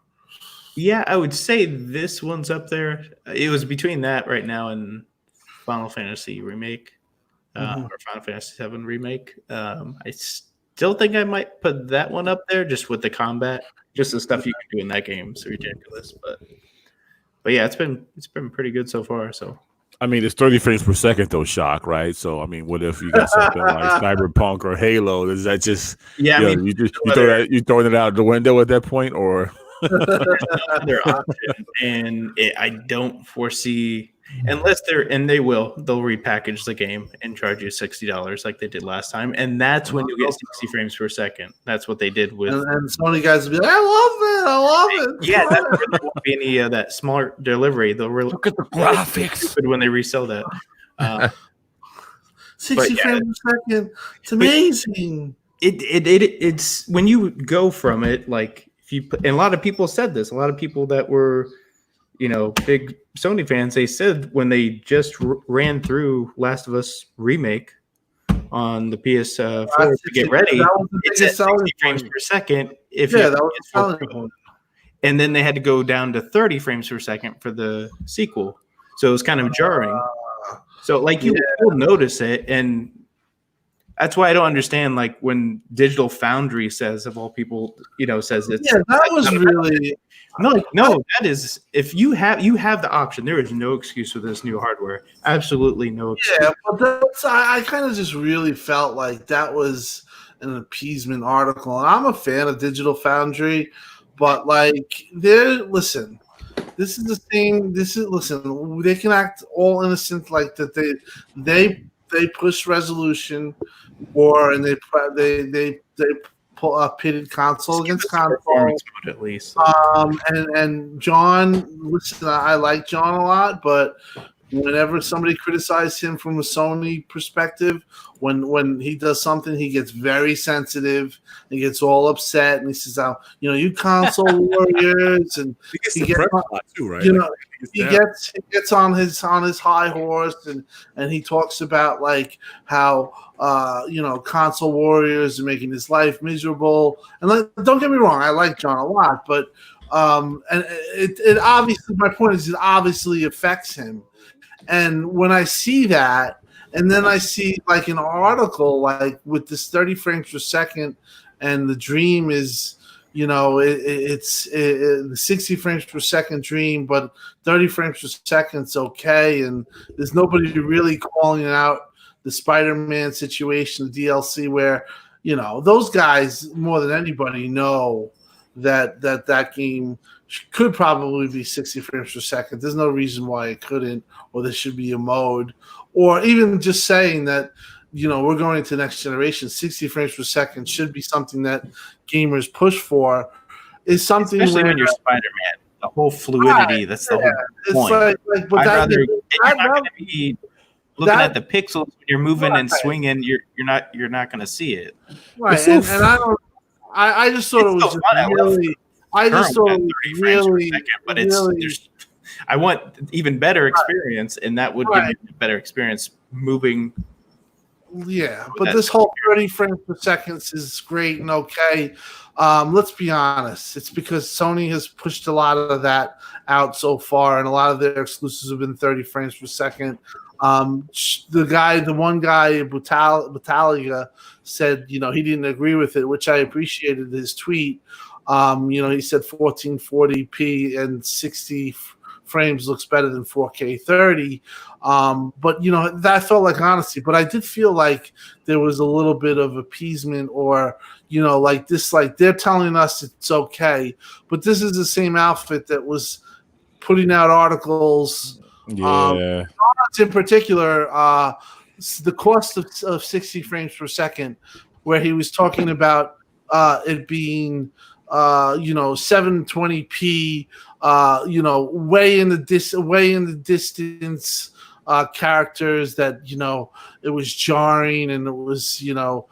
Yeah, I would say this one's up there. It was between that right now and Final Fantasy Remake, or Final Fantasy VII Remake. I still think I might put that one up there, just with the combat, just the stuff you can do in that game is ridiculous. But yeah, it's been pretty good so far. So I mean, it's 30 frames per second though, Shock, right? So I mean, what if you got something like Cyberpunk or Halo? Is that just you throwing it out the window at that point, or? Another option, and I don't foresee, unless they'll repackage the game and charge you $60 like they did last time, and that's when you get 60 frames per second. That's what they did with. And Sony guys will be like, I love it. Yeah, there won't be any of that smart delivery. They'll look at the graphics when they resell that. 60 frames per second. It's amazing. It's when you go from it and a lot of people said this. A lot of people that were, big Sony fans, they said when they just ran through Last of Us Remake on the PS4 to get ready, it's at 60 frames per second. That was a selling point. And then they had to go down to 30 frames per second for the sequel. So it was kind of jarring. So you will notice it, and that's why I don't understand when Digital Foundry says, of all people, says it's that was really no, that is, if you have the option, there is no excuse for this new hardware. Absolutely no excuse. Yeah, but I kind of just really felt like that was an appeasement article. And I'm a fan of Digital Foundry, but listen, this is the thing. Listen, they can act all innocent like that. They push resolution, and they pull a pitted console against console. At least. And John, listen, I like John a lot, but whenever somebody criticizes him from a Sony perspective, when he does something, he gets very sensitive. He gets all upset, and he says, you console warriors," and he gets too, right? He gets on his high horse, and he talks about how console warriors are making his life miserable. And don't get me wrong, I like John a lot, but and it obviously, my point is, it obviously affects him. And when I see that, and then I see an article with this 30 frames per second, and the dream is, it's the 60 frames per second dream, but 30 frames per second's okay, and there's nobody really calling out the Spider-Man situation, the DLC, where those guys more than anybody know that game could probably be 60 frames per second. There's no reason why it couldn't, or there should be a mode, or even just saying that, we're going into next generation. 60 frames per second should be something that gamers push for. Is something, especially when you're Spider-Man, the whole fluidity. That's the whole point. But you're not going to be looking at the pixels when you're moving and swinging. You're not going to see it. Right, and I don't. I just thought it was just really. I just thought it was really. But it's. I want even better experience, and that would give you a better experience moving. Yeah, but this whole 30 frames per second is great and okay. Let's be honest. It's because Sony has pushed a lot of that out so far, and a lot of their exclusives have been 30 frames per second. The one guy, Battaglia, said, he didn't agree with it, which I appreciated his tweet. He said 1440p and 60 frames looks better than 4K 30. But that felt like honesty. But I did feel like there was a little bit of appeasement, or like this, like they're telling us it's okay, but this is the same outfit that was putting out articles. Yeah. In particular, the cost of 60 frames per second, where he was talking about it being 720p, way in the distance, characters that it was jarring, and it was new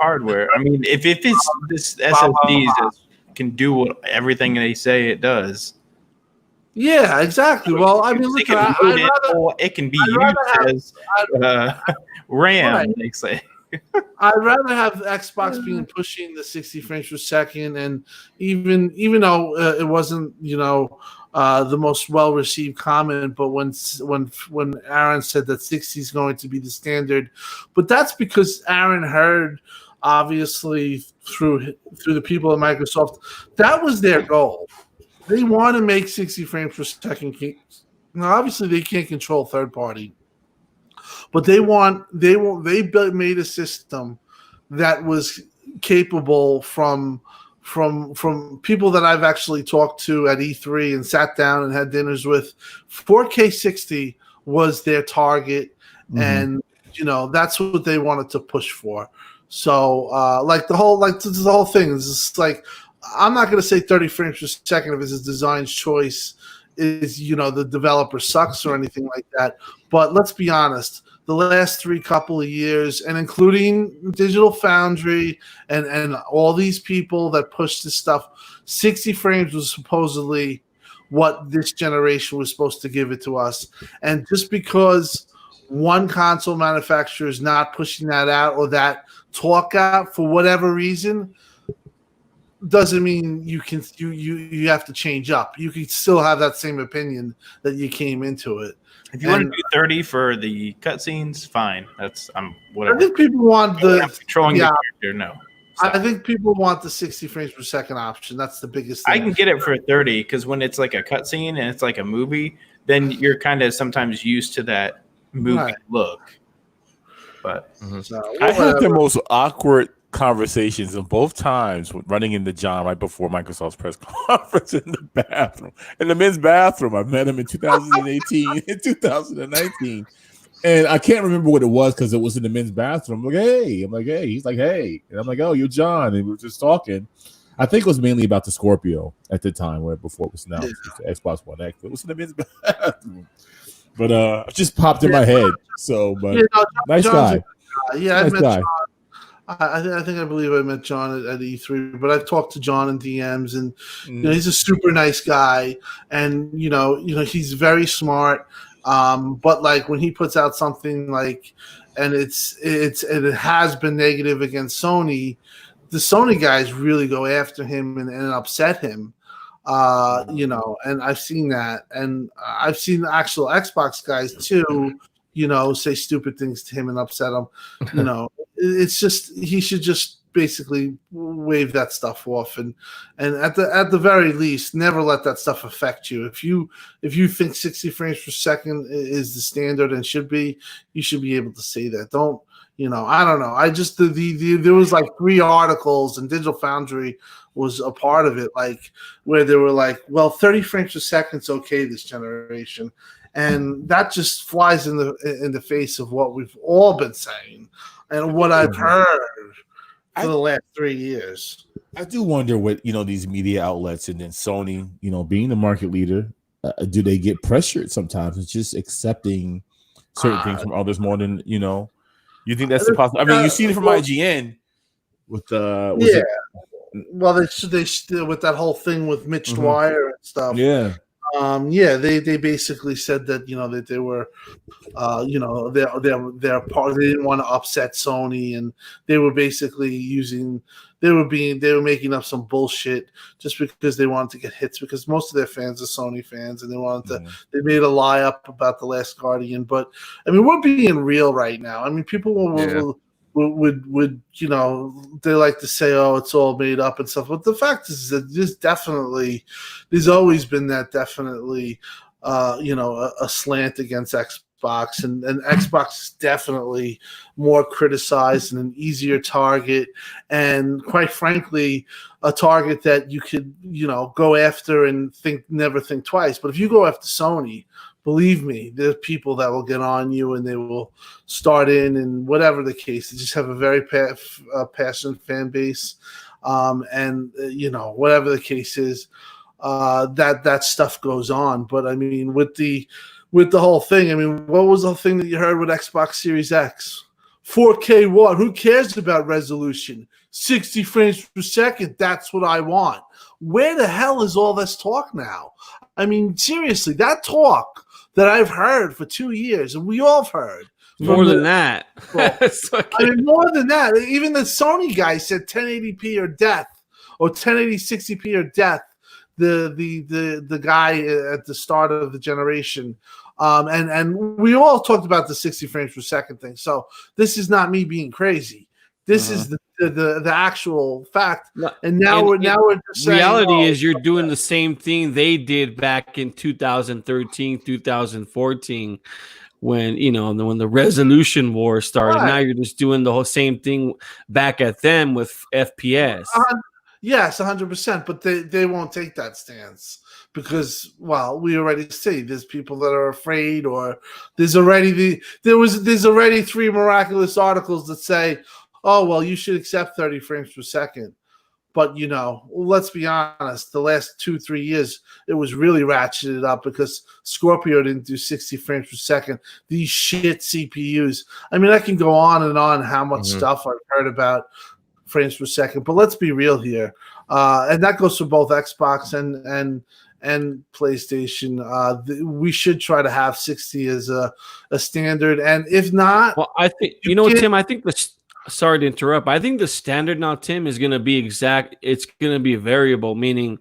hardware. I mean, if it's this SSDs that can do everything they say it does. Yeah, exactly. Well, I mean, look, it can be used as RAM. Right. They say. I'd rather have Xbox being pushing the 60 frames per second, and even though it wasn't the most well received comment, but when Aaron said that 60 is going to be the standard, but that's because Aaron heard, obviously through the people at Microsoft, that was their goal. They want to make 60 frames per second. Now, obviously, they can't control third party, but they made a system that was capable from people that I've actually talked to at E3 and sat down and had dinners with. 4K 60 was their target, and that's what they wanted to push for. So, the whole thing is just like, I'm not going to say 30 frames per second if it's a design choice, is the developer sucks or anything like that. But let's be honest, the last couple of years, and including Digital Foundry and all these people that push this stuff, 60 frames was supposedly what this generation was supposed to give it to us. And just because one console manufacturer is not pushing that out, or that talk out for whatever reason, doesn't mean you have to change up. You can still have that same opinion that you came into it. If you want to do 30 for the cutscenes, fine. That's whatever. I think people want controlling the character. No, I think people want the 60 frames per second option. That's the biggest thing. I can get it for 30 because when it's like a cutscene and it's like a movie, then you're kind of sometimes used to that movie look. But I had the most awkward conversations in both times running into John right before Microsoft's press conference in the bathroom, in the men's bathroom. I met him in 2018 and 2019, and I can't remember what it was because it was in the men's bathroom. I'm like, hey. He's like, hey. And I'm like, oh, you're John. And we were just talking. I think it was mainly about the Scorpio at the time, before it was announced, the Xbox One X. It was in the men's bathroom. But it just popped in my head. So, but nice guy. Nice guy. I believe I met John at E3, but I've talked to John in DMs, and he's a super nice guy, and he's very smart. But like when he puts out something like, and it has been negative against Sony, the Sony guys really go after him and upset him. And I've seen that, and I've seen the actual Xbox guys too, say stupid things to him and upset him. It's just, he should just basically wave that stuff off, and at the very least, never let that stuff affect you. If you think 60 frames per second is the standard and should be, you should be able to say that. Don't, I don't know. I just there was like 3 articles, and Digital Foundry was a part of it, like where they were like, well, 30 frames per second is okay this generation. And that just flies in the face of what we've all been saying and what I've heard for the last 3 years. I do wonder what these media outlets, and then Sony, being the market leader, do they get pressured sometimes? It's just accepting certain things from others more than You think that's the possibility? I mean, you've seen it from IGN with Well, they with that whole thing with Mitch Dwyer and stuff. Yeah. Yeah, they basically said that that they were, they're part. They didn't want to upset Sony, and they were basically they were making up some bullshit just because they wanted to get hits, because most of their fans are Sony fans, and they wanted to. They made a lie up about The Last Guardian, but I mean, we're being real right now. I mean, people would they like to say, oh, it's all made up and stuff, but the fact is that there's always been that definitely a slant against Xbox, and Xbox is definitely more criticized and an easier target, and quite frankly a target that you could go after and never think twice. But if you go after Sony, believe me, there's people that will get on you, and they will start in, and whatever the case, they just have a very passionate fan base, and whatever the case is, that stuff goes on. But I mean, with the whole thing, I mean, what was the thing that you heard with Xbox Series X? 4K what? Who cares about resolution? 60 frames per second. That's what I want. Where the hell is all this talk now? I mean, seriously, that talk that I've heard for 2 years, and we all have heard. More than that. I mean, more than that. Even the Sony guy said 1080p or death, or 1080 60p or death. The guy at the start of the generation, and we all talked about the 60 frames per second thing. So this is not me being crazy. This is the actual fact. And now we're just saying, reality is you're doing the same thing they did back in 2013, 2014. When when the resolution war started. Right. Now you're just doing the whole same thing back at them with FPS. Yes, 100%, but they won't take that stance because, well, we already see there's people that are afraid, or there's already 3 miraculous articles that say, oh, well, you should accept 30 frames per second. But, let's be honest, the last 2-3 years, it was really ratcheted up because Scorpio didn't do 60 frames per second. These shit CPUs. I mean, I can go on and on how much stuff I've heard about frames per second, but let's be real here, and that goes for both Xbox and PlayStation. We should try to have 60 as a standard, and if not, well, I think Tim, I think sorry to interrupt, I think the standard now, Tim, is going to be exact. It's going to be variable, meaning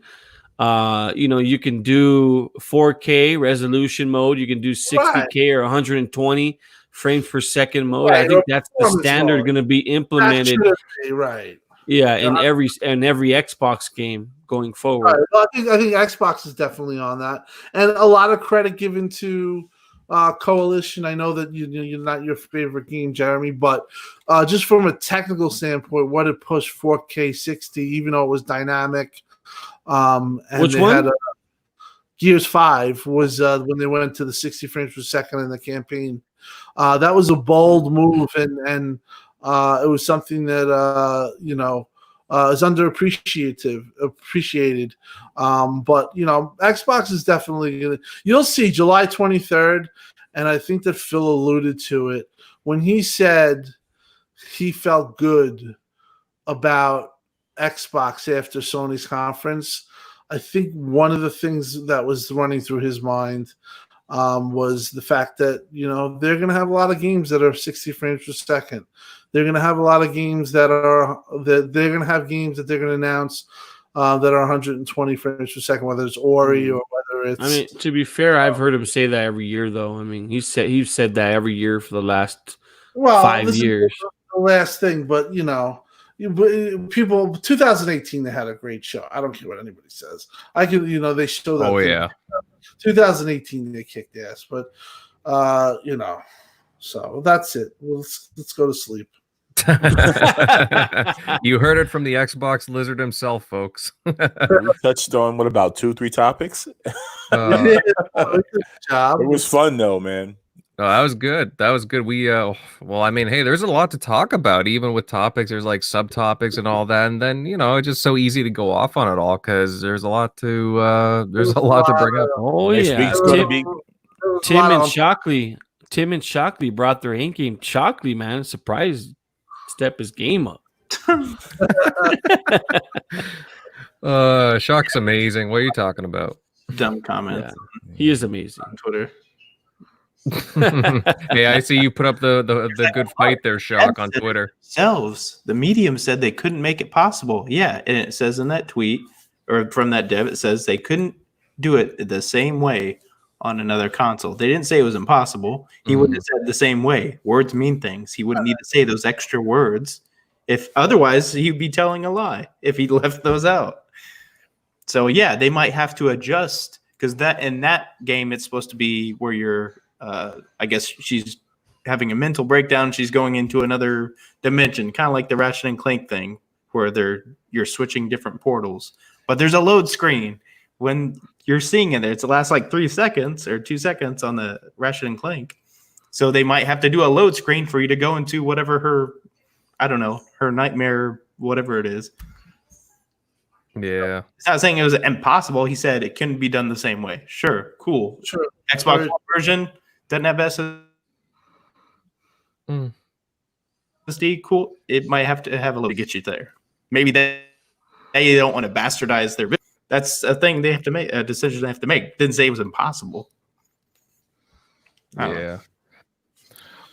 you can do 4K resolution mode, you can do 60K or 120 frames per second mode. Right. I think that's the standard going to be implemented. Right. Yeah, in every Xbox game going forward. Right. Well, I think Xbox is definitely on that, and a lot of credit given to Coalition. I know that you're not your favorite game, Jeremy, but just from a technical standpoint, what it pushed 4K 60, even though it was dynamic. And which one? Had, Gears 5 was when they went to the 60 frames per second in the campaign. That was a bold move, and it was something that is appreciated. But Xbox is definitely gonna. You'll see July 23rd, and I think that Phil alluded to it when he said he felt good about Xbox after Sony's conference. I think one of the things that was running through his mind was the fact that they're going to have a lot of games that are 60 frames per second. They're going to have a lot of games they're going to have games that they're going to announce that are 120 frames per second, whether it's Ori or whether it's. I mean, to be fair, I've heard him say that every year, though. I mean, he's said that every year for the last 5 years. The last thing, but people. 2018, they had a great show. I don't care what anybody says. I can, they show that. Oh yeah. 2018, they kicked ass, but so that's it. Let's go to sleep. You heard it from the Xbox lizard himself, folks. We touched on what about 2-3 topics? Good job. It was fun though, man. Oh, that was good. That was good. We well, I mean, hey, there's a lot to talk about. Even with topics, there's like subtopics and all that, and then it's just so easy to go off on it all because there's a lot to bring up. Oh yeah, Tim and Shockley brought their A game. Shockley, man, surprised, step his game up. Shock's amazing. What are you talking about? dumb comments. Yeah. He is amazing on Twitter. Hey, I see you put up the good fight there, Shock, on Twitter. Themselves, the medium said they couldn't make it possible. Yeah, and it says in that tweet or from that dev, it says they couldn't do it the same way on another console. They didn't say it was impossible. He wouldn't have said the same way. Words mean things. He wouldn't need to say those extra words. If otherwise, he'd be telling a lie if he left those out. So yeah, they might have to adjust because that in that game it's supposed to be where you're. I guess she's having a mental breakdown. She's going into another dimension, kind of like the Ratchet and Clank thing, where you're switching different portals. But there's a load screen when you're seeing it. It's the last like 3 seconds or 2 seconds on the Ratchet and Clank. So they might have to do a load screen for you to go into whatever her nightmare, whatever it is. Yeah. He's not saying it was impossible. He said it couldn't be done the same way. Sure. Cool. Sure. Xbox One version doesn't have SSD. Cool. It might have to have a little to get you there. Maybe they don't want to bastardize their business. That's a thing they have to make, a decision they have to make. Didn't say it was impossible. Yeah.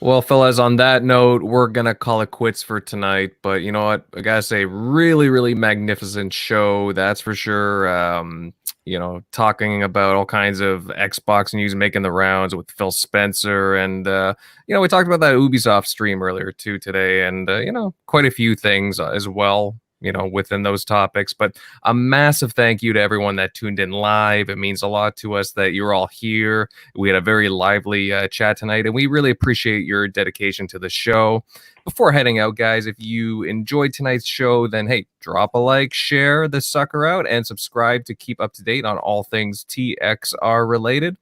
Well, fellas, on that note, we're going to call it quits for tonight. But you know what? I got to say, really, really magnificent show. That's for sure. Talking about all kinds of Xbox news making the rounds with Phil Spencer. And, we talked about that Ubisoft stream earlier, too, today. And, quite a few things as well, within those topics. But a massive thank you to everyone that tuned in live. It means a lot to us that you're all here. We had a very lively chat tonight, and we really appreciate your dedication to the show. Before heading out, guys, if you enjoyed tonight's show, then hey, drop a like, share the sucker out, and subscribe to keep up to date on all things TXR related.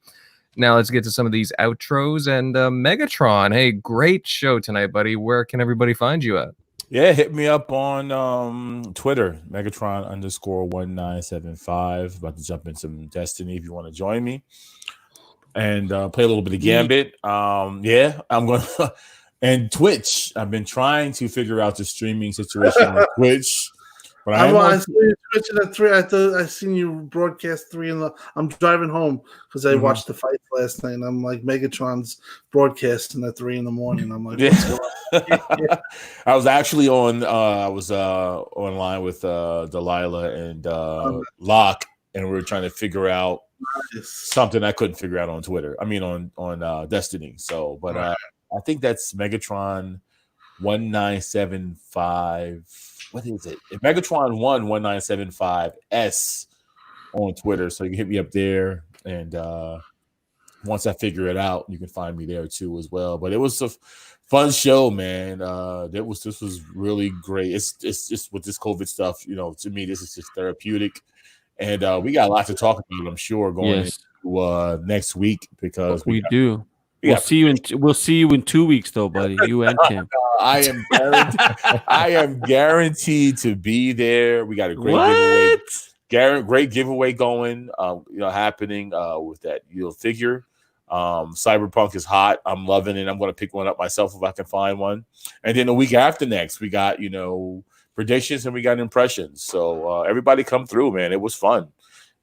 Now let's get to some of these outros. And Megatron, hey, great show tonight, buddy. Where can everybody find you at? Yeah, hit me up on Twitter, Megatron_1975. About to jump in some Destiny if you want to join me and play a little bit of Gambit. I'm going to, and Twitch. I've been trying to figure out the streaming situation on Twitch. But I see you Twitching at 3. I seen you broadcast 3 I'm driving home because I watched the fight last night. And I'm like, Megatron's broadcasting at 3 in the morning. I'm like, what's going on? I was actually on. I was online with Delilah and Locke, and we were trying to figure out something I couldn't figure out on Twitter. I mean, on Destiny. So, but I think that's Megatron 1975. What is it? Megatron 1975S on Twitter. So you can hit me up there, and once I figure it out, you can find me there too as well. But it was a fun show, man. This was really great. It's just with this COVID stuff, to me, this is just therapeutic, and we got a lot to talk about, I'm sure, going into next week because we do. We'll see you in 2 weeks, though, buddy. You and Tim. I am guaranteed to be there. We got a great giveaway. Great giveaway going. Happening with that figure. Cyberpunk is hot. I'm loving it. I'm going to pick one up myself if I can find one. And then the week after next, we got predictions and we got impressions. So everybody come through, man. It was fun,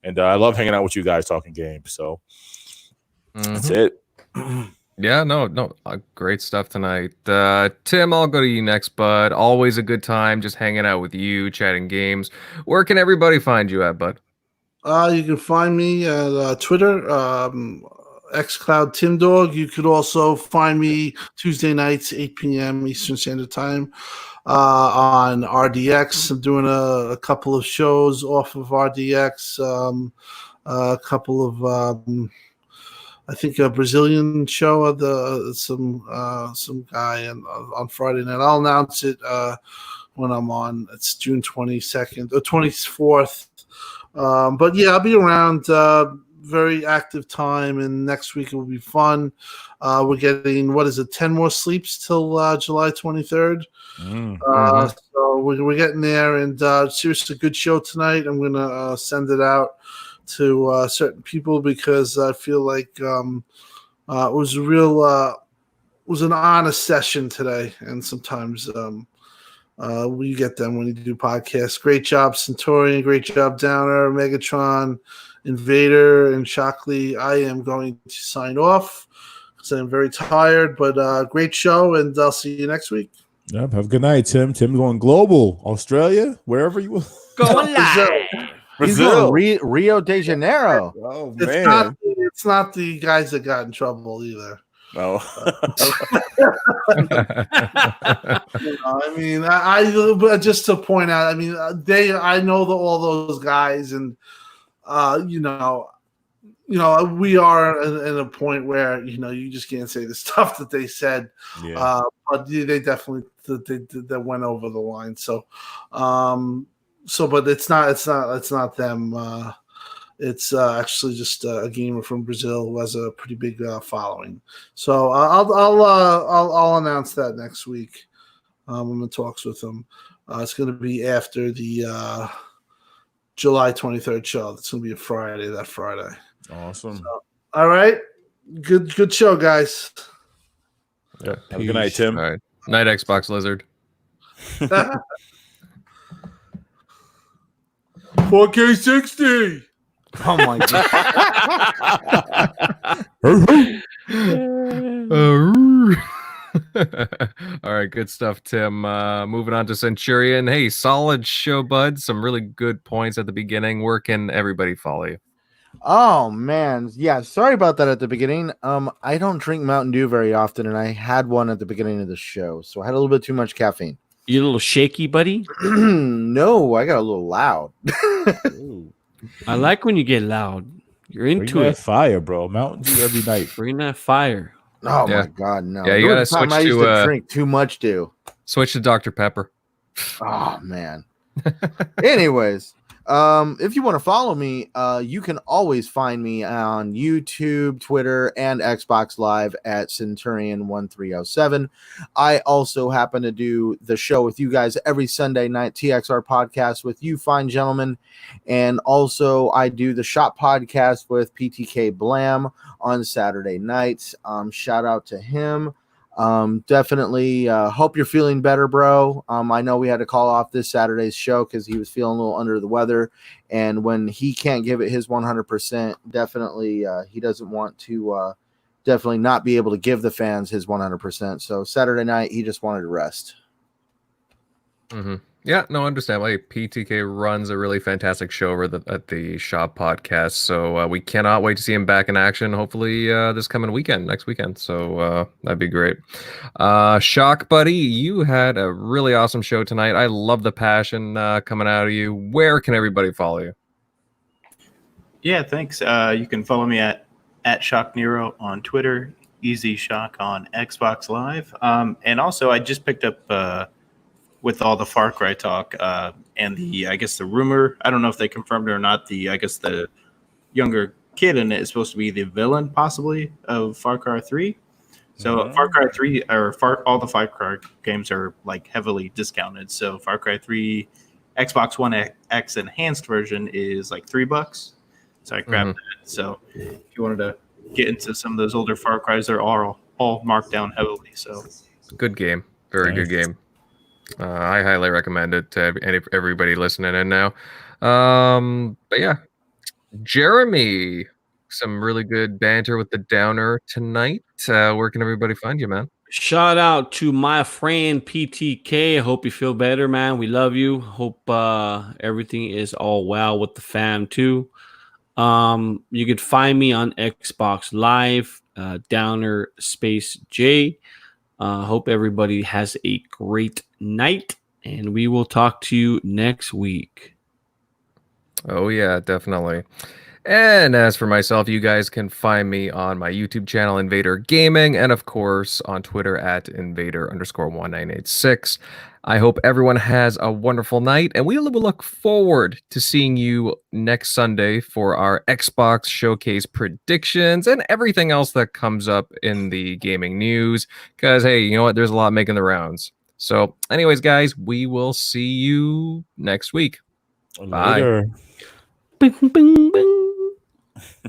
and I love hanging out with you guys talking games. So that's it. Yeah, no, great stuff tonight. Tim, I'll go to you next, bud. Always a good time just hanging out with you, chatting games. Where can everybody find you at, bud? You can find me at Twitter, xCloud TimDog. You could also find me Tuesday nights, 8 p.m. Eastern Standard Time on RDX. I'm doing a couple of shows off of RDX, a couple of I think a Brazilian show of some guy on Friday night. I'll announce it when I'm on. It's June 22nd or 24th. But yeah, I'll be around. Very active time, and next week it will be fun. We're getting 10 more sleeps till July 23rd. So we're getting there, and seriously, good show tonight. I'm gonna send it out to certain people because I feel like it was an honest session today, and sometimes We get them when you do podcasts. Great job, Centurion. Great job, Downer, Megatron, Invader, and Shockley. I am going to sign off because I'm very tired, but great show, and I'll see you next week. Yep, have a good night, Tim. Tim going global, Australia, wherever you will. Going live. He's going Rio de Janeiro. Oh, man. It's not the guys that got in trouble either. No. I mean, I just to point out, I mean, I know all those guys, and we are in a point where you just can't say the stuff that they said. Yeah. But they definitely they went over the line. So, but it's not them. It's actually just a gamer from Brazil who has a pretty big following. So I'll announce that next week. I'm in talks with them. It's going to be after the July 23rd show. It's going to be a Friday. That Friday. Awesome. So, all right. Good show, guys. Yeah. Have a good night, Tim. All right. Night, Xbox Lizard. 4K 60. Oh my god. All right, good stuff, Tim. Moving on to Centurion. Hey, solid show, bud. Some really good points at the beginning. Where can everybody follow you? Oh man, yeah. Sorry about that at the beginning. I don't drink Mountain Dew very often, and I had one at the beginning of the show, so I had a little bit too much caffeine. You a little shaky, buddy? No, I got a little loud. I like when you get loud. You're into it. Fire, bro. Mountain Dew every night. Bring that fire. Oh my god, no. Yeah, you gotta switch I used to to drink too much Dew. Switch to Dr. Pepper. Oh man. Anyways, if you want to follow me, you can always find me on YouTube, Twitter, and Xbox Live at Centurion1307. I also happen to do the show with you guys every Sunday night, TXR Podcast with you fine gentlemen. And also I do the Shop Podcast with PTK Blam on Saturday nights. Shout out to him. Definitely hope you're feeling better, bro. I know we had to call off this Saturday's show because he was feeling a little under the weather, and when he can't give it his 100%, definitely he doesn't want to definitely not be able to give the fans his 100%. So Saturday night he just wanted to rest. Mm-hmm. Yeah, no, understandable. Hey, PTK runs a really fantastic show over at the Shop Podcast, so we cannot wait to see him back in action, hopefully this coming weekend, next weekend, so that'd be great. Shock, buddy, you had a really awesome show tonight. I love the passion coming out of you. Where can everybody follow you? Yeah, thanks. You can follow me at Shock Nero on Twitter, Easy Shock on Xbox Live, and also I just picked up with all the Far Cry talk and I guess the rumor, I don't know if they confirmed it or not, I guess the younger kid in it is supposed to be the villain possibly of Far Cry 3. So Far Cry 3 all the Far Cry games are like heavily discounted. So Far Cry 3 Xbox One X enhanced version is like $3. So I grabbed that. So if you wanted to get into some of those older Far Cries, they're all marked down heavily. So good game. Very good game. I highly recommend it to everybody listening in now. But yeah, Jeremy, some really good banter with the Downer tonight. Where can everybody find you, man? Shout out to my friend PTK. I hope you feel better, man. We love you. Hope everything is all well with the fam too. You could find me on Xbox Live, Downer Space J. Hope everybody has a great night, and we will talk to you next week. Oh, yeah, definitely. And as for myself, you guys can find me on my YouTube channel, Invader Gaming, and of course on Twitter at Invader_1986. I hope everyone has a wonderful night, and we will look forward to seeing you next Sunday for our Xbox Showcase predictions and everything else that comes up in the gaming news. Because, hey, you know what? There's a lot making the rounds. So, anyways, guys, we will see you next week. Later. Bye. Bing, bing, bing.